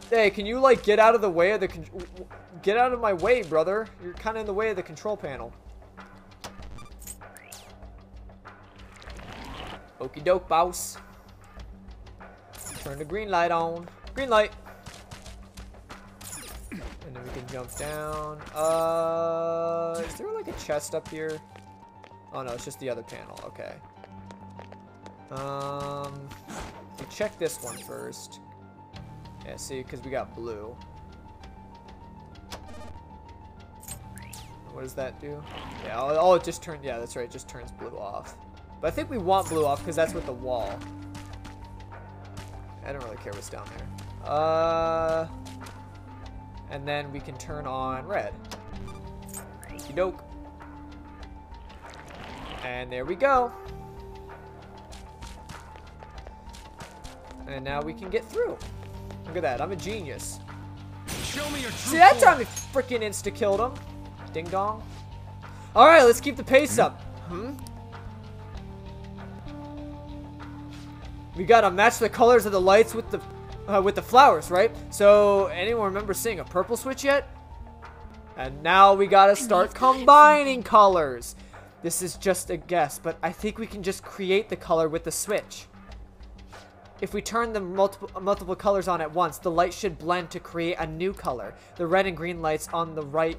Hey, can you, like, get out of the way of the... Get out of my way, brother. You're kind of in the way of the control panel. Okie doke, boss. Turn the green light on. Green light. And then we can jump down. Is there, like, a chest up here? Oh, no, it's just the other panel. Okay. We'll check this one first. Yeah, see, because we got blue. What does that do? Yeah, oh, it just turned, yeah, that's right, it just turns blue off. But I think we want blue off because that's with the wall. I don't really care what's down there. And then we can turn on red. Okey doke. And there we go. And now we can get through. Look at that, I'm a genius. Show me your true See, that form. time we freaking insta-killed him. Ding dong. Alright, let's keep the pace up. We gotta match the colors of the lights with the flowers, right? So, anyone remember seeing a purple switch yet? And now we gotta start combining colors. This is just a guess, but I think we can just create the color with the switch. If we turn the multiple colors on at once, the light should blend to create a new color. The red and green lights on the right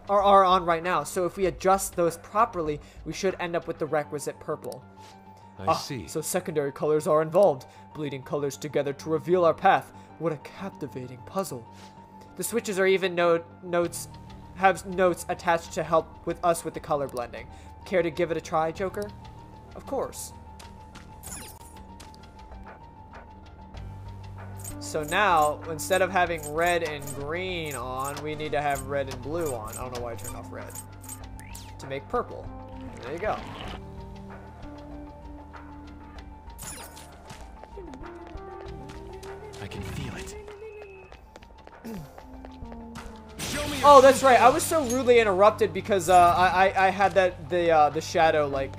are on right now, so if we adjust those properly, we should end up with the requisite purple. I see. So secondary colors are involved, bleeding colors together to reveal our path. What a captivating puzzle. The switches are even notes attached to help with us with the color blending. Care to give it a try, Joker? Of course. So now, instead of having red and green on, we need to have red and blue on. I don't know why I turned off red. To make purple. And there you go. I can feel it. Oh, that's right. I was so rudely interrupted because I had the shadow like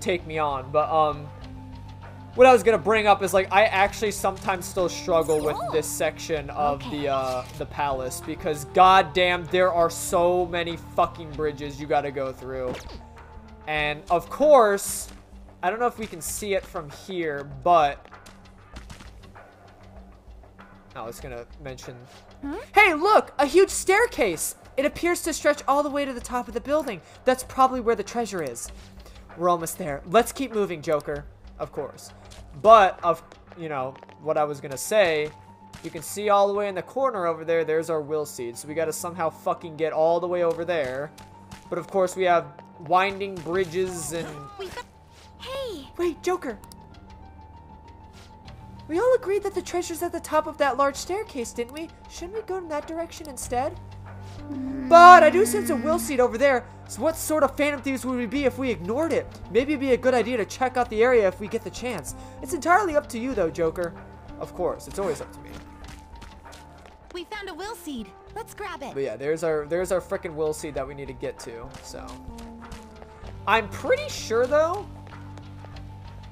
take me on. But what I was gonna bring up is like I actually sometimes still struggle with this section of the palace because goddamn there are so many fucking bridges you gotta go through. And of course, I don't know if we can see it from here, but I was gonna mention. Hey, look! A huge staircase! It appears to stretch all the way to the top of the building. That's probably where the treasure is. We're almost there. Let's keep moving, Joker. Of course. But, you know, what I was gonna say, you can see all the way in the corner over there, there's our will seed. So we gotta somehow fucking get all the way over there. But of course we have winding bridges and... Hey! Wait, Joker! We all agreed that the treasure's at the top of that large staircase, didn't we? Shouldn't we go in that direction instead? But I do sense a will seed over there, so what sort of Phantom Thieves would we be if we ignored it? Maybe it'd be a good idea to check out the area if we get the chance. It's entirely up to you though, Joker. Of course, it's always up to me. We found a will seed. Let's grab it. But yeah, there's our frickin' will seed that we need to get to, so. I'm pretty sure, though,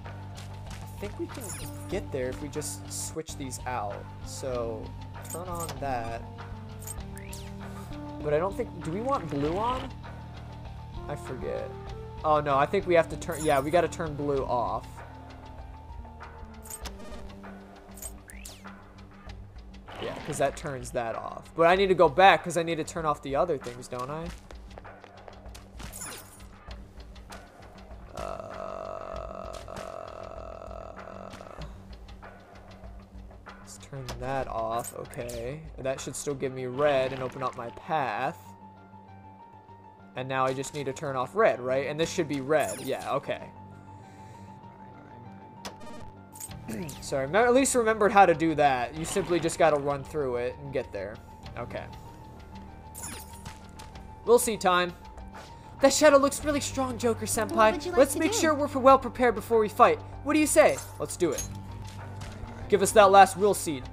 I think we can get there if we just switch these out. So, turn on that. But I don't think... Do we want blue on? I forget. Oh, no, I think we have to turn... Yeah, we got to turn blue off. Yeah, because that turns that off. But I need to go back because I need to turn off the other things, don't I? Let's turn that off. Okay. And that should still give me red and open up my path. And now I just need to turn off red, right? And this should be red. Yeah, okay. So I at least remembered how to do that. You simply just gotta run through it and get there. Okay. We'll see time. That shadow looks really strong, Joker-senpai. Let's make sure we're well prepared before we fight. What do you say? Let's do it. Give us that last will seed.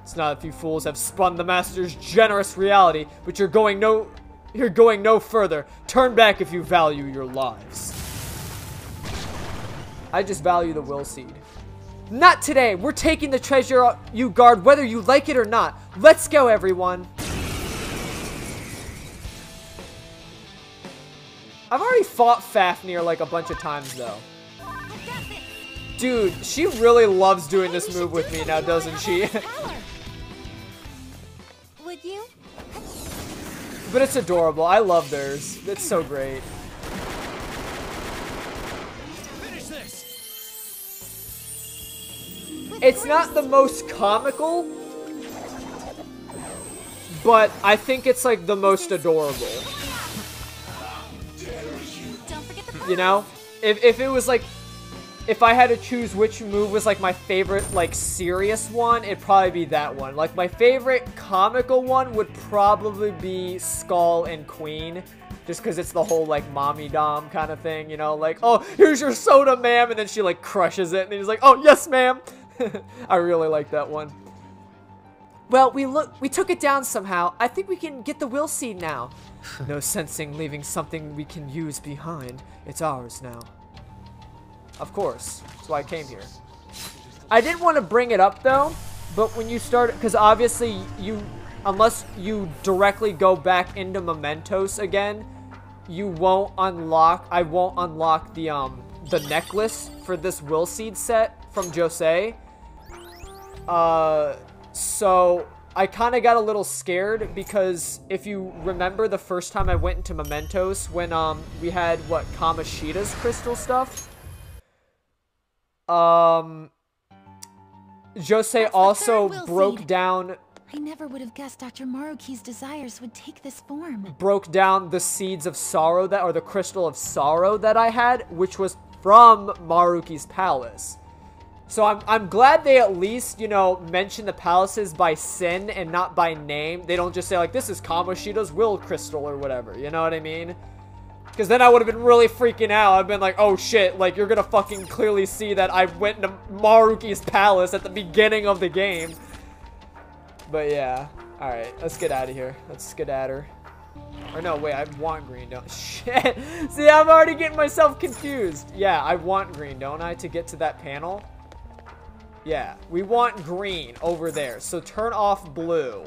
It's not if you fools have spun the Master's generous reality, but you're going no further. Turn back if you value your lives. I just value the will seed. Not today! We're taking the treasure you guard whether you like it or not. Let's go, everyone! I've already fought Fafnir like a bunch of times, though. Dude, she really loves doing this move with me now, doesn't she? Would you? But it's adorable. I love theirs. It's so great. It's not the most comical, but I think it's like the most adorable. You know? If it was like, if I had to choose which move was like my favorite like serious one, it'd probably be that one. Like my favorite comical one would probably be Skull and Queen. Just because it's the whole, like, mommy dom kind of thing, you know? Like, oh, here's your soda, ma'am. And then she, like, crushes it. And he's like, oh, yes, ma'am. I really like that one. Well, we took it down somehow. I think we can get the will seed now. No sensing leaving something we can use behind. It's ours now. Of course. That's why I came here. I didn't want to bring it up, though. But when you start... Because obviously, unless you directly go back into Mementos again, you won't unlock... I won't unlock the necklace for this will seed set from Josei. So I kind of got a little scared because if you remember the first time I went into Mementos when we had what Kamoshida's crystal stuff, Josei also broke down. I never would have guessed Dr. Maruki's desires would take this form. Broke down the seeds of sorrow that, or the crystal of sorrow that I had, which was from Maruki's palace. So I'm glad they at least, you know, mention the palaces by sin and not by name. They don't just say, like, this is Kamoshida's will crystal or whatever. You know what I mean? Because then I would have been really freaking out. I've been like, oh shit, like, you're gonna fucking clearly see that I went into Maruki's palace at the beginning of the game. But yeah. Alright, let's get out of here. Let's skedatter. Or no, wait, I want green, don't shit. See, I'm already getting myself confused. Yeah, I want green, don't I, to get to that panel? Yeah, we want green over there. So turn off blue.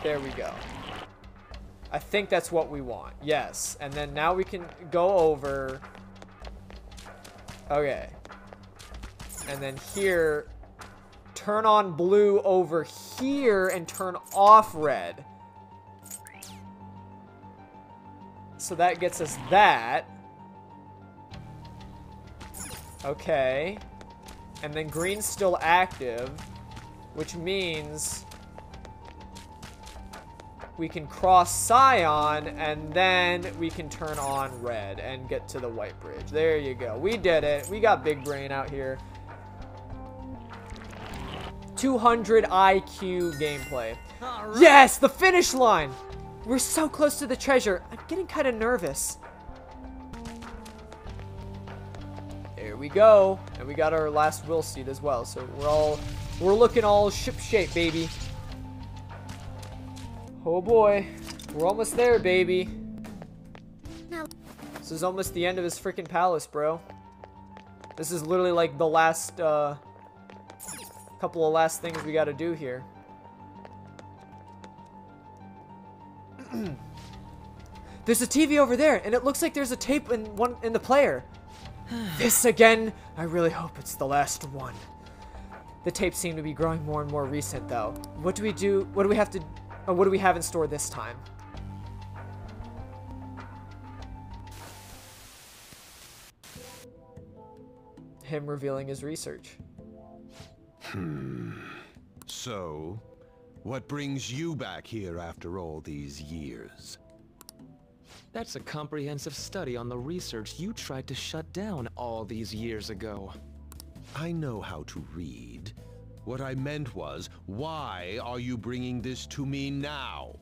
There we go. I think that's what we want. Yes. And then now we can go over. Okay. And then here, turn on blue over here and turn off red. So that gets us that. Okay. And then green's still active, which means we can cross Scion, and then we can turn on red and get to the white bridge. There you go. We did it. We got big brain out here. 200 IQ gameplay. Right. Yes, the finish line. We're so close to the treasure. I'm getting kind of nervous. There we go. And we got our last will seed as well. So we're looking all ship shape, baby. Oh boy. We're almost there, baby. Now, This is almost the end of his freaking palace, bro. This is literally like the last, couple of last things we gotta do here. There's a TV over there, and it looks like there's a tape in the player. This again? I really hope it's the last one. The tapes seem to be growing more and more recent, though. What do we do? What do we have to? What do we have in store this time? Him revealing his research. So, what brings you back here after all these years? That's a comprehensive study on the research you tried to shut down all these years ago. I know how to read. What I meant was, why are you bringing this to me now?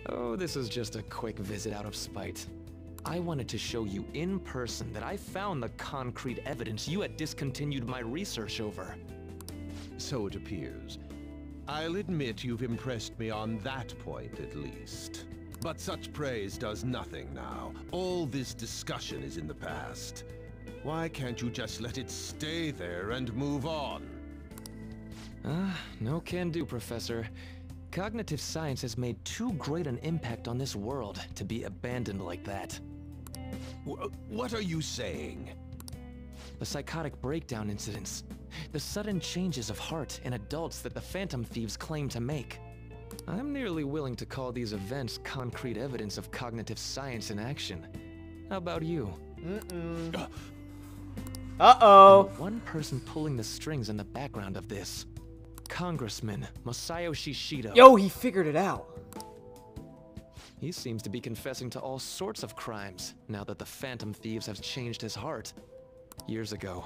Oh, this is just a quick visit out of spite. I wanted to show you in person that I found the concrete evidence you had discontinued my research over. So it appears. I'll admit you've impressed me on that point, at least. But such praise does nothing now. All this discussion is in the past. Why can't you just let it stay there and move on? No can do, Professor. Cognitive science has made too great an impact on this world to be abandoned like that. What are you saying? The psychotic breakdown incidents. The sudden changes of heart in adults that the Phantom Thieves claim to make. I'm nearly willing to call these events concrete evidence of cognitive science in action. How about you? Uh-oh. One person pulling the strings in the background of this. Congressman Masayoshi Shido. Yo, he figured it out. He seems to be confessing to all sorts of crimes now that the Phantom Thieves have changed his heart. Years ago,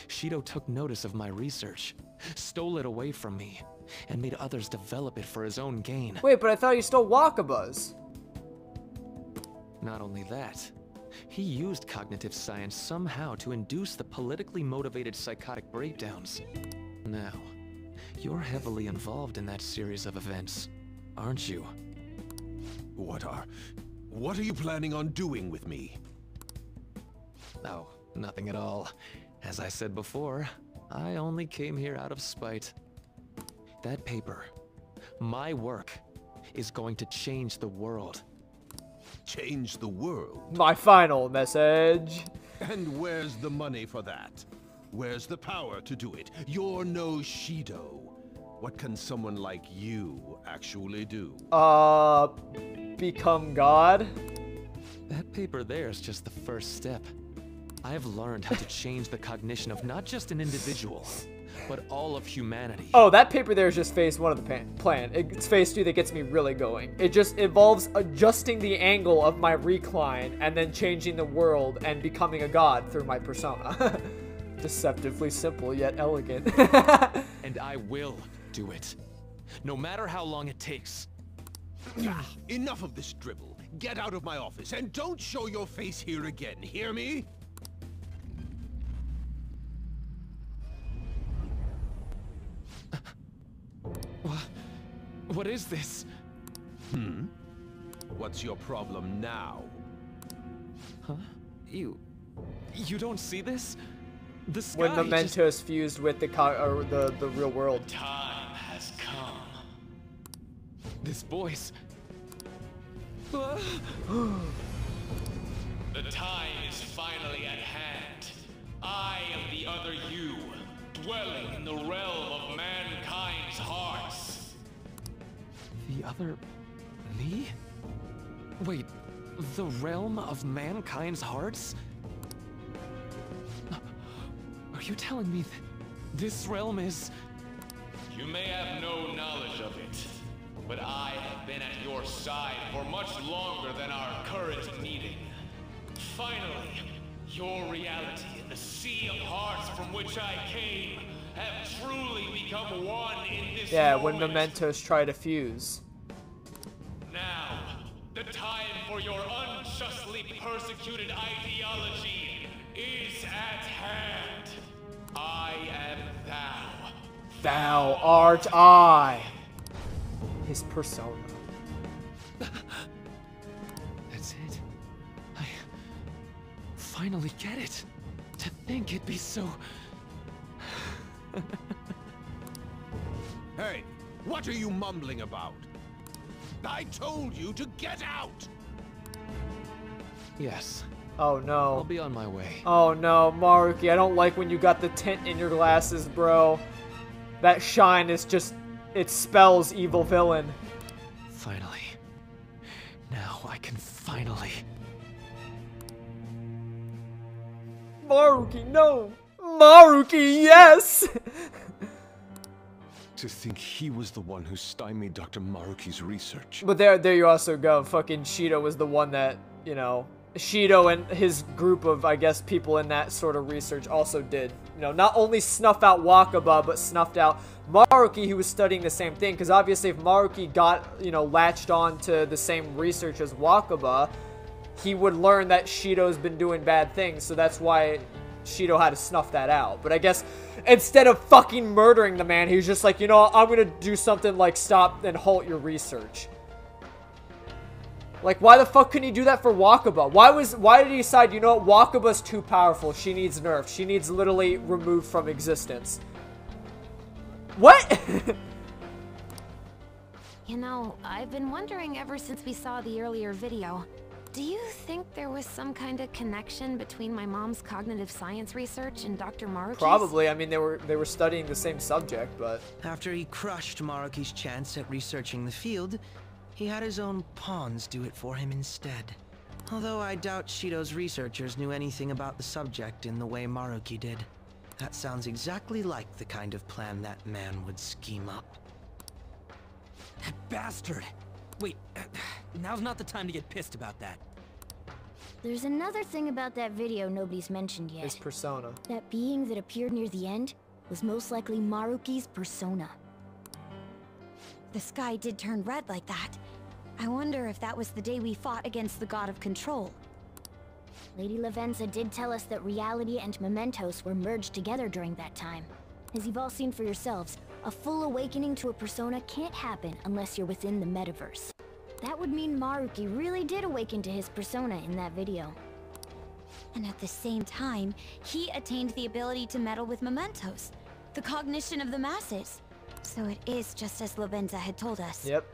Shido took notice of my research, stole it away from me, and made others develop it for his own gain. Wait, but I thought you stole Wakabuz. Not only that, he used cognitive science somehow to induce the politically motivated psychotic breakdowns. Now, you're heavily involved in that series of events, aren't you? What are you planning on doing with me? Oh, nothing at all. As I said before, I only came here out of spite. That paper, my work, is going to change the world. Change the world? My final message. And where's the money for that? Where's the power to do it? You're no Shido. What can someone like you actually do? Become God? That paper there is just the first step. I've learned how to change the cognition of not just an individual, but all of humanity. Oh, that paper there is just phase 1 of the plan. It's phase 2 that gets me really going. It just involves adjusting the angle of my recline and then changing the world and becoming a god through my persona. Deceptively simple yet elegant. And I will do it. No matter how long it takes. Enough of this dribble. Get out of my office and don't show your face here again. Hear me? What is this? What's your problem now? Huh? You don't see this? The sky When Memento is fused with the real world. Time has come. This voice. The time is finally at hand. I am the other you, dwelling in the realm of mankind's hearts. The other me? Wait, the realm of mankind's hearts? Are you telling me that this realm is... You may have no knowledge of it, but I have been at your side for much longer than our current meeting. Finally, your reality and the sea of hearts from which I came have truly become one in this moment. When Mementos try to fuse. Now, the time for your unjustly persecuted ideology is at hand. I am thou. Thou art I. His persona. finally get it. To think it'd be so... Hey, what are you mumbling about? I told you to get out! Yes. Oh no. I'll be on my way. Oh no, Maruki, I don't like when you got the tint in your glasses, bro. That shine is just... it spells evil villain. Finally. Now I can finally... Maruki, no! Maruki, yes! To think he was the one who stymied Dr. Maruki's research. But there you also go. Fucking Shido was the one that, you know, Shido and his group of, I guess, people in that sort of research also did. You know, not only snuff out Wakaba, but snuffed out Maruki, who was studying the same thing. Because obviously if Maruki got, you know, latched on to the same research as Wakaba, he would learn that Shido's been doing bad things. So that's why Shido had to snuff that out. But I guess instead of fucking murdering the man, he was just like, you know, I'm gonna do something like stop and halt your research. Like, why the fuck couldn't he do that for Wakaba? Why did he decide, you know what, Wakaba's too powerful, she needs nerfed, she needs literally removed from existence? What? You know, I've been wondering ever since we saw the earlier video. Do you think there was some kind of connection between my mom's cognitive science research and Dr. Maruki's? Probably. I mean, they were studying the same subject, but... After he crushed Maruki's chance at researching the field, he had his own pawns do it for him instead. Although I doubt Shido's researchers knew anything about the subject in the way Maruki did. That sounds exactly like the kind of plan that man would scheme up. That bastard! Wait, now's not the time to get pissed about that. There's another thing about that video nobody's mentioned yet. His persona. That being that appeared near the end was most likely Maruki's persona. The sky did turn red like that. I wonder if that was the day we fought against the god of control. Lady Lavenza did tell us that reality and mementos were merged together during that time. As you've all seen for yourselves, a full awakening to a persona can't happen unless you're within the metaverse. That would mean Maruki really did awaken to his persona in that video. And at the same time, he attained the ability to meddle with mementos, the cognition of the masses. So it is just as Lavenza had told us. Yep.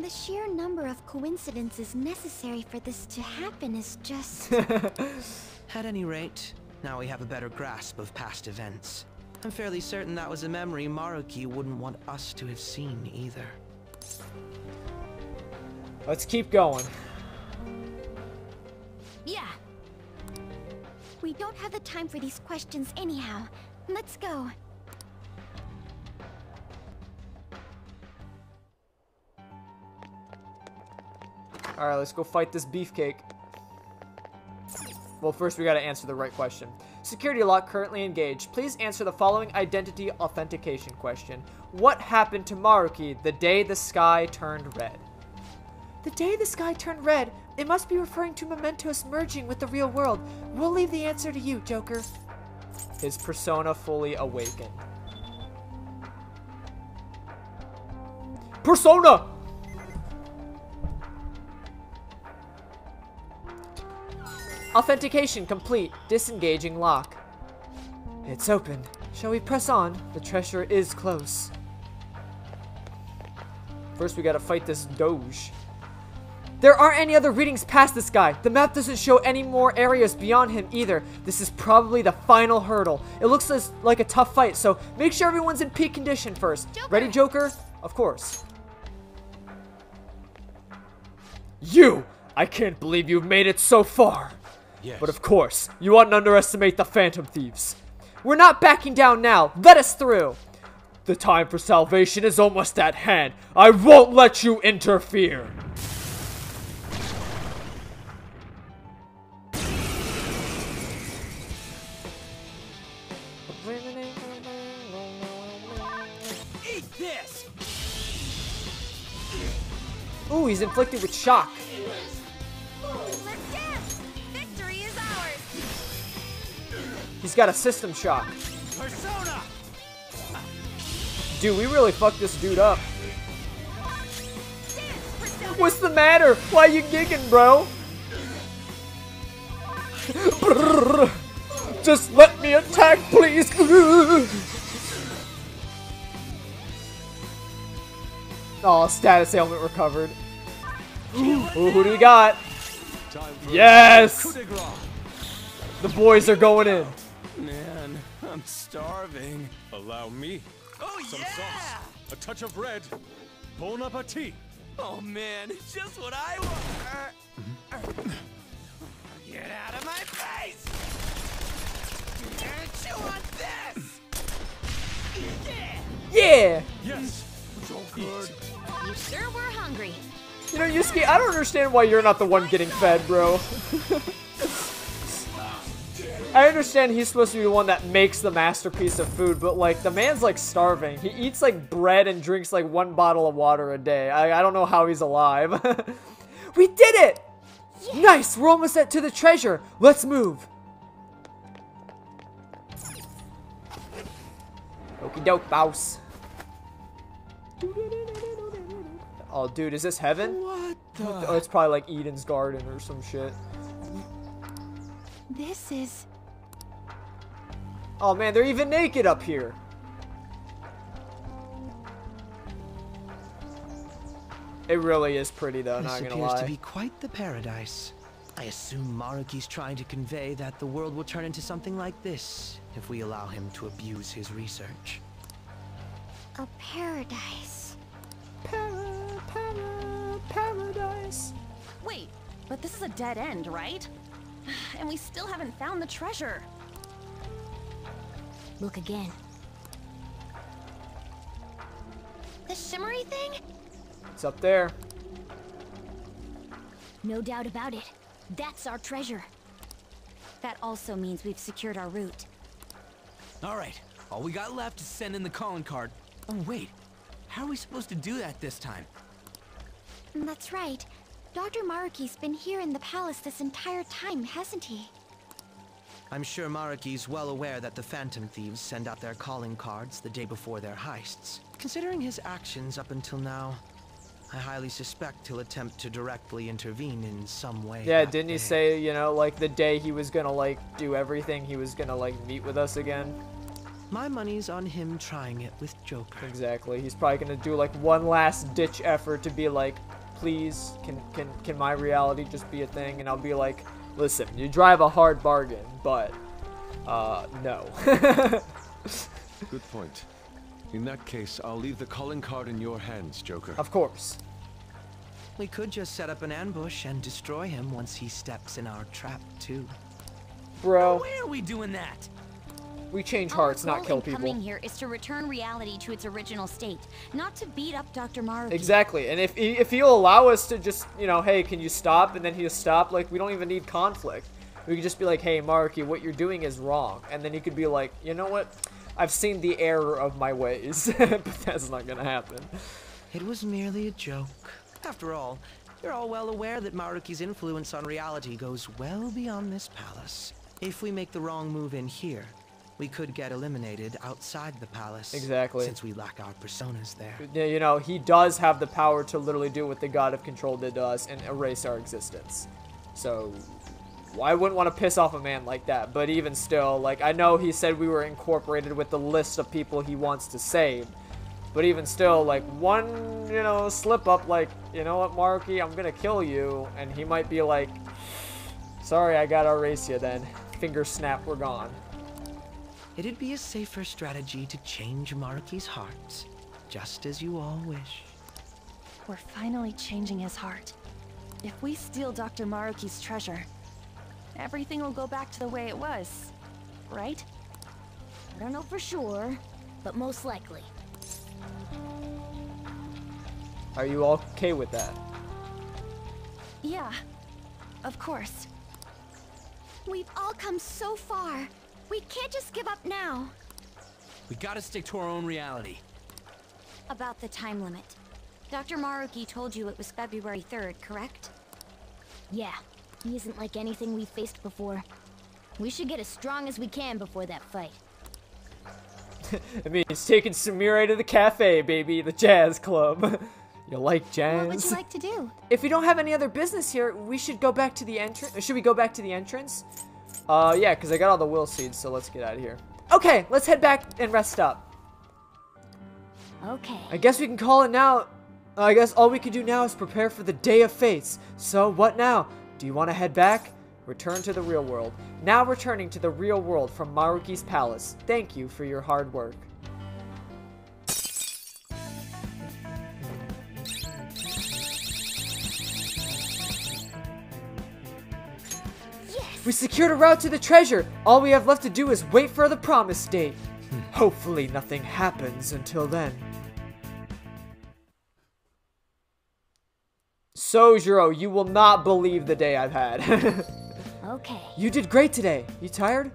The sheer number of coincidences necessary for this to happen is just... At any rate, now we have a better grasp of past events. I'm fairly certain that was a memory Maruki wouldn't want us to have seen either. Let's keep going. Yeah. We don't have the time for these questions anyhow. Let's go. Alright, let's go fight this beefcake. Well, first we gotta answer the right question. Security lock currently engaged. Please answer the following identity authentication question. What happened to Maruki the day the sky turned red? The day the sky turned red, it must be referring to mementos merging with the real world. We'll leave the answer to you, Joker. His persona fully awakened. Persona! Authentication complete. Disengaging lock. It's open. Shall we press on? The treasure is close. First we gotta fight this Doge. There aren't any other readings past this guy. The map doesn't show any more areas beyond him either. This is probably the final hurdle. It looks like a tough fight, so make sure everyone's in peak condition first. Joker. Ready, Joker? Of course. You! I can't believe you've made it so far. Yes. But of course, you oughtn't underestimate the Phantom Thieves. We're not backing down now. Let us through. The time for salvation is almost at hand. I won't let you interfere. Eat this! Ooh, he's inflicted with shock. Let's dance! Victory is ours! He's got a system shock. Persona! Dude, we really fucked this dude up. What's the matter? Why you gigging, bro? Brrr. Just let me attack, please. Oh, status ailment recovered. Ooh, who do we got? Yes! The boys are going in. Man, I'm starving. Allow me. Oh, Some yeah! sauce, a touch of red. Bon appetit. Oh, man, just what I want. Get out of my face! Chew on this! Yeah! Yes. So good. You sure were hungry. You know, Yusuke, I don't understand why you're not the one getting fed, bro. I understand he's supposed to be the one that makes the masterpiece of food, but, like, the man's, like, starving. He eats, like, bread and drinks, like, 1 bottle of water a day. I don't know how he's alive. We did it! Yeah. Nice! We're almost to the treasure. Let's move. Okie doke, boss. Oh, dude, is this heaven? What the? Oh, it's probably like Eden's garden or some shit. This is... Oh man, they're even naked up here. It really is pretty though, not gonna lie. This appears to be quite the paradise. I assume Maruki's trying to convey that the world will turn into something like this if we allow him to abuse his research. A paradise. Paradise. Wait, but this is a dead end, right? And we still haven't found the treasure. Look again. The shimmery thing? It's up there. No doubt about it. That's our treasure. That also means we've secured our route. All right, all we got left is send in the calling card. Oh, wait. How are we supposed to do that this time? That's right. Dr. Maruki's been here in the palace this entire time, hasn't he? I'm sure Maruki's well aware that the Phantom Thieves send out their calling cards the day before their heists. Considering his actions up until now, I highly suspect he'll attempt to directly intervene in some way. Yeah, didn't he say, you know, like the day he was gonna like do everything, he was gonna like meet with us again? My money's on him trying it with Joker. Exactly. He's probably gonna do like one last ditch effort to be like, please, can my reality just be a thing? And I'll be like, listen, you drive a hard bargain, but no. Good point. In that case, I'll leave the calling card in your hands, Joker. Of course. We could just set up an ambush and destroy him once he steps in our trap, too. Bro. Why are we doing that? We change hearts, Our not goal kill in people. coming here is to return reality to its original state, not to beat up Dr. Maruki. Exactly. And if he'll allow us to just, you know, hey, can you stop? And then he'll stop, like, we don't even need conflict. We could just be like, hey, Maruki, what you're doing is wrong. And then he could be like, you know what? I've seen the error of my ways. But that's not gonna happen. It was merely a joke. After all, you're all well aware that Maruki's influence on reality goes well beyond this palace. If we make the wrong move in here, we could get eliminated outside the palace. Exactly. Since we lack our personas there. Yeah, you know, he does have the power to literally do what the God of Control did to us and erase our existence. So, I wouldn't want to piss off a man like that. But even still, like, I know he said we were incorporated with the list of people he wants to save. But even still, like, one, you know, slip up, like, you know what, Maruki, I'm gonna kill you. And he might be like, sorry, I gotta erase you then. Finger snap, we're gone. It'd be a safer strategy to change Maruki's heart, just as you all wish. We're finally changing his heart. If we steal Dr. Maruki's treasure, everything will go back to the way it was, right? I don't know for sure, but most likely. Are you all okay with that? Yeah, of course. We've all come so far. We can't just give up now. We gotta stick to our own reality. About the time limit. Dr. Maruki told you it was February 3rd, correct? Yeah, he isn't like anything we've faced before. We should get as strong as we can before that fight. I mean, he's taking Sumire to the cafe, baby, the jazz club. You like jazz? What would you like to do? If we don't have any other business here, we should go back to the entrance. Should we go back to the entrance? Yeah, because I got all the will seeds, so let's get out of here. Okay, let's head back and rest up. Okay. I guess we can call it now. I guess all we can do now is prepare for the Day of Fates. So, what now? Do you want to head back? Return to the real world. Now returning to the real world from Maruki's palace. Thank you for your hard work. We secured a route to the treasure. All we have left to do is wait for the promised date. Hopefully nothing happens until then. Sojiro, you will not believe the day I've had. Okay. You did great today. You tired?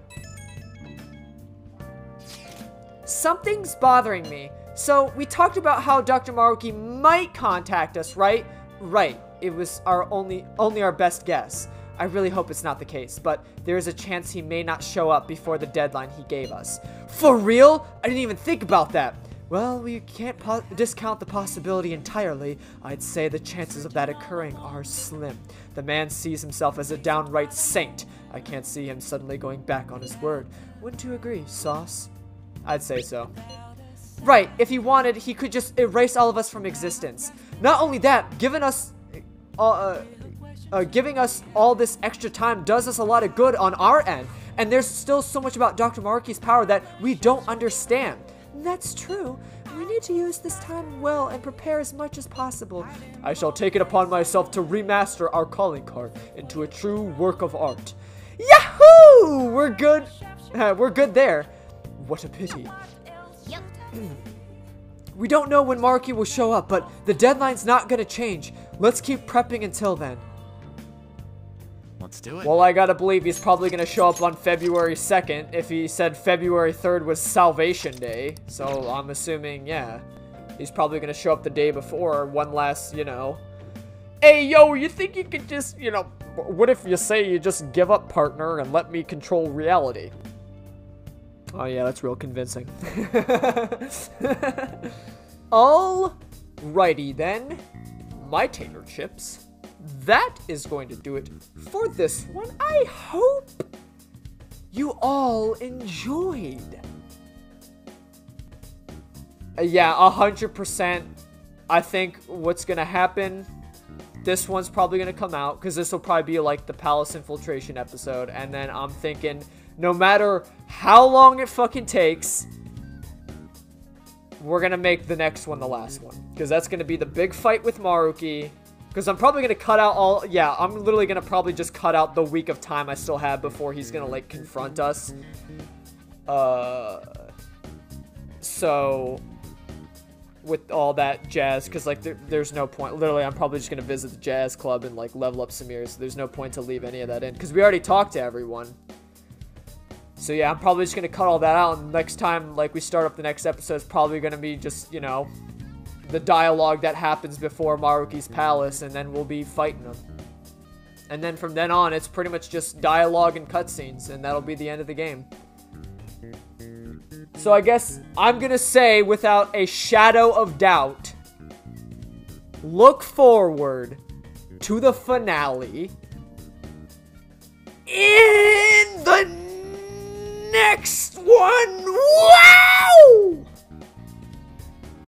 Something's bothering me. So, we talked about how Dr. Maruki might contact us, right? Right. It was only our best guess. I really hope it's not the case, but there is a chance he may not show up before the deadline he gave us. For real? I didn't even think about that. Well, we can't discount the possibility entirely. I'd say the chances of that occurring are slim. The man sees himself as a downright saint. I can't see him suddenly going back on his word. Wouldn't you agree, Sauce? I'd say so. Right, if he wanted, he could just erase all of us from existence. Not only that, giving us all this extra time does us a lot of good on our end. And there's still so much about Dr. Maruki's power that we don't understand. That's true. We need to use this time well and prepare as much as possible. I shall take it upon myself to remaster our calling card into a true work of art. Yahoo! We're good. We're good there. What a pity. We don't know when Maruki will show up, but the deadline's not gonna change. Let's keep prepping until then. Let's do it. Well, I gotta believe he's probably gonna show up on February 2nd if he said February 3rd was Salvation Day. So I'm assuming, yeah, he's probably gonna show up the day before. One last, you know, hey, yo, you think you could just, you know, what if you say you just give up, partner, and let me control reality? Oh, yeah, that's real convincing. Alrighty then, my tater chips. That is going to do it for this one. I hope you all enjoyed. Yeah, 100%. I think what's going to happen, this one's probably going to come out, because this will probably be like the palace infiltration episode. And then I'm thinking, no matter how long it fucking takes, we're going to make the next one the last one. Because that's going to be the big fight with Maruki. Because I'm probably going to cut out all... Yeah, I'm literally going to probably just cut out the week of time I still have before he's going to, like, confront us. So... with all that jazz, because, like, there's no point. Literally, I'm probably just going to visit the jazz club and, like, level up Samir. So there's no point to leave any of that in. Because we already talked to everyone. So, yeah, I'm probably just going to cut all that out. And next time, like, we start up the next episode, it's probably going to be just, you know... the dialogue that happens before Maruki's palace, and then we'll be fighting them. And then from then on, it's pretty much just dialogue and cutscenes, and that'll be the end of the game. So I guess I'm gonna say, without a shadow of doubt, look forward to the finale in the next one!